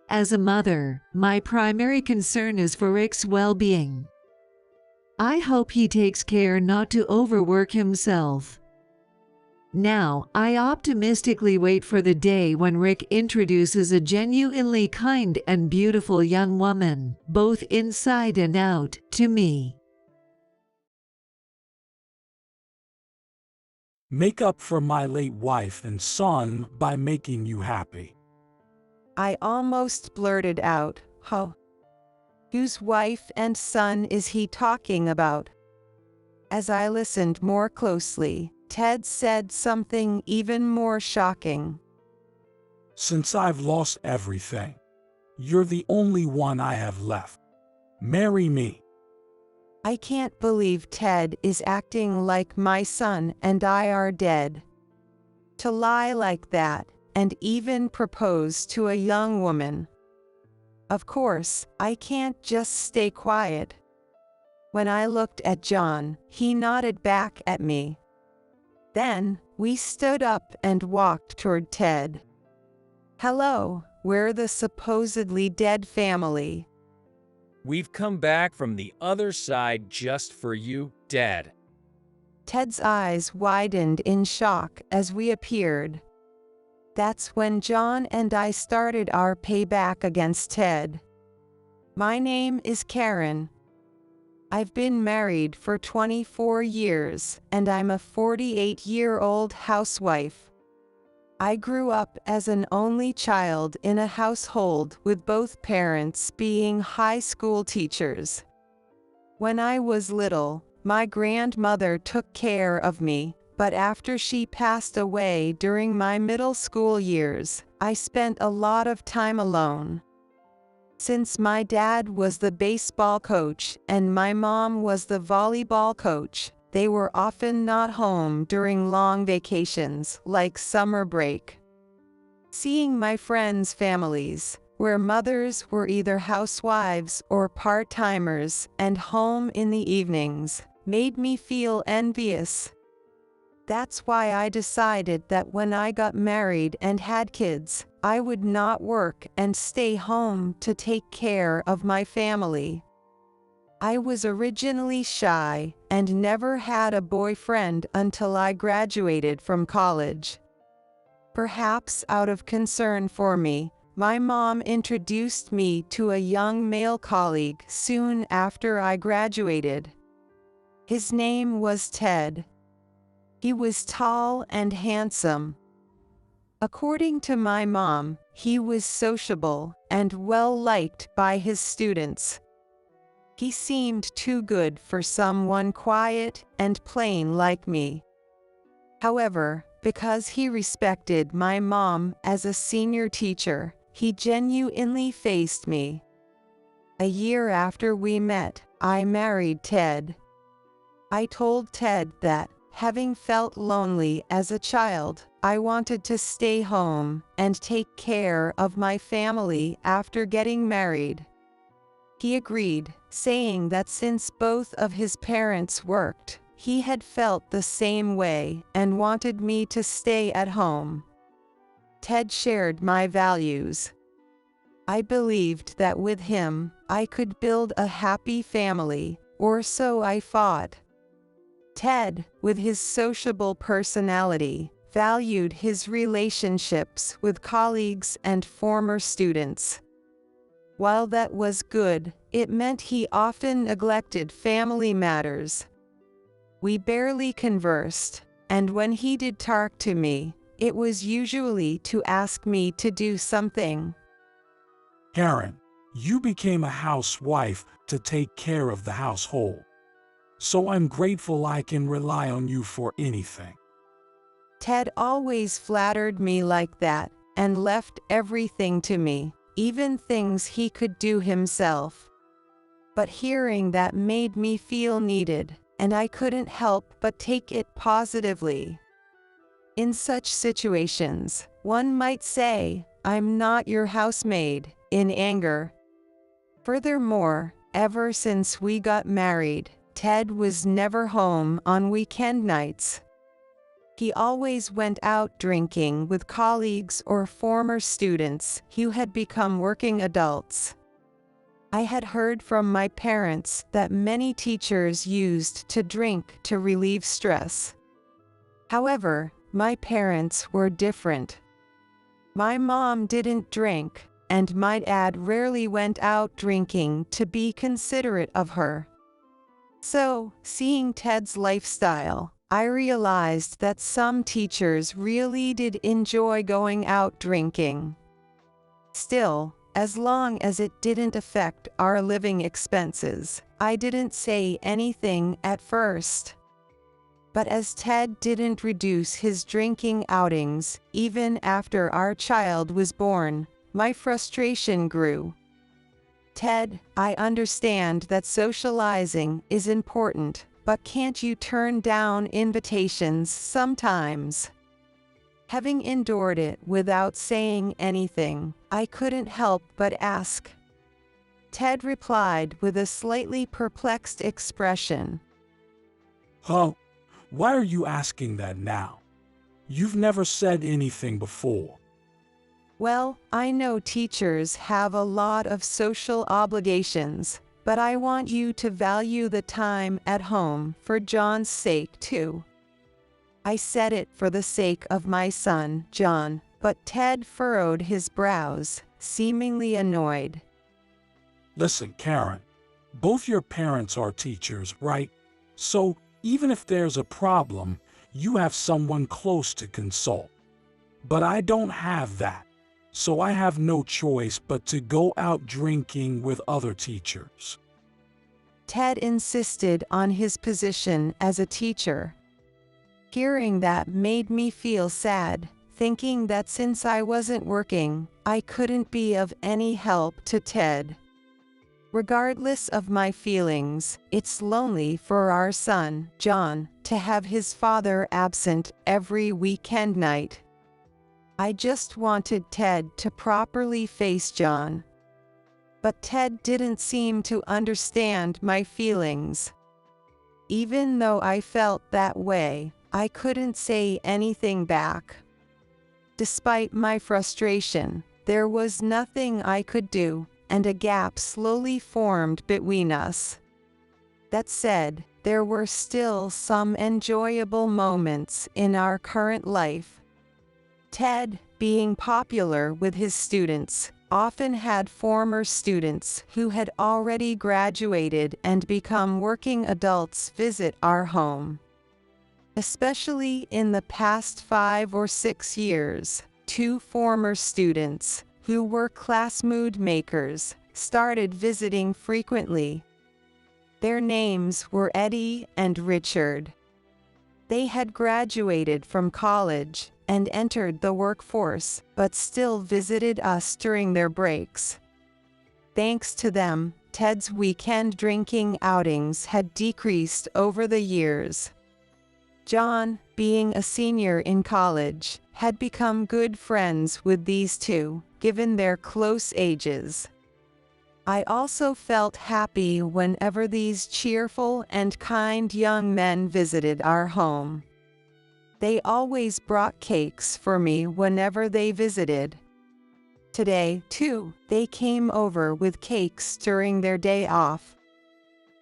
As a mother, my primary concern is for Rick's well-being. I hope he takes care not to overwork himself. Now, I optimistically wait for the day when Rick introduces a genuinely kind and beautiful young woman, both inside and out, to me. Make up for my late wife and son by making you happy. I almost blurted out, "Huh? Whose wife and son is he talking about?" As I listened more closely, Ted said something even more shocking. Since I've lost everything, you're the only one I have left. Marry me. I can't believe Ted is acting like my son and I are dead. To lie like that, and even propose to a young woman. Of course, I can't just stay quiet. When I looked at John, he nodded back at me. Then, we stood up and walked toward Ted. "Hello, we're the supposedly dead family." We've come back from the other side just for you, Dad. Ted's eyes widened in shock as we appeared. That's when John and I started our payback against Ted. "My name is Karen. I've been married for 24 years, and I'm a 48-year-old housewife. I grew up as an only child in a household with both parents being high school teachers. When I was little, my grandmother took care of me, but after she passed away during my middle school years, I spent a lot of time alone. Since my dad was the baseball coach and my mom was the volleyball coach, they were often not home during long vacations like summer break. Seeing my friends' families, where mothers were either housewives or part-timers and home in the evenings, made me feel envious. That's why I decided that when I got married and had kids, I would not work and stay home to take care of my family. I was originally shy and never had a boyfriend until I graduated from college. Perhaps out of concern for me, my mom introduced me to a young male colleague soon after I graduated. His name was Ted. He was tall and handsome. According to my mom, he was sociable and well-liked by his students. He seemed too good for someone quiet and plain like me. However, because he respected my mom as a senior teacher, he genuinely faced me. A year after we met, I married Ted. I told Ted that, having felt lonely as a child, I wanted to stay home and take care of my family after getting married. He agreed, saying that since both of his parents worked, he had felt the same way and wanted me to stay at home. Ted shared my values. I believed that with him, I could build a happy family, or so I thought. Ted, with his sociable personality, valued his relationships with colleagues and former students. While that was good, it meant he often neglected family matters. We barely conversed, and when he did talk to me, it was usually to ask me to do something. Karen, you became a housewife to take care of the household. So I'm grateful I can rely on you for anything. Ted always flattered me like that and left everything to me, even things he could do himself. But hearing that made me feel needed, and I couldn't help but take it positively. In such situations, one might say, "I'm not your housemaid," in anger. Furthermore, ever since we got married, Ted was never home on weekend nights. He always went out drinking with colleagues or former students who had become working adults. I had heard from my parents that many teachers used to drink to relieve stress. However, my parents were different. My mom didn't drink, and my dad rarely went out drinking to be considerate of her. So, seeing Ted's lifestyle, I realized that some teachers really did enjoy going out drinking. Still, as long as it didn't affect our living expenses, I didn't say anything at first. But as Ted didn't reduce his drinking outings, even after our child was born, my frustration grew. Ted, I understand that socializing is important, but can't you turn down invitations sometimes? Having endured it without saying anything, I couldn't help but ask. Ted replied with a slightly perplexed expression. Huh? Why are you asking that now? You've never said anything before. Well, I know teachers have a lot of social obligations, but I want you to value the time at home for John's sake too. I said it for the sake of my son, John, but Ted furrowed his brows, seemingly annoyed. Listen, Karen, both your parents are teachers, right? So, even if there's a problem, you have someone close to consult. But I don't have that, so I have no choice but to go out drinking with other teachers. Ted insisted on his position as a teacher. Hearing that made me feel sad, thinking that since I wasn't working, I couldn't be of any help to Ted. Regardless of my feelings, it's lonely for our son, John, to have his father absent every weekend night. I just wanted Ted to properly face John. But Ted didn't seem to understand my feelings. Even though I felt that way, I couldn't say anything back. Despite my frustration, there was nothing I could do, and a gap slowly formed between us. That said, there were still some enjoyable moments in our current life. Ted, being popular with his students, often had former students who had already graduated and become working adults visit our home. Especially in the past 5 or 6 years, two former students, who were class mood makers, started visiting frequently. Their names were Eddie and Richard. They had graduated from college and entered the workforce, but still visited us during their breaks. Thanks to them, Ted's weekend drinking outings had decreased over the years. John, being a senior in college, had become good friends with these two, given their close ages. I also felt happy whenever these cheerful and kind young men visited our home. They always brought cakes for me whenever they visited. Today, too, they came over with cakes during their day off.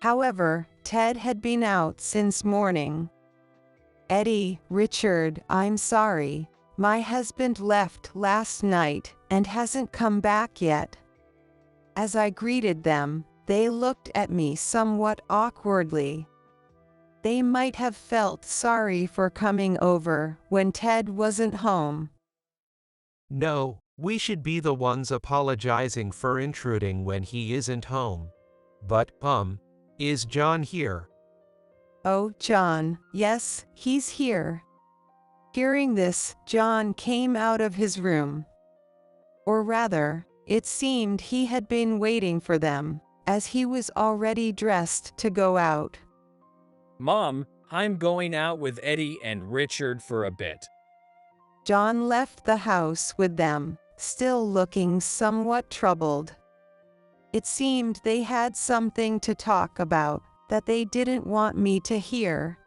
However, Ted had been out since morning. Eddie, Richard, I'm sorry. My husband left last night and hasn't come back yet. As I greeted them, they looked at me somewhat awkwardly. They might have felt sorry for coming over when Ted wasn't home. No, we should be the ones apologizing for intruding when he isn't home. But, is John here? Oh, John, yes, he's here. Hearing this, John came out of his room. Or rather, it seemed he had been waiting for them, as he was already dressed to go out. Mom, I'm going out with Eddie and Richard for a bit. John left the house with them, still looking somewhat troubled. It seemed they had something to talk about that they didn't want me to hear.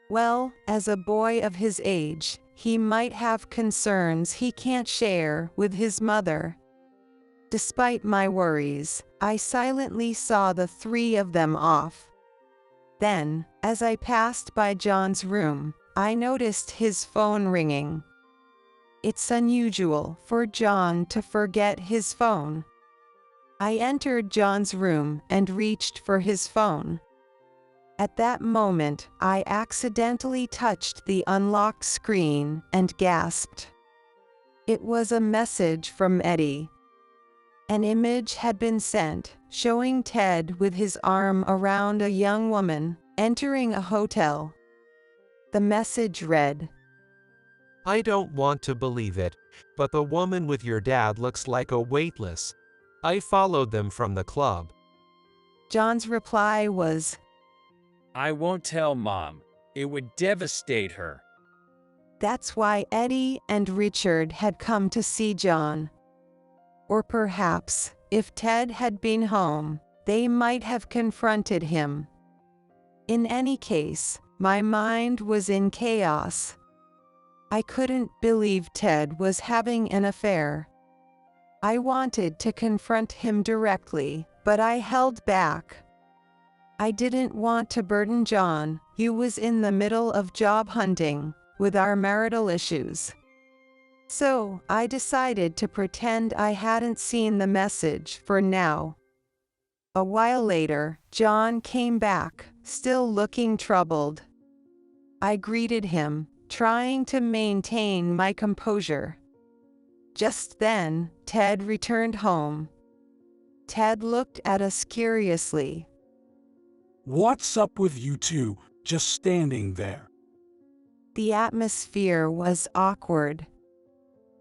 Well, as a boy of his age, he might have concerns he can't share with his mother. Despite my worries, I silently saw the three of them off. Then, as I passed by John's room, I noticed his phone ringing. It's unusual for John to forget his phone. I entered John's room and reached for his phone. At that moment, I accidentally touched the unlocked screen and gasped. It was a message from Eddie. An image had been sent, showing Ted with his arm around a young woman, entering a hotel. The message read, I don't want to believe it, but the woman with your dad looks like a waitress. I followed them from the club. John's reply was, I won't tell Mom. It would devastate her. That's why Eddie and Richard had come to see John. Or perhaps, if Ted had been home, they might have confronted him. In any case, my mind was in chaos. I couldn't believe Ted was having an affair. I wanted to confront him directly, but I held back. I didn't want to burden John, who was in the middle of job hunting, with our marital issues. So, I decided to pretend I hadn't seen the message for now. A while later, John came back, still looking troubled. I greeted him, trying to maintain my composure. Just then, Ted returned home. Ted looked at us curiously. What's up with you two, just standing there? The atmosphere was awkward.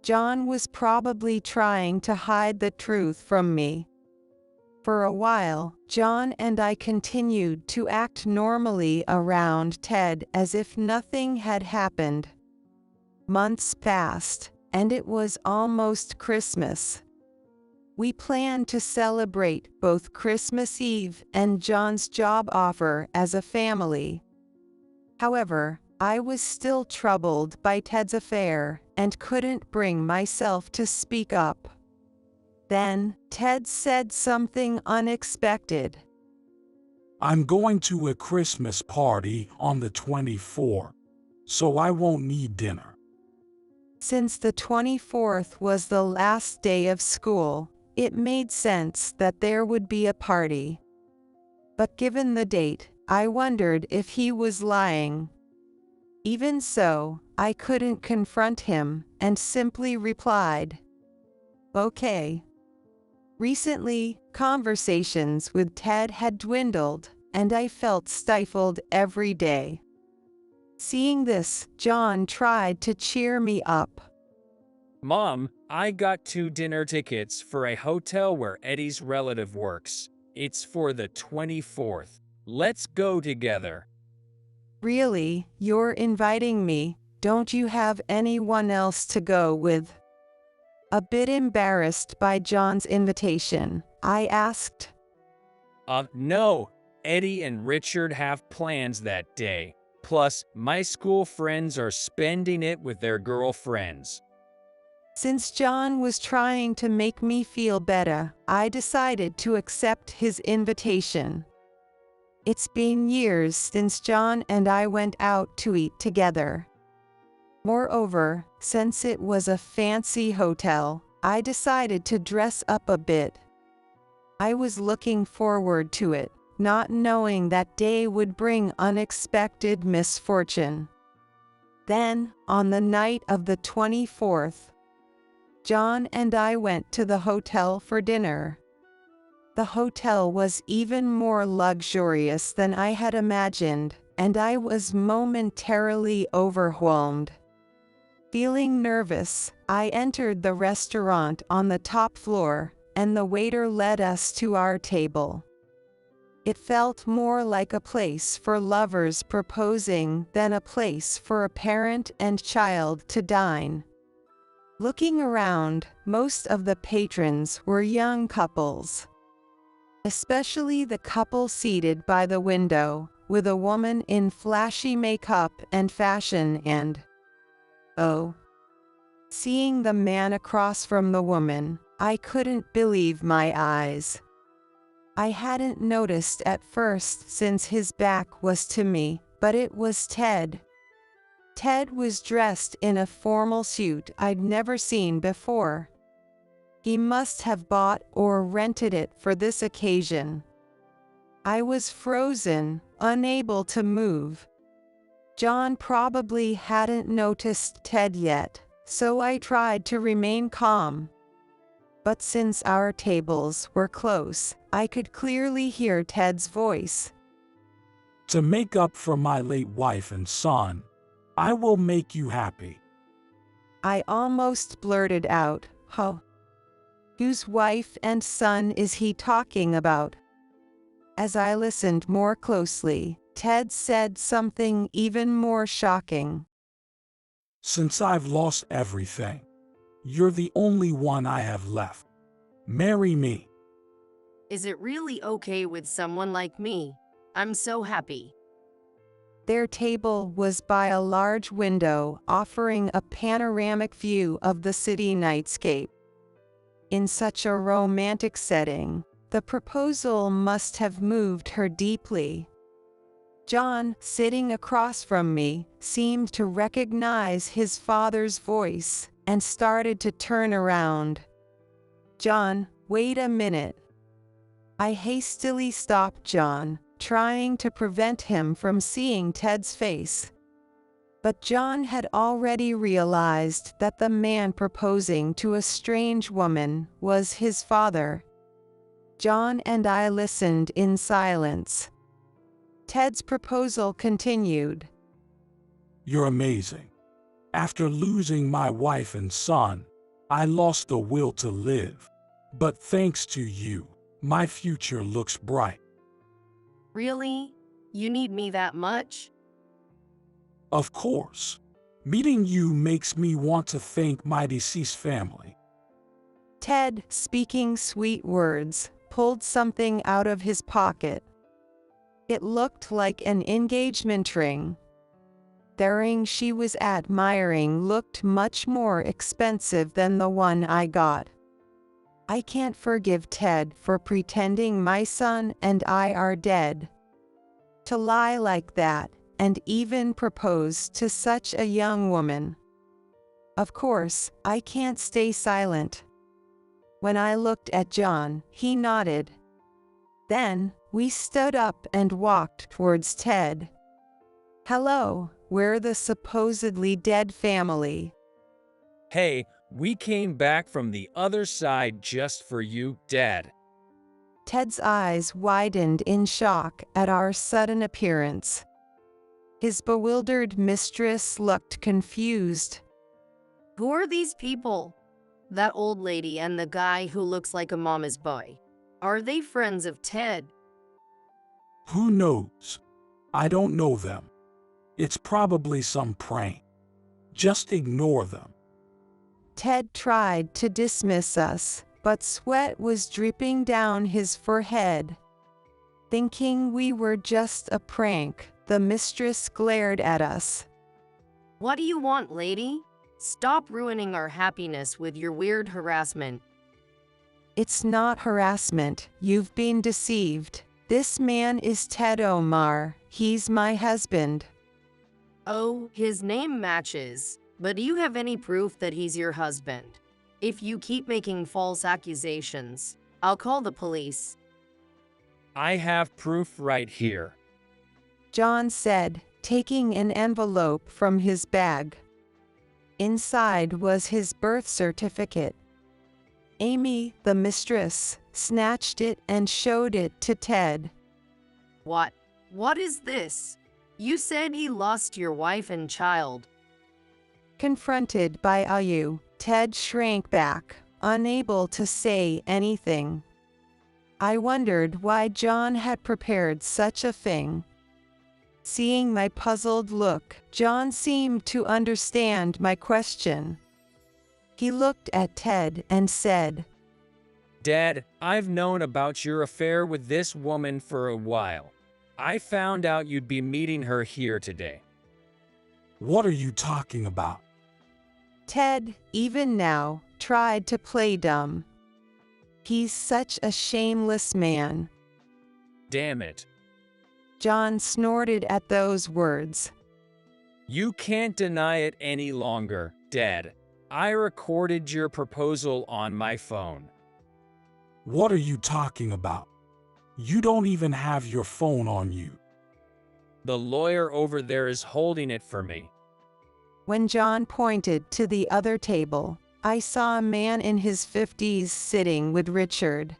John was probably trying to hide the truth from me. For a while, John and I continued to act normally around Ted as if nothing had happened. Months passed, and it was almost Christmas. We planned to celebrate both Christmas Eve and John's job offer as a family. However, I was still troubled by Ted's affair and couldn't bring myself to speak up. Then, Ted said something unexpected. I'm going to a Christmas party on the 24th, so I won't need dinner. Since the 24th was the last day of school, it made sense that there would be a party. But given the date, I wondered if he was lying. Even so, I couldn't confront him and simply replied, "Okay." Recently, conversations with Ted had dwindled, and I felt stifled every day. Seeing this, John tried to cheer me up. Mom, I got 2 dinner tickets for a hotel where Eddie's relative works. It's for the 24th. Let's go together. Really, you're inviting me? Don't you have anyone else to go with? A bit embarrassed by John's invitation, I asked. No. Eddie and Richard have plans that day. Plus, my school friends are spending it with their girlfriends. Since John was trying to make me feel better, I decided to accept his invitation. It's been years since John and I went out to eat together. Moreover, since it was a fancy hotel, I decided to dress up a bit. I was looking forward to it, not knowing that day would bring unexpected misfortune. Then, on the night of the 24th, John and I went to the hotel for dinner. The hotel was even more luxurious than I had imagined, and I was momentarily overwhelmed. Feeling nervous, I entered the restaurant on the top floor, and the waiter led us to our table. It felt more like a place for lovers proposing than a place for a parent and child to dine. Looking around, most of the patrons were young couples. Especially the couple seated by the window, with a woman in flashy makeup and fashion and, oh. Seeing the man across from the woman, I couldn't believe my eyes. I hadn't noticed at first since his back was to me, but it was Ted. Ted was dressed in a formal suit I'd never seen before. He must have bought or rented it for this occasion. I was frozen, unable to move. John probably hadn't noticed Ted yet, so I tried to remain calm. But since our tables were close, I could clearly hear Ted's voice. To make up for my late wife and son, I will make you happy. I almost blurted out, "Huh? Whose wife and son is he talking about?" As I listened more closely, Ted said something even more shocking. Since I've lost everything, you're the only one I have left. Marry me. Is it really okay with someone like me? I'm so happy. Their table was by a large window offering a panoramic view of the city nightscape. In such a romantic setting, the proposal must have moved her deeply. John, sitting across from me, seemed to recognize his father's voice and started to turn around. "John, wait a minute." I hastily stopped John, trying to prevent him from seeing Ted's face. But John had already realized that the man proposing to a strange woman was his father. John and I listened in silence. Ted's proposal continued. You're amazing. After losing my wife and son, I lost the will to live. But thanks to you, my future looks bright. Really? You need me that much? Of course. Meeting you makes me want to thank my deceased family. Ted, speaking sweet words, pulled something out of his pocket. It looked like an engagement ring. The ring she was admiring looked much more expensive than the one I got. I can't forgive Ted for pretending my son and I are dead. To lie like that, and even propose to such a young woman. Of course, I can't stay silent. When I looked at John, he nodded. Then, we stood up and walked towards Ted. "Hello, We're the supposedly dead family. Hey, we came back from the other side just for you, Dad. Ted's eyes widened in shock at our sudden appearance. His bewildered mistress looked confused. Who are these people? That old lady and the guy who looks like a mama's boy. Are they friends of Ted? Who knows? I don't know them. It's probably some prank. Just ignore them. Ted tried to dismiss us, but sweat was dripping down his forehead. Thinking we were just a prank, the mistress glared at us. What do you want, lady? Stop ruining our happiness with your weird harassment. It's not harassment, you've been deceived. This man is Ted Omar, he's my husband. Oh, his name matches. But do you have any proof that he's your husband? If you keep making false accusations, I'll call the police. I have proof right here. John said, taking an envelope from his bag. Inside was his birth certificate. Amy, the mistress, snatched it and showed it to Ted. What? What is this? You said he lost your wife and child. Confronted by Ayu, Ted shrank back, unable to say anything. I wondered why John had prepared such a thing. Seeing my puzzled look, John seemed to understand my question. He looked at Ted and said, Dad, I've known about your affair with this woman for a while. I found out you'd be meeting her here today. What are you talking about? Ted, even now, tried to play dumb. He's such a shameless man. Damn it. John snorted at those words. You can't deny it any longer, Dad. I recorded your proposal on my phone. What are you talking about? You don't even have your phone on you. The lawyer over there is holding it for me. When John pointed to the other table, I saw a man in his 50s sitting with Richard.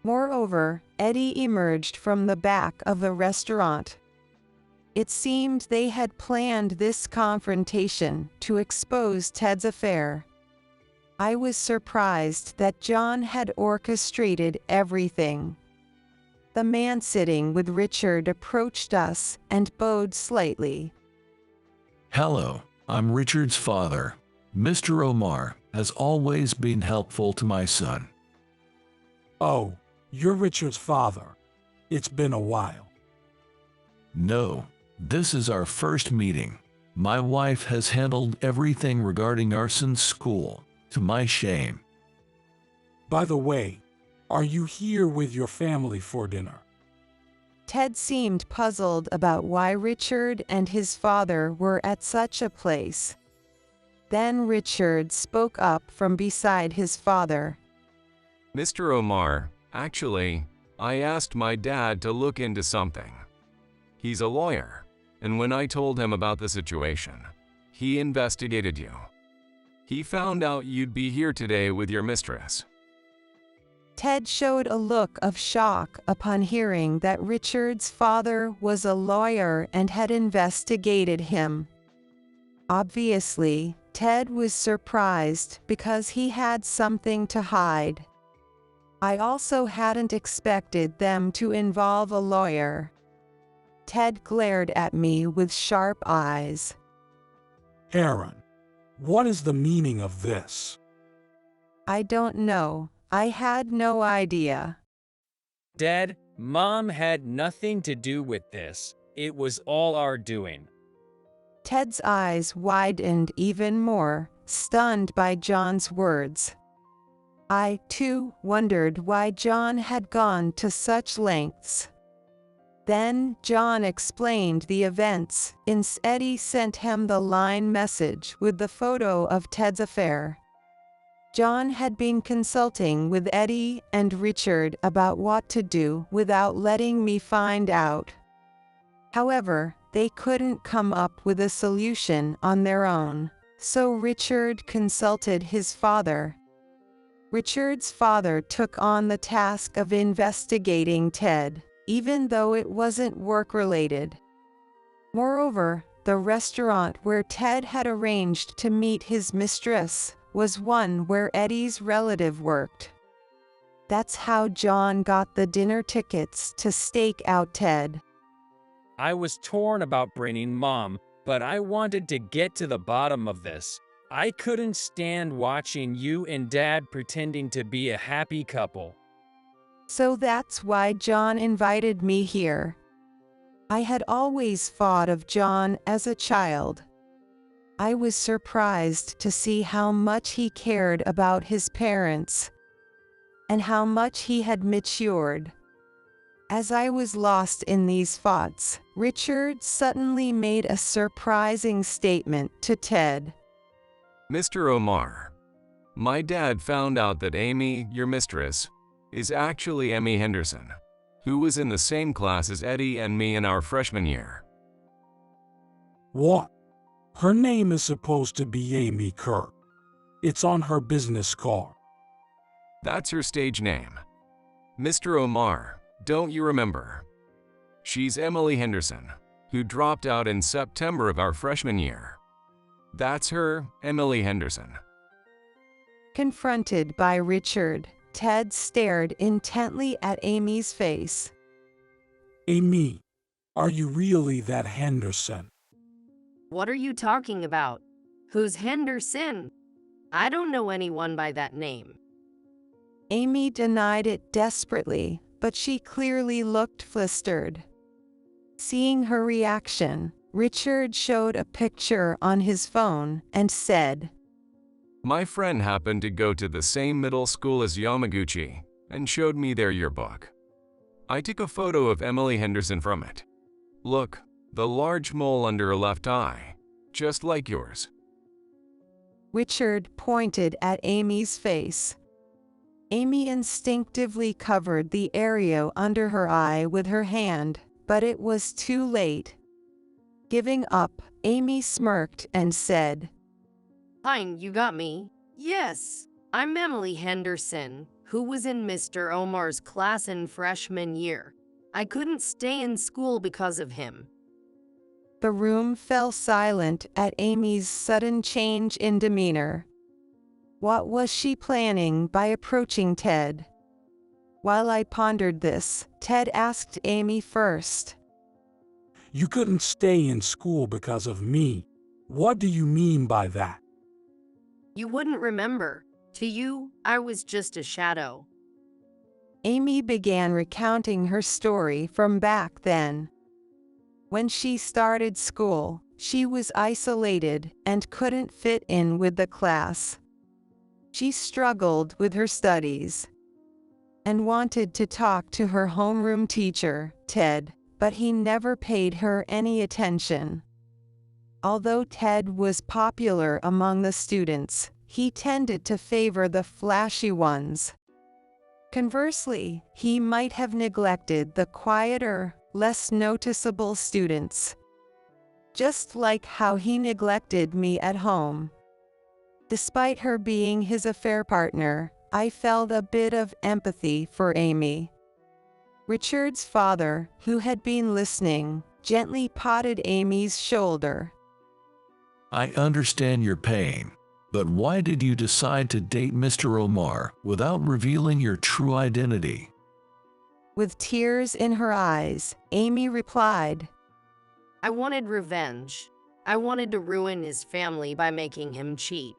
Moreover, Eddie emerged from the back of the restaurant. It seemed they had planned this confrontation to expose Ted's affair. I was surprised that John had orchestrated everything. The man sitting with Richard approached us and bowed slightly. Hello, I'm Richard's father. Mr. Omar has always been helpful to my son. Oh, you're Richard's father. It's been a while. No, this is our first meeting. My wife has handled everything regarding our son's school, to my shame. By the way, are you here with your family for dinner? Ted seemed puzzled about why Richard and his father were at such a place. Then Richard spoke up from beside his father. Mr. Omar, actually, I asked my dad to look into something. He's a lawyer, and when I told him about the situation, he investigated you. He found out you'd be here today with your mistress. Ted showed a look of shock upon hearing that Richard's father was a lawyer and had investigated him. Obviously, Ted was surprised because he had something to hide. I also hadn't expected them to involve a lawyer. Ted glared at me with sharp eyes. Aaron, what is the meaning of this? I don't know. I had no idea. Dad, Mom had nothing to do with this. It was all our doing. Ted's eyes widened even more, stunned by John's words. I, too, wondered why John had gone to such lengths. Then John explained the events, since Eddie sent him the line message with the photo of Ted's affair. John had been consulting with Eddie and Richard about what to do without letting me find out. However, they couldn't come up with a solution on their own, so Richard consulted his father. Richard's father took on the task of investigating Ted, even though it wasn't work-related. Moreover, the restaurant where Ted had arranged to meet his mistress was one where Eddie's relative worked. That's how John got the dinner tickets to stake out Ted. I was torn about bringing Mom, but I wanted to get to the bottom of this. I couldn't stand watching you and Dad pretending to be a happy couple. So that's why John invited me here. I had always thought of John as a child. I was surprised to see how much he cared about his parents and how much he had matured. As I was lost in these thoughts, Richard suddenly made a surprising statement to Ted. Mr. Omar, my dad found out that Amy, your mistress, is actually Emmy Henderson, who was in the same class as Eddie and me in our freshman year. What? Her name is supposed to be Amy Kerr. It's on her business card. That's her stage name. Mr. Omar, don't you remember? She's Emily Henderson, who dropped out in September of our freshman year. That's her, Emily Henderson. Confronted by Richard, Ted stared intently at Amy's face. Amy, are you really that Henderson? What are you talking about? Who's Henderson? I don't know anyone by that name. Amy denied it desperately, but she clearly looked flustered. Seeing her reaction, Richard showed a picture on his phone and said, My friend happened to go to the same middle school as Yamaguchi and showed me their yearbook. I took a photo of Emily Henderson from it. Look, the large mole under her left eye, just like yours. Richard pointed at Amy's face. Amy instinctively covered the area under her eye with her hand, but it was too late. Giving up, Amy smirked and said, Fine, you got me. Yes, I'm Emily Henderson, who was in Mr. Omar's class in freshman year. I couldn't stay in school because of him. The room fell silent at Amy's sudden change in demeanor. What was she planning by approaching Ted? While I pondered this, Ted asked Amy first. You couldn't stay in school because of me. What do you mean by that? You wouldn't remember. To you, I was just a shadow. Amy began recounting her story from back then. When she started school, she was isolated and couldn't fit in with the class. She struggled with her studies and wanted to talk to her homeroom teacher, Ted, but he never paid her any attention. Although Ted was popular among the students, he tended to favor the flashy ones. Conversely, he might have neglected the quieter, less noticeable students. Just like how he neglected me at home. Despite her being his affair partner, I felt a bit of empathy for Amy. Richard's father, who had been listening, gently patted Amy's shoulder. I understand your pain, but why did you decide to date Mr. Omar without revealing your true identity? With tears in her eyes, Amy replied, I wanted revenge. I wanted to ruin his family by making him cheat.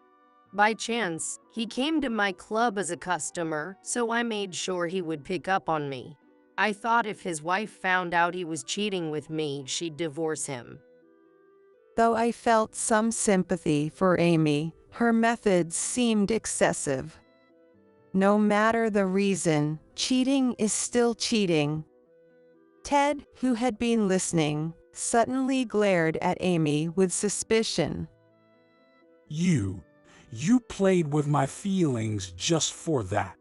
By chance, he came to my club as a customer, so I made sure he would pick up on me. I thought if his wife found out he was cheating with me, she'd divorce him. Though I felt some sympathy for Amy, her methods seemed excessive. No matter the reason, cheating is still cheating. Ted, who had been listening, suddenly glared at Amy with suspicion. You played with my feelings just for that.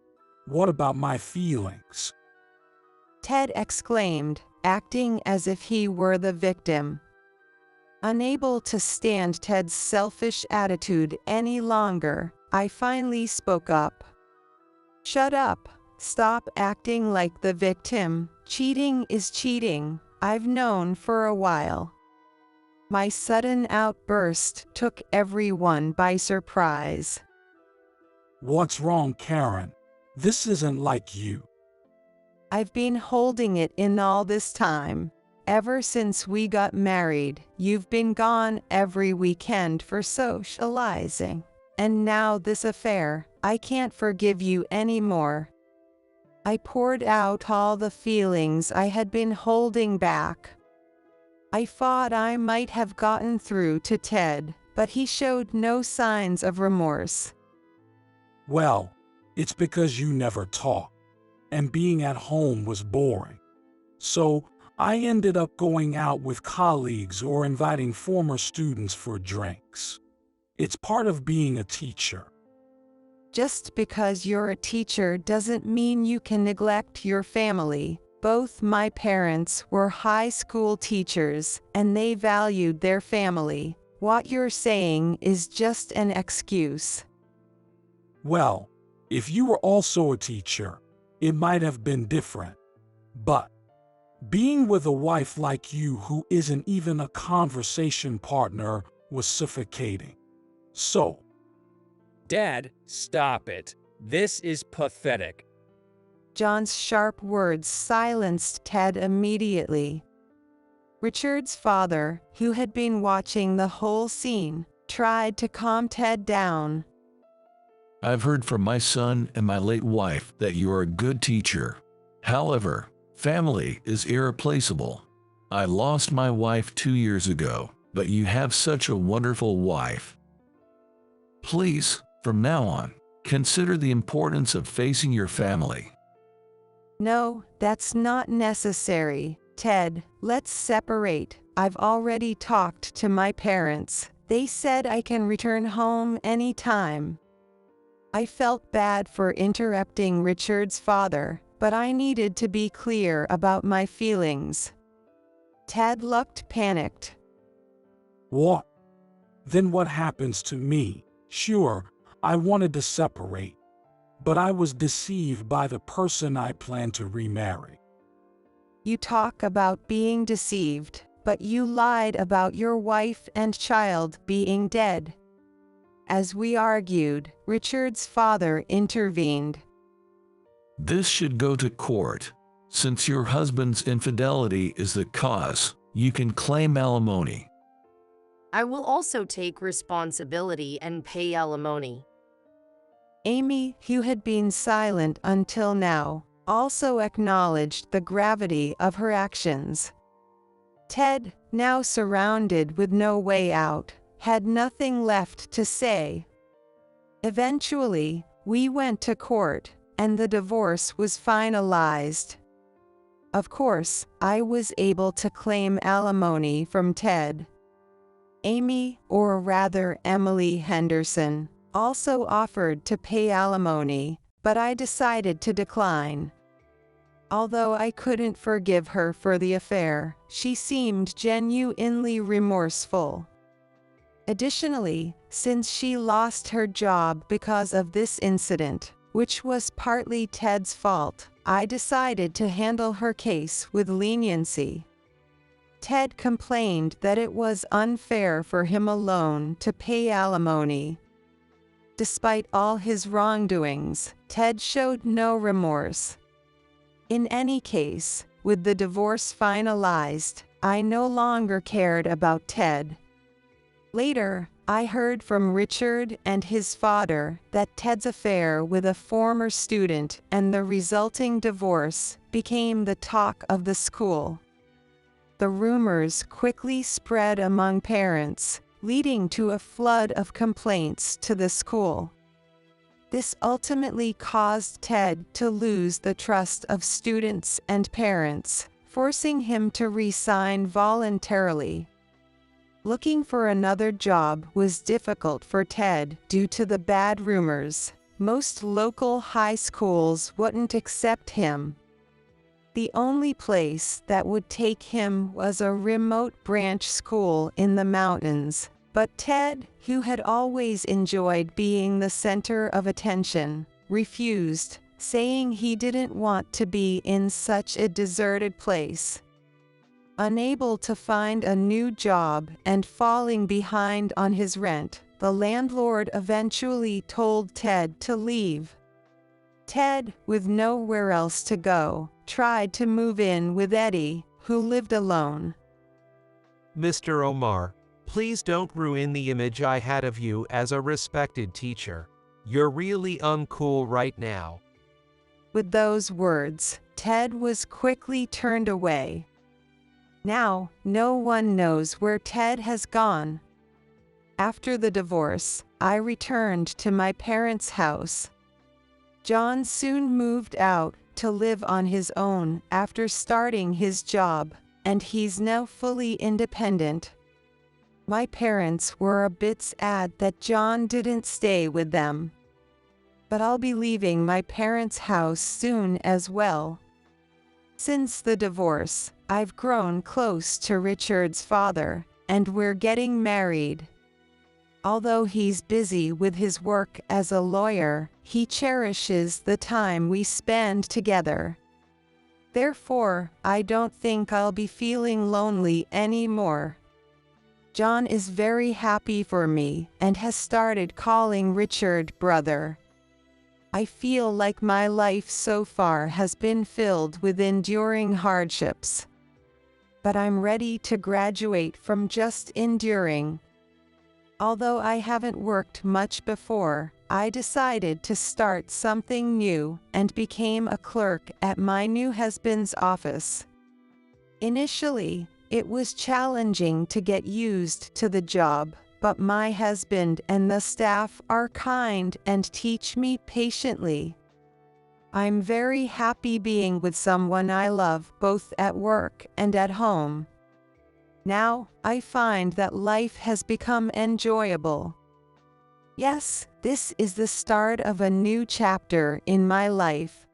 What about my feelings? Ted exclaimed, acting as if he were the victim. Unable to stand Ted's selfish attitude any longer, I finally spoke up. "Shut up. Stop acting like the victim. Cheating is cheating. I've known for a while." My sudden outburst took everyone by surprise. What's wrong, Karen? This isn't like you. I've been holding it in all this time. Ever since we got married, you've been gone every weekend for socializing. And now this affair, I can't forgive you anymore. I poured out all the feelings I had been holding back. I thought I might have gotten through to Ted, but he showed no signs of remorse. Well, it's because you never talked, and being at home was boring. So I ended up going out with colleagues or inviting former students for drinks. It's part of being a teacher. Just because you're a teacher doesn't mean you can neglect your family. Both my parents were high school teachers, and they valued their family. What you're saying is just an excuse. Well, if you were also a teacher, it might have been different. But being with a wife like you who isn't even a conversation partner was suffocating. So, Dad, stop it. This is pathetic. John's sharp words silenced Ted immediately. Richard's father, who had been watching the whole scene, tried to calm Ted down. I've heard from my son and my late wife that you're a good teacher. However, family is irreplaceable. I lost my wife 2 years ago, but you have such a wonderful wife. Please, from now on, consider the importance of facing your family. No, that's not necessary, Ted. Let's separate. I've already talked to my parents. They said I can return home anytime. I felt bad for interrupting Richard's father, but I needed to be clear about my feelings. Ted looked panicked. what? Then what happens to me? Sure, I wanted to separate, but I was deceived by the person I planned to remarry. You talk about being deceived, but you lied about your wife and child being dead. As we argued, Richard's father intervened. This should go to court. Since your husband's infidelity is the cause, you can claim alimony. I will also take responsibility and pay alimony. Amy, who had been silent until now, also acknowledged the gravity of her actions. Ted, now surrounded with no way out, had nothing left to say. Eventually, we went to court, and the divorce was finalized. Of course, I was able to claim alimony from Ted. Amy, or rather Emily Henderson, also offered to pay alimony, but I decided to decline. Although I couldn't forgive her for the affair, she seemed genuinely remorseful. Additionally, since she lost her job because of this incident, which was partly Ted's fault, I decided to handle her case with leniency. Ted complained that it was unfair for him alone to pay alimony. Despite all his wrongdoings, Ted showed no remorse. In any case, with the divorce finalized, I no longer cared about Ted. Later, I heard from Richard and his father that Ted's affair with a former student and the resulting divorce became the talk of the school. The rumors quickly spread among parents, leading to a flood of complaints to the school. This ultimately caused Ted to lose the trust of students and parents, forcing him to resign voluntarily. Looking for another job was difficult for Ted due to the bad rumors. Most local high schools wouldn't accept him. the only place that would take him was a remote branch school in the mountains. But Ted, who had always enjoyed being the center of attention, refused, saying he didn't want to be in such a deserted place. Unable to find a new job and falling behind on his rent, the landlord eventually told Ted to leave. Ted, with nowhere else to go, tried to move in with Eddie, who lived alone. Mr. Omar, please don't ruin the image I had of you as a respected teacher. You're really uncool right now. With those words, Ted was quickly turned away. Now, no one knows where Ted has gone. After the divorce, I returned to my parents' house. John soon moved out to live on his own after starting his job, and he's now fully independent. My parents were a bit sad that John didn't stay with them. But I'll be leaving my parents' house soon as well. Since the divorce, I've grown close to Richard's father, and we're getting married. Although he's busy with his work as a lawyer, he cherishes the time we spend together. Therefore, I don't think I'll be feeling lonely anymore. John is very happy for me and has started calling Richard brother. I feel like my life so far has been filled with enduring hardships. But I'm ready to graduate from just enduring. Although I haven't worked much before, I decided to start something new and became a clerk at my new husband's office. Initially, it was challenging to get used to the job, but my husband and the staff are kind and teach me patiently. I'm very happy being with someone I love both at work and at home. Now, I find that life has become enjoyable. Yes, this is the start of a new chapter in my life.